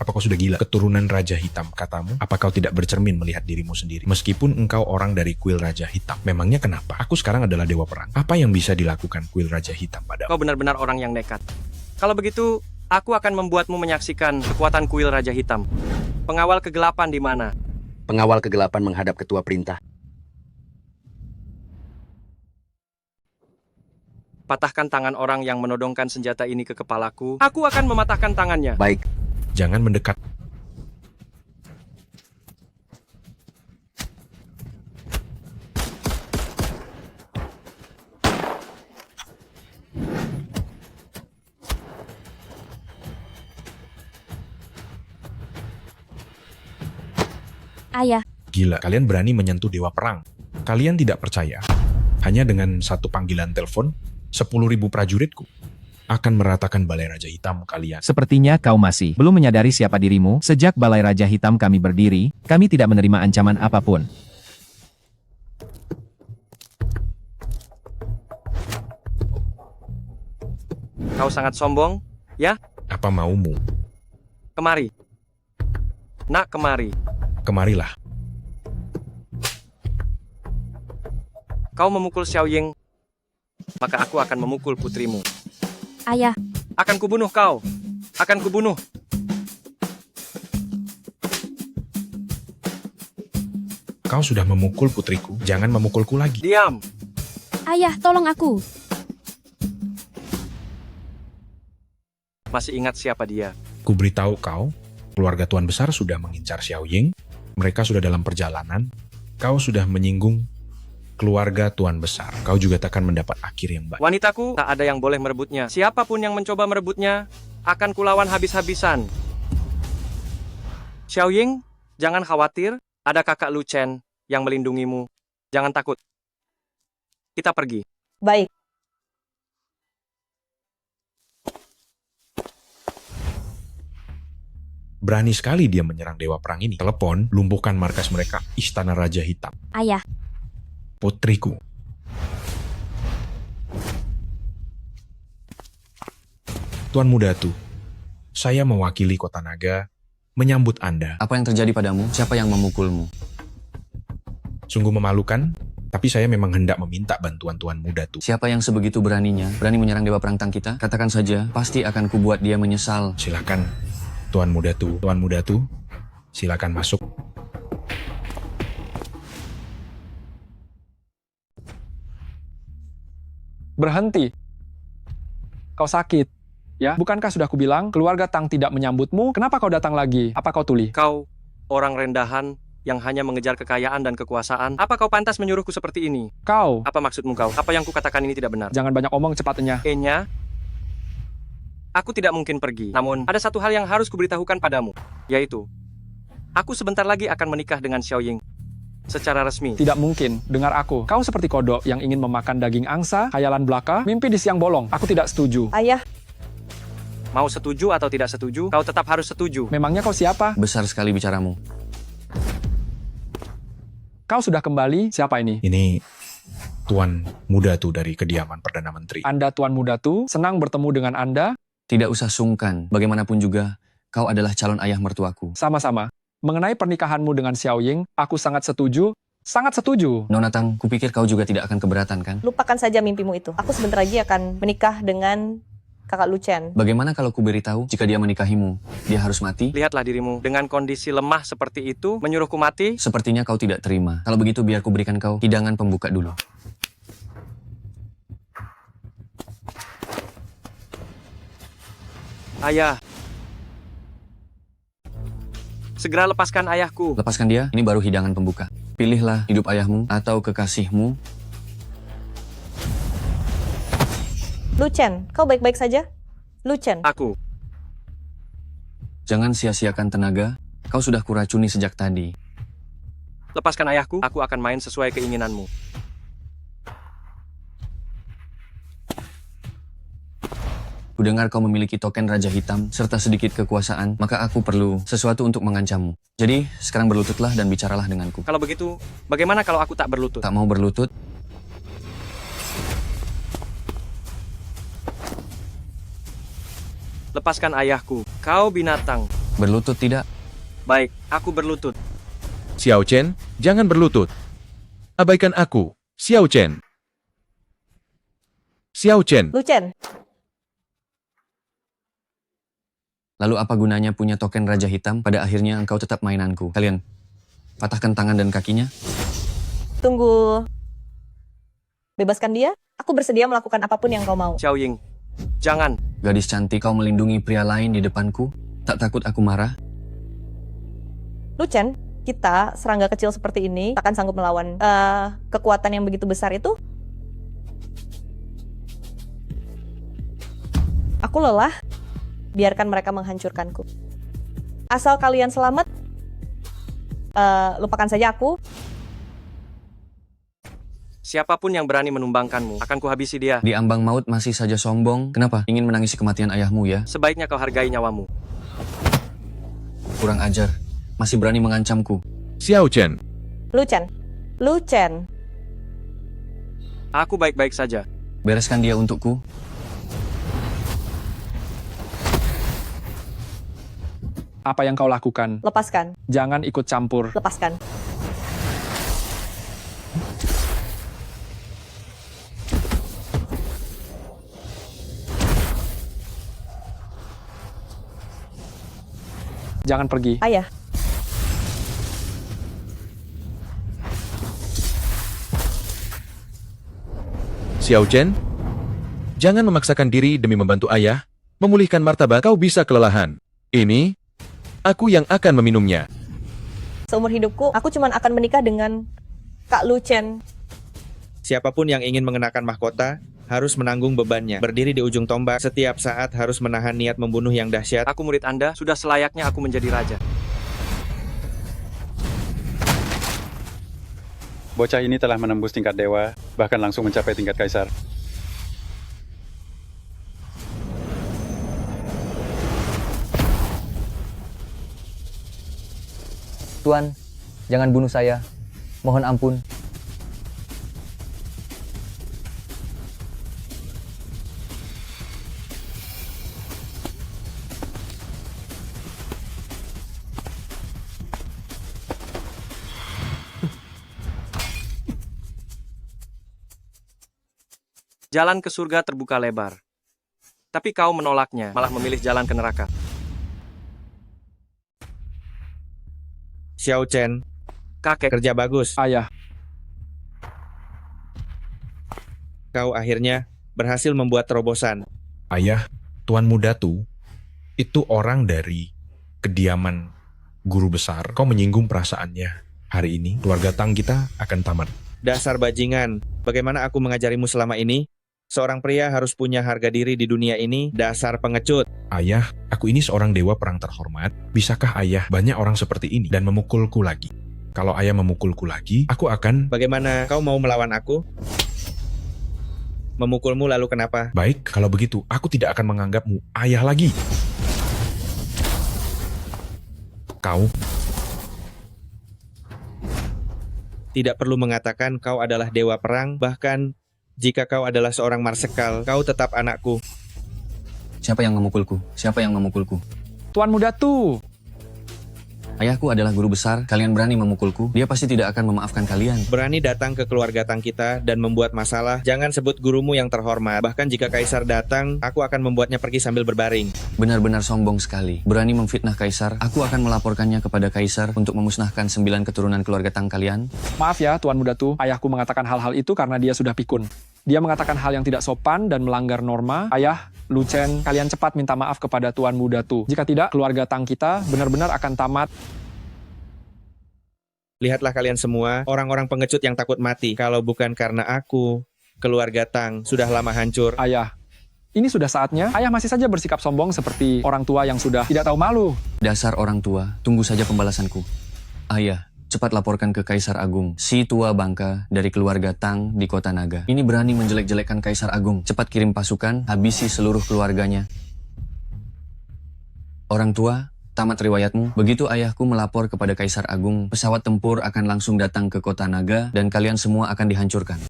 Apa kau sudah gila? Keturunan Raja Hitam, katamu? Apa kau tidak bercermin melihat dirimu sendiri? Meskipun engkau orang dari kuil Raja Hitam. Memangnya kenapa? Aku sekarang adalah dewa perang. Apa yang bisa dilakukan kuil Raja Hitam padamu? Kau benar-benar orang yang nekat. Kalau begitu, aku akan membuatmu menyaksikan kekuatan kuil Raja Hitam. Pengawal kegelapan di mana? Pengawal kegelapan menghadap ketua perintah. Patahkan tangan orang yang menodongkan senjata ini ke kepalaku. Aku akan mematahkan tangannya. Baik. Jangan mendekat. Ayah. Gila, kalian berani menyentuh dewa perang. Kalian tidak percaya. Hanya dengan satu panggilan telepon, 10.000 prajuritku akan meratakan Balai Raja Hitam kalian. Sepertinya kau masih belum menyadari siapa dirimu. Sejak Balai Raja Hitam kami berdiri, kami tidak menerima ancaman apapun. Kau sangat sombong, ya? Apa maumu? Kemari. Nak, kemari. Kemarilah. Kau memukul Xiaoying, maka aku akan memukul putrimu. Ayah. Akan kubunuh kau. Akan kubunuh. Kau sudah memukul putriku, jangan memukulku lagi. Diam. Ayah, tolong aku. Masih ingat siapa dia? Ku beritahu kau, keluarga Tuan Besar sudah mengincar Xiao Ying. Mereka sudah dalam perjalanan. Kau sudah menyinggung keluarga Tuan Besar. Kau juga takkan mendapat akhir yang baik. Wanitaku, tak ada yang boleh merebutnya. Siapapun yang mencoba merebutnya, akan kulawan habis-habisan. Xiao Ying, jangan khawatir. Ada kakak Lu Chen yang melindungimu. Jangan takut. Kita pergi. Baik. Berani sekali dia menyerang Dewa Perang ini. Telepon, lumpuhkan markas mereka, Istana Raja Hitam. Ayah, Putriku. Tuan Mudatu, saya mewakili Kota Naga menyambut Anda. apa yang terjadi padamu? Siapa yang memukulmu? Sungguh memalukan, tapi saya memang hendak meminta bantuan Tuan Mudatu. Siapa yang sebegitu beraninya, berani menyerang Dewa Perang Tang kita? Katakan saja, pasti akan kubuat dia menyesal. Silakan, Tuan Mudatu. Tuan Mudatu, silakan masuk. Berhenti. Kau sakit. Ya, bukankah sudah kubilang keluarga Tang tidak menyambutmu? Kenapa kau datang lagi? Apa kau tuli? Kau, orang rendahan yang hanya mengejar kekayaan dan kekuasaan. Apa kau pantas menyuruhku seperti ini? Kau. Apa maksudmu kau? Apa yang kukatakan ini tidak benar? Jangan banyak omong, cepatnya. Enya, aku tidak mungkin pergi. Namun, ada satu hal yang harus kuberitahukan padamu, yaitu, aku sebentar lagi akan menikah dengan Xiao Ying. Secara resmi. Tidak mungkin. Dengar aku. Kau seperti kodok yang ingin memakan daging angsa, khayalan belaka, mimpi di siang bolong. Aku tidak setuju. Ayah, Mau setuju atau tidak setuju, kau tetap harus setuju. Memangnya kau siapa? Besar sekali bicaramu. Kau sudah kembali? Siapa ini? Ini Tuan Mudatu dari kediaman Perdana Menteri. Anda Tuan Mudatu, senang bertemu dengan Anda. Tidak usah sungkan. Bagaimanapun juga, kau adalah calon ayah mertuaku. Sama-sama. Mengenai pernikahanmu dengan Xiao Ying, aku sangat setuju. Sangat setuju. Nona Tang, kupikir kau juga tidak akan keberatan kan? lupakan saja mimpimu itu. Aku sebentar lagi akan menikah dengan kakak Lu Chen. Bagaimana kalau ku beritahu jika dia menikahimu, dia harus mati? Lihatlah dirimu, dengan kondisi lemah seperti itu, menyuruhku mati? Sepertinya kau tidak terima. Kalau begitu biar ku berikan kau hidangan pembuka dulu. Ayah. Segera lepaskan ayahku. Lepaskan dia, ini baru hidangan pembuka. Pilihlah hidup ayahmu atau kekasihmu. Lu Chen, kau baik-baik saja? Lu Chen. Aku. Jangan sia-siakan tenaga. Kau sudah kuracuni sejak tadi. Lepaskan ayahku, aku akan main sesuai keinginanmu. Kudengar kau memiliki token Raja Hitam serta sedikit kekuasaan, maka aku perlu sesuatu untuk mengancammu. Jadi, sekarang berlututlah dan bicaralah denganku. Kalau begitu, bagaimana kalau aku tak berlutut? Tak mau berlutut? Lepaskan ayahku. Kau binatang. Berlutut tidak? Baik, aku berlutut. Xiao Chen, jangan berlutut. Abaikan aku, Xiao Chen. Xiao Chen. Lu Chen. Lalu apa gunanya punya token Raja Hitam? Pada akhirnya engkau tetap mainanku. Kalian, patahkan tangan dan kakinya. Tunggu. Bebaskan dia. Aku bersedia melakukan apapun yang kau mau. Xiao Ying, jangan. Gadis cantik, kau melindungi pria lain di depanku. Tak takut aku marah? Lu Chen, kita serangga kecil seperti ini takkan sanggup melawan kekuatan yang begitu besar itu. Aku lelah. Biarkan mereka menghancurkanku. Asal kalian selamat, lupakan saja aku. Siapapun yang berani menumbangkanmu, akan kuhabisi dia. Di ambang maut masih saja sombong. Kenapa? Ingin menangisi kematian ayahmu ya? Sebaiknya kau hargai nyawamu. Kurang ajar. Masih berani mengancamku. Xiao Chen. Lu Chen. Lu Chen. Aku baik-baik saja. Bereskan dia untukku. Apa yang kau lakukan? Lepaskan. Jangan ikut campur. Lepaskan. Jangan pergi. Ayah. Xiao Chen, jangan memaksakan diri demi membantu ayah. Memulihkan martabat, kau bisa kelelahan. Ini, aku yang akan meminumnya. Seumur hidupku, aku cuma akan menikah dengan Kak Lu Chen. Siapapun yang ingin mengenakan mahkota, harus menanggung bebannya. Berdiri di ujung tombak, setiap saat harus menahan niat membunuh yang dahsyat. Aku murid Anda, sudah selayaknya aku menjadi raja. Bocah ini telah menembus tingkat dewa, bahkan langsung mencapai tingkat kaisar. Tuan, jangan bunuh saya. Mohon ampun. Jalan ke surga terbuka lebar. Tapi kau menolaknya, malah memilih jalan ke neraka. Xiao Chen, kakek, kerja bagus. Ayah. Kau akhirnya berhasil membuat terobosan. Ayah, Tuan Muda Tu, itu orang dari kediaman guru besar. Kau menyinggung perasaannya. Hari ini, keluarga Tang kita akan tamat. Dasar bajingan, bagaimana aku mengajarimu selama ini? Seorang pria harus punya harga diri di dunia ini, dasar pengecut. Ayah, aku ini seorang dewa perang terhormat. Bisakah ayah banyak orang seperti ini dan memukulku lagi? Kalau ayah memukulku lagi, aku akan... Bagaimana kau mau melawan aku? Memukulmu lalu kenapa? Baik, kalau begitu, aku tidak akan menganggapmu ayah lagi. Kau... Tidak perlu mengatakan kau adalah dewa perang, bahkan jika kau adalah seorang marsekal, kau tetap anakku. Siapa yang memukulku? Siapa yang memukulku? Tuan Muda Tu. Ayahku adalah guru besar, kalian berani memukulku? Dia pasti tidak akan memaafkan kalian. Berani datang ke keluarga Tang kita dan membuat masalah, jangan sebut gurumu yang terhormat. Bahkan jika kaisar datang, aku akan membuatnya pergi sambil berbaring. Benar-benar sombong sekali. Berani memfitnah kaisar, aku akan melaporkannya kepada kaisar untuk memusnahkan 9 keturunan keluarga Tang kalian. Maaf ya, Tuan Muda Tu. Ayahku mengatakan hal-hal itu karena dia sudah pikun. Dia mengatakan hal yang tidak sopan dan melanggar norma. Ayah, Lu Chen, kalian cepat minta maaf kepada Tuan Muda Tu. Jika tidak, keluarga Tang kita benar-benar akan tamat. Lihatlah kalian semua, orang-orang pengecut yang takut mati. Kalau bukan karena aku, keluarga Tang sudah lama hancur. Ayah, ini sudah saatnya. Ayah masih saja bersikap sombong seperti orang tua yang sudah tidak tahu malu. Dasar orang tua, tunggu saja pembalasanku. Ayah, cepat laporkan ke Kaisar Agung, si tua bangka dari keluarga Tang di kota Naga. Ini berani menjelek-jelekkan Kaisar Agung. Cepat kirim pasukan, habisi seluruh keluarganya. Orang tua, tamat riwayatmu. Begitu ayahku melapor kepada Kaisar Agung, pesawat tempur akan langsung datang ke kota Naga dan kalian semua akan dihancurkan.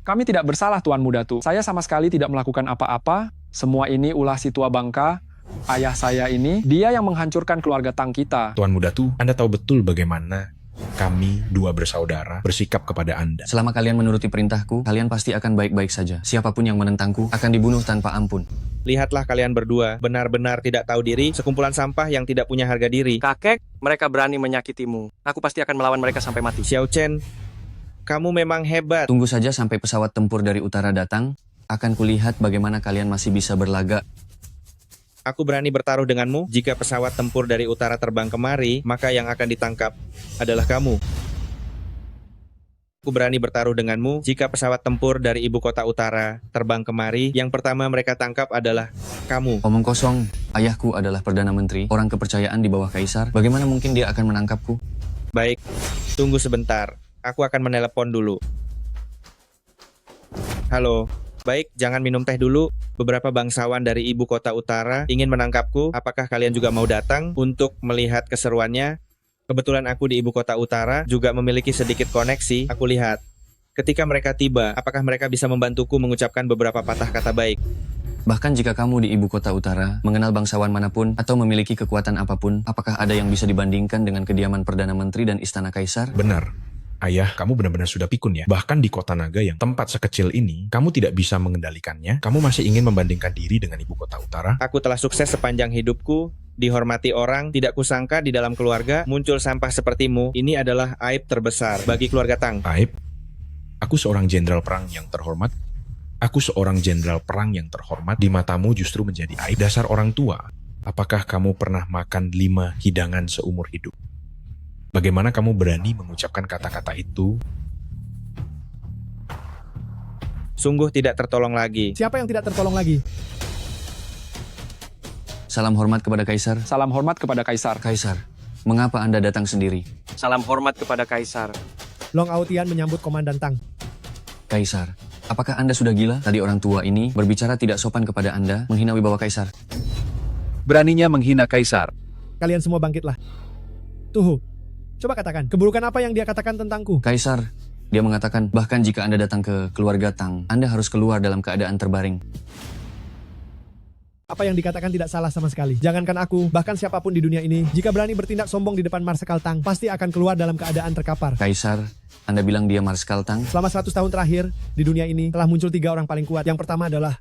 Kami tidak bersalah, Tuan Muda Tu. Saya sama sekali tidak melakukan apa-apa. Semua ini ulah si tua bangka. Ayah saya ini, dia yang menghancurkan keluarga Tang kita. Tuan Muda Tu, Anda tahu betul bagaimana kami dua bersaudara bersikap kepada Anda. Selama kalian menuruti perintahku, kalian pasti akan baik-baik saja. Siapapun yang menentangku akan dibunuh tanpa ampun. Lihatlah kalian berdua, benar-benar tidak tahu diri, sekumpulan sampah yang tidak punya harga diri. Kakek, mereka berani menyakitimu. Aku pasti akan melawan mereka sampai mati. Xiao Chen, kamu memang hebat. Tunggu saja sampai pesawat tempur dari utara datang, akan kulihat bagaimana kalian masih bisa berlagak. Aku berani bertaruh denganmu. Jika pesawat tempur dari utara terbang kemari, maka yang akan ditangkap adalah kamu. Aku berani bertaruh denganmu. Jika pesawat tempur dari ibu kota utara terbang kemari, yang pertama mereka tangkap adalah kamu. Omong kosong, ayahku adalah Perdana Menteri, orang kepercayaan di bawah Kaisar. Bagaimana mungkin dia akan menangkapku? Baik, tunggu sebentar. Aku akan menelepon dulu. Halo. Baik, jangan minum teh dulu. Beberapa bangsawan dari ibu kota utara ingin menangkapku. Apakah kalian juga mau datang untuk melihat keseruannya? Kebetulan aku di ibu kota utara juga memiliki sedikit koneksi. Aku lihat. Ketika mereka tiba, apakah mereka bisa membantuku mengucapkan beberapa patah kata baik? Bahkan jika kamu di ibu kota utara, mengenal bangsawan manapun, atau memiliki kekuatan apapun, apakah ada yang bisa dibandingkan dengan kediaman Perdana Menteri dan Istana Kaisar? Benar. Ayah, kamu benar-benar sudah pikun ya. Bahkan di kota Naga yang tempat sekecil ini, kamu tidak bisa mengendalikannya. Kamu masih ingin membandingkan diri dengan ibu kota utara. Aku telah sukses sepanjang hidupku, dihormati orang, tidak kusangka di dalam keluarga muncul sampah sepertimu. Ini adalah aib terbesar bagi keluarga Tang. Aib? Aku seorang jenderal perang yang terhormat. Aku seorang jenderal perang yang terhormat, di matamu justru menjadi aib. Dasar orang tua, apakah kamu pernah makan 5 hidangan seumur hidup? Bagaimana kamu berani mengucapkan kata-kata itu? Sungguh tidak tertolong lagi. Siapa yang tidak tertolong lagi? Salam hormat kepada Kaisar. Salam hormat kepada Kaisar. Kaisar, mengapa Anda datang sendiri? Salam hormat kepada Kaisar. Long Aotian menyambut Komandan Tang. Kaisar, apakah Anda sudah gila? Tadi orang tua ini berbicara tidak sopan kepada Anda, menghina wibawa Kaisar. Beraninya menghina Kaisar. Kalian semua bangkitlah. Tuhu, coba katakan, keburukan apa yang dia katakan tentangku? Kaisar, dia mengatakan, bahkan jika Anda datang ke keluarga Tang, Anda harus keluar dalam keadaan terbaring. Apa yang dikatakan tidak salah sama sekali. Jangankan aku, bahkan siapapun di dunia ini, jika berani bertindak sombong di depan Marsekal Tang, pasti akan keluar dalam keadaan terkapar. Kaisar, Anda bilang dia Marsekal Tang? Selama 100 tahun terakhir, di dunia ini telah muncul 3 orang paling kuat. Yang pertama adalah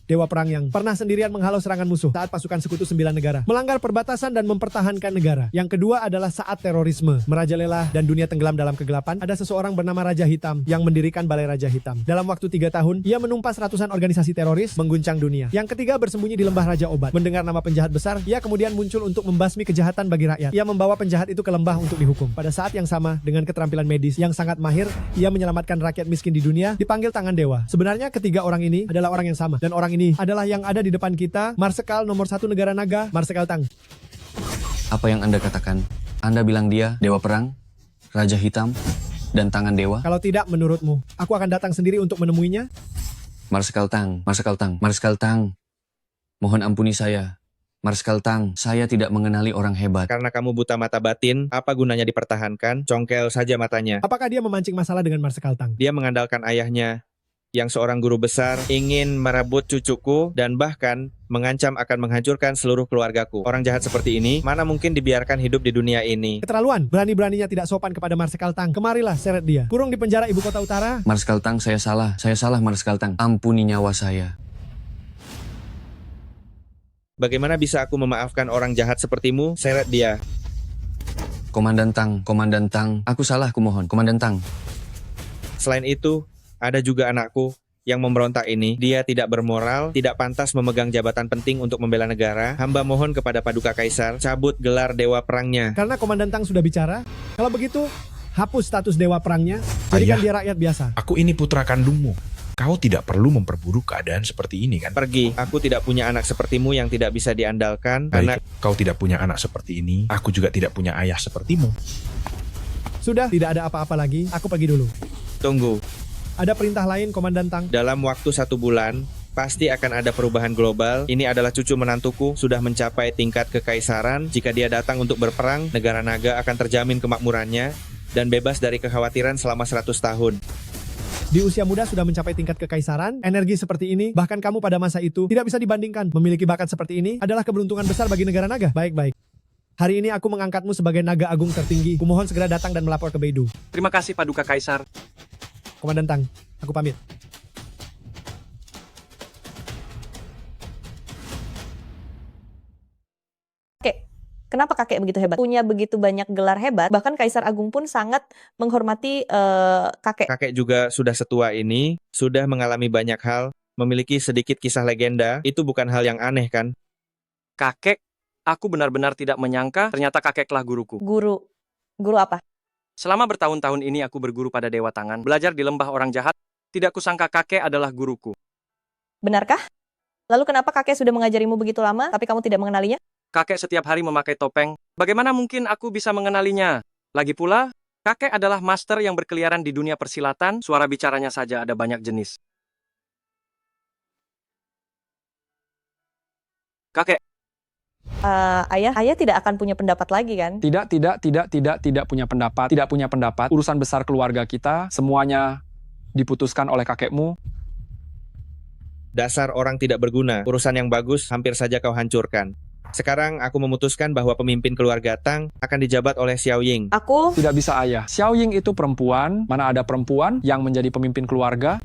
Dewa Perang yang pernah sendirian menghalau serangan musuh saat pasukan sekutu 9 negara, melanggar perbatasan dan mempertahankan negara. Yang kedua adalah saat terorisme, merajalela dan dunia tenggelam dalam kegelapan, ada seseorang bernama Raja Hitam yang mendirikan Balai Raja Hitam. Dalam waktu 3 tahun, ia menumpas ratusan organisasi teroris, mengguncang dunia. Yang ketiga bersembunyi di lembah Raja Obat. Mendengar nama penjahat besar, ia kemudian muncul untuk membasmi kejahatan bagi rakyat. Ia membawa penjahat itu ke lembah untuk dihukum. Pada saat yang sama, dengan keterampilan medis yang sangat mahir, ia menyelamatkan rakyat miskin di dunia, dipanggil tangan dewa. Sebenarnya ketiga orang ini adalah orang yang sama, dan orang ini adalah yang ada di depan kita, Marsekal nomor 1 negara naga, Marsekal Tang. Apa yang Anda katakan? Anda bilang dia Dewa Perang, Raja Hitam, dan Tangan Dewa? Kalau tidak menurutmu, aku akan datang sendiri untuk menemuinya? Marsekal Tang, Marsekal Tang, Marsekal Tang. Mohon ampuni saya. Marsekal Tang, saya tidak mengenali orang hebat. Karena kamu buta mata batin, apa gunanya dipertahankan? Congkel saja matanya. Apakah dia memancing masalah dengan Marsekal Tang? Dia mengandalkan ayahnya, yang seorang guru besar, ingin merebut cucuku dan bahkan mengancam akan menghancurkan seluruh keluargaku. Orang jahat seperti ini, mana mungkin dibiarkan hidup di dunia ini? Keterlaluan, berani-beraninya tidak sopan kepada Marsekal Tang. Kemarilah, seret dia. Kurung di penjara ibu kota utara. Marsekal Tang, saya salah Marsekal Tang. Ampuni nyawa saya. Bagaimana bisa aku memaafkan orang jahat sepertimu? Seret dia. Komandan Tang, aku salah, kumohon. Komandan Tang. Selain itu, ada juga anakku yang memberontak ini. Dia tidak bermoral, tidak pantas memegang jabatan penting untuk membela negara. Hamba mohon kepada Paduka Kaisar, cabut gelar Dewa Perangnya. Karena Komandan Tang sudah bicara, kalau begitu, hapus status Dewa Perangnya, jadikan dia rakyat biasa. Aku ini putra kandungmu. Kau tidak perlu memperburuk keadaan seperti ini, kan? Pergi, aku tidak punya anak sepertimu yang tidak bisa diandalkan. Baik, kau tidak punya anak seperti ini, aku juga tidak punya ayah sepertimu. Sudah, tidak ada apa-apa lagi, aku pergi dulu. Tunggu. Ada perintah lain, Komandan Tang? Dalam waktu 1 bulan, pasti akan ada perubahan global. Ini adalah cucu menantuku, sudah mencapai tingkat kekaisaran. Jika dia datang untuk berperang, negara naga akan terjamin kemakmurannya dan bebas dari kekhawatiran selama 100 tahun. Di usia muda sudah mencapai tingkat kekaisaran, energi seperti ini, bahkan kamu pada masa itu tidak bisa dibandingkan. Memiliki bakat seperti ini adalah keberuntungan besar bagi negara naga. Baik-baik. Hari ini aku mengangkatmu sebagai naga agung tertinggi. Kumohon segera datang dan melapor ke Beidou. Terima kasih Paduka Kaisar. Komandan Tang, aku pamit. Kenapa kakek begitu hebat? Punya begitu banyak gelar hebat, bahkan Kaisar Agung pun sangat menghormati kakek. Kakek juga sudah setua ini, sudah mengalami banyak hal, memiliki sedikit kisah legenda, itu bukan hal yang aneh kan? Kakek, aku benar-benar tidak menyangka ternyata kakeklah guruku. Guru apa? Selama bertahun-tahun ini aku berguru pada Dewa Tangan, belajar di lembah orang jahat, tidak kusangka kakek adalah guruku. Benarkah? Lalu kenapa kakek sudah mengajarimu begitu lama, tapi kamu tidak mengenalinya? Kakek setiap hari memakai topeng, bagaimana mungkin aku bisa mengenalinya? Lagi pula, kakek adalah master yang berkeliaran di dunia persilatan, suara bicaranya saja ada banyak jenis. Kakek. Ayah tidak akan punya pendapat lagi kan? Tidak punya pendapat. Urusan besar keluarga kita, semuanya diputuskan oleh kakekmu. Dasar orang tidak berguna, urusan yang bagus hampir saja kau hancurkan. Sekarang aku memutuskan bahwa pemimpin keluarga Tang akan dijabat oleh Xiao Ying. Aku tidak bisa, ayah. Xiao Ying itu perempuan, mana ada perempuan yang menjadi pemimpin keluarga?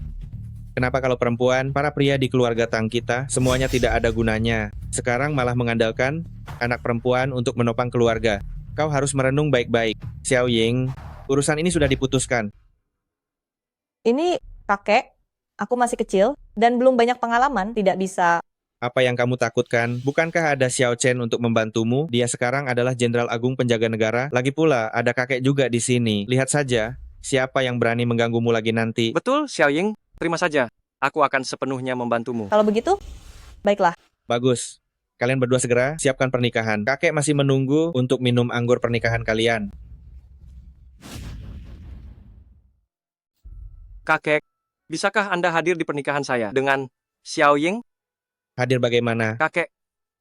Kenapa kalau perempuan, para pria di keluarga Tang kita, semuanya tidak ada gunanya. Sekarang malah mengandalkan anak perempuan untuk menopang keluarga. Kau harus merenung baik-baik. Xiao Ying, urusan ini sudah diputuskan. Ini kakek, aku masih kecil. dan belum banyak pengalaman, tidak bisa. Apa yang kamu takutkan? Bukankah ada Xiao Chen untuk membantumu? Dia sekarang adalah Jenderal Agung Penjaga Negara. Lagi pula, ada kakek juga di sini. Lihat saja, siapa yang berani mengganggumu lagi nanti. Betul, Xiao Ying. Terima saja. Aku akan sepenuhnya membantumu. Kalau begitu, baiklah. Bagus. Kalian berdua segera siapkan pernikahan. Kakek masih menunggu untuk minum anggur pernikahan kalian. Kakek, bisakah Anda hadir di pernikahan saya dengan Xiao Ying? Hadir bagaimana? Kakek,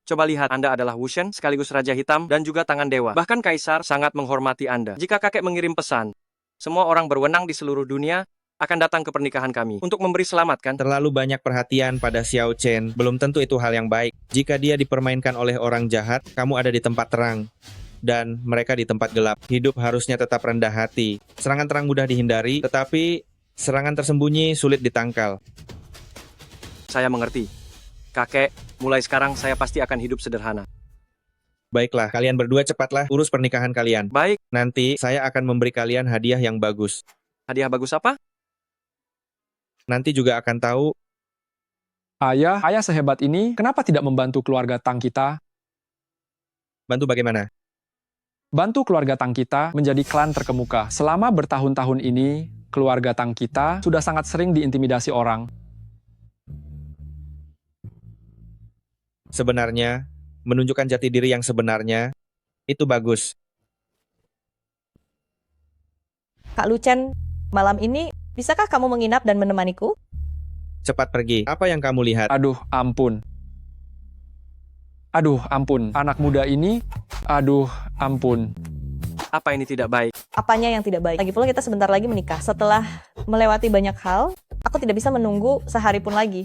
coba lihat, Anda adalah Wushen sekaligus Raja Hitam dan juga Tangan Dewa. Bahkan Kaisar sangat menghormati Anda. Jika kakek mengirim pesan, semua orang berwenang di seluruh dunia akan datang ke pernikahan kami untuk memberi selamat, kan? Terlalu banyak perhatian pada Xiao Chen. Belum tentu itu hal yang baik. Jika dia dipermainkan oleh orang jahat, kamu ada di tempat terang. Dan mereka di tempat gelap. Hidup harusnya tetap rendah hati. Serangan terang mudah dihindari, tetapi serangan tersembunyi sulit ditangkal. Saya mengerti. Kakek, mulai sekarang saya pasti akan hidup sederhana. Baiklah, kalian berdua cepatlah urus pernikahan kalian. Baik. Nanti saya akan memberi kalian hadiah yang bagus. Hadiah bagus apa? Nanti juga akan tahu. Ayah sehebat ini, kenapa tidak membantu keluarga Tang kita? Bantu bagaimana? Bantu keluarga Tang kita menjadi klan terkemuka. Selama bertahun-tahun ini, keluarga Tang kita sudah sangat sering diintimidasi orang. Sebenarnya, menunjukkan jati diri yang sebenarnya, itu bagus. Kak Lucen, malam ini, bisakah kamu menginap dan menemaniku? Cepat pergi. Apa yang kamu lihat? Aduh, ampun. Aduh, ampun. Anak muda ini, aduh, ampun. Apa ini tidak baik? Apanya yang tidak baik? Lagi pula kita sebentar lagi menikah. Setelah melewati banyak hal, aku tidak bisa menunggu sehari pun lagi.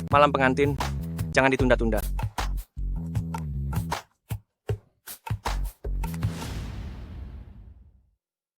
Malam pengantin, jangan ditunda-tunda.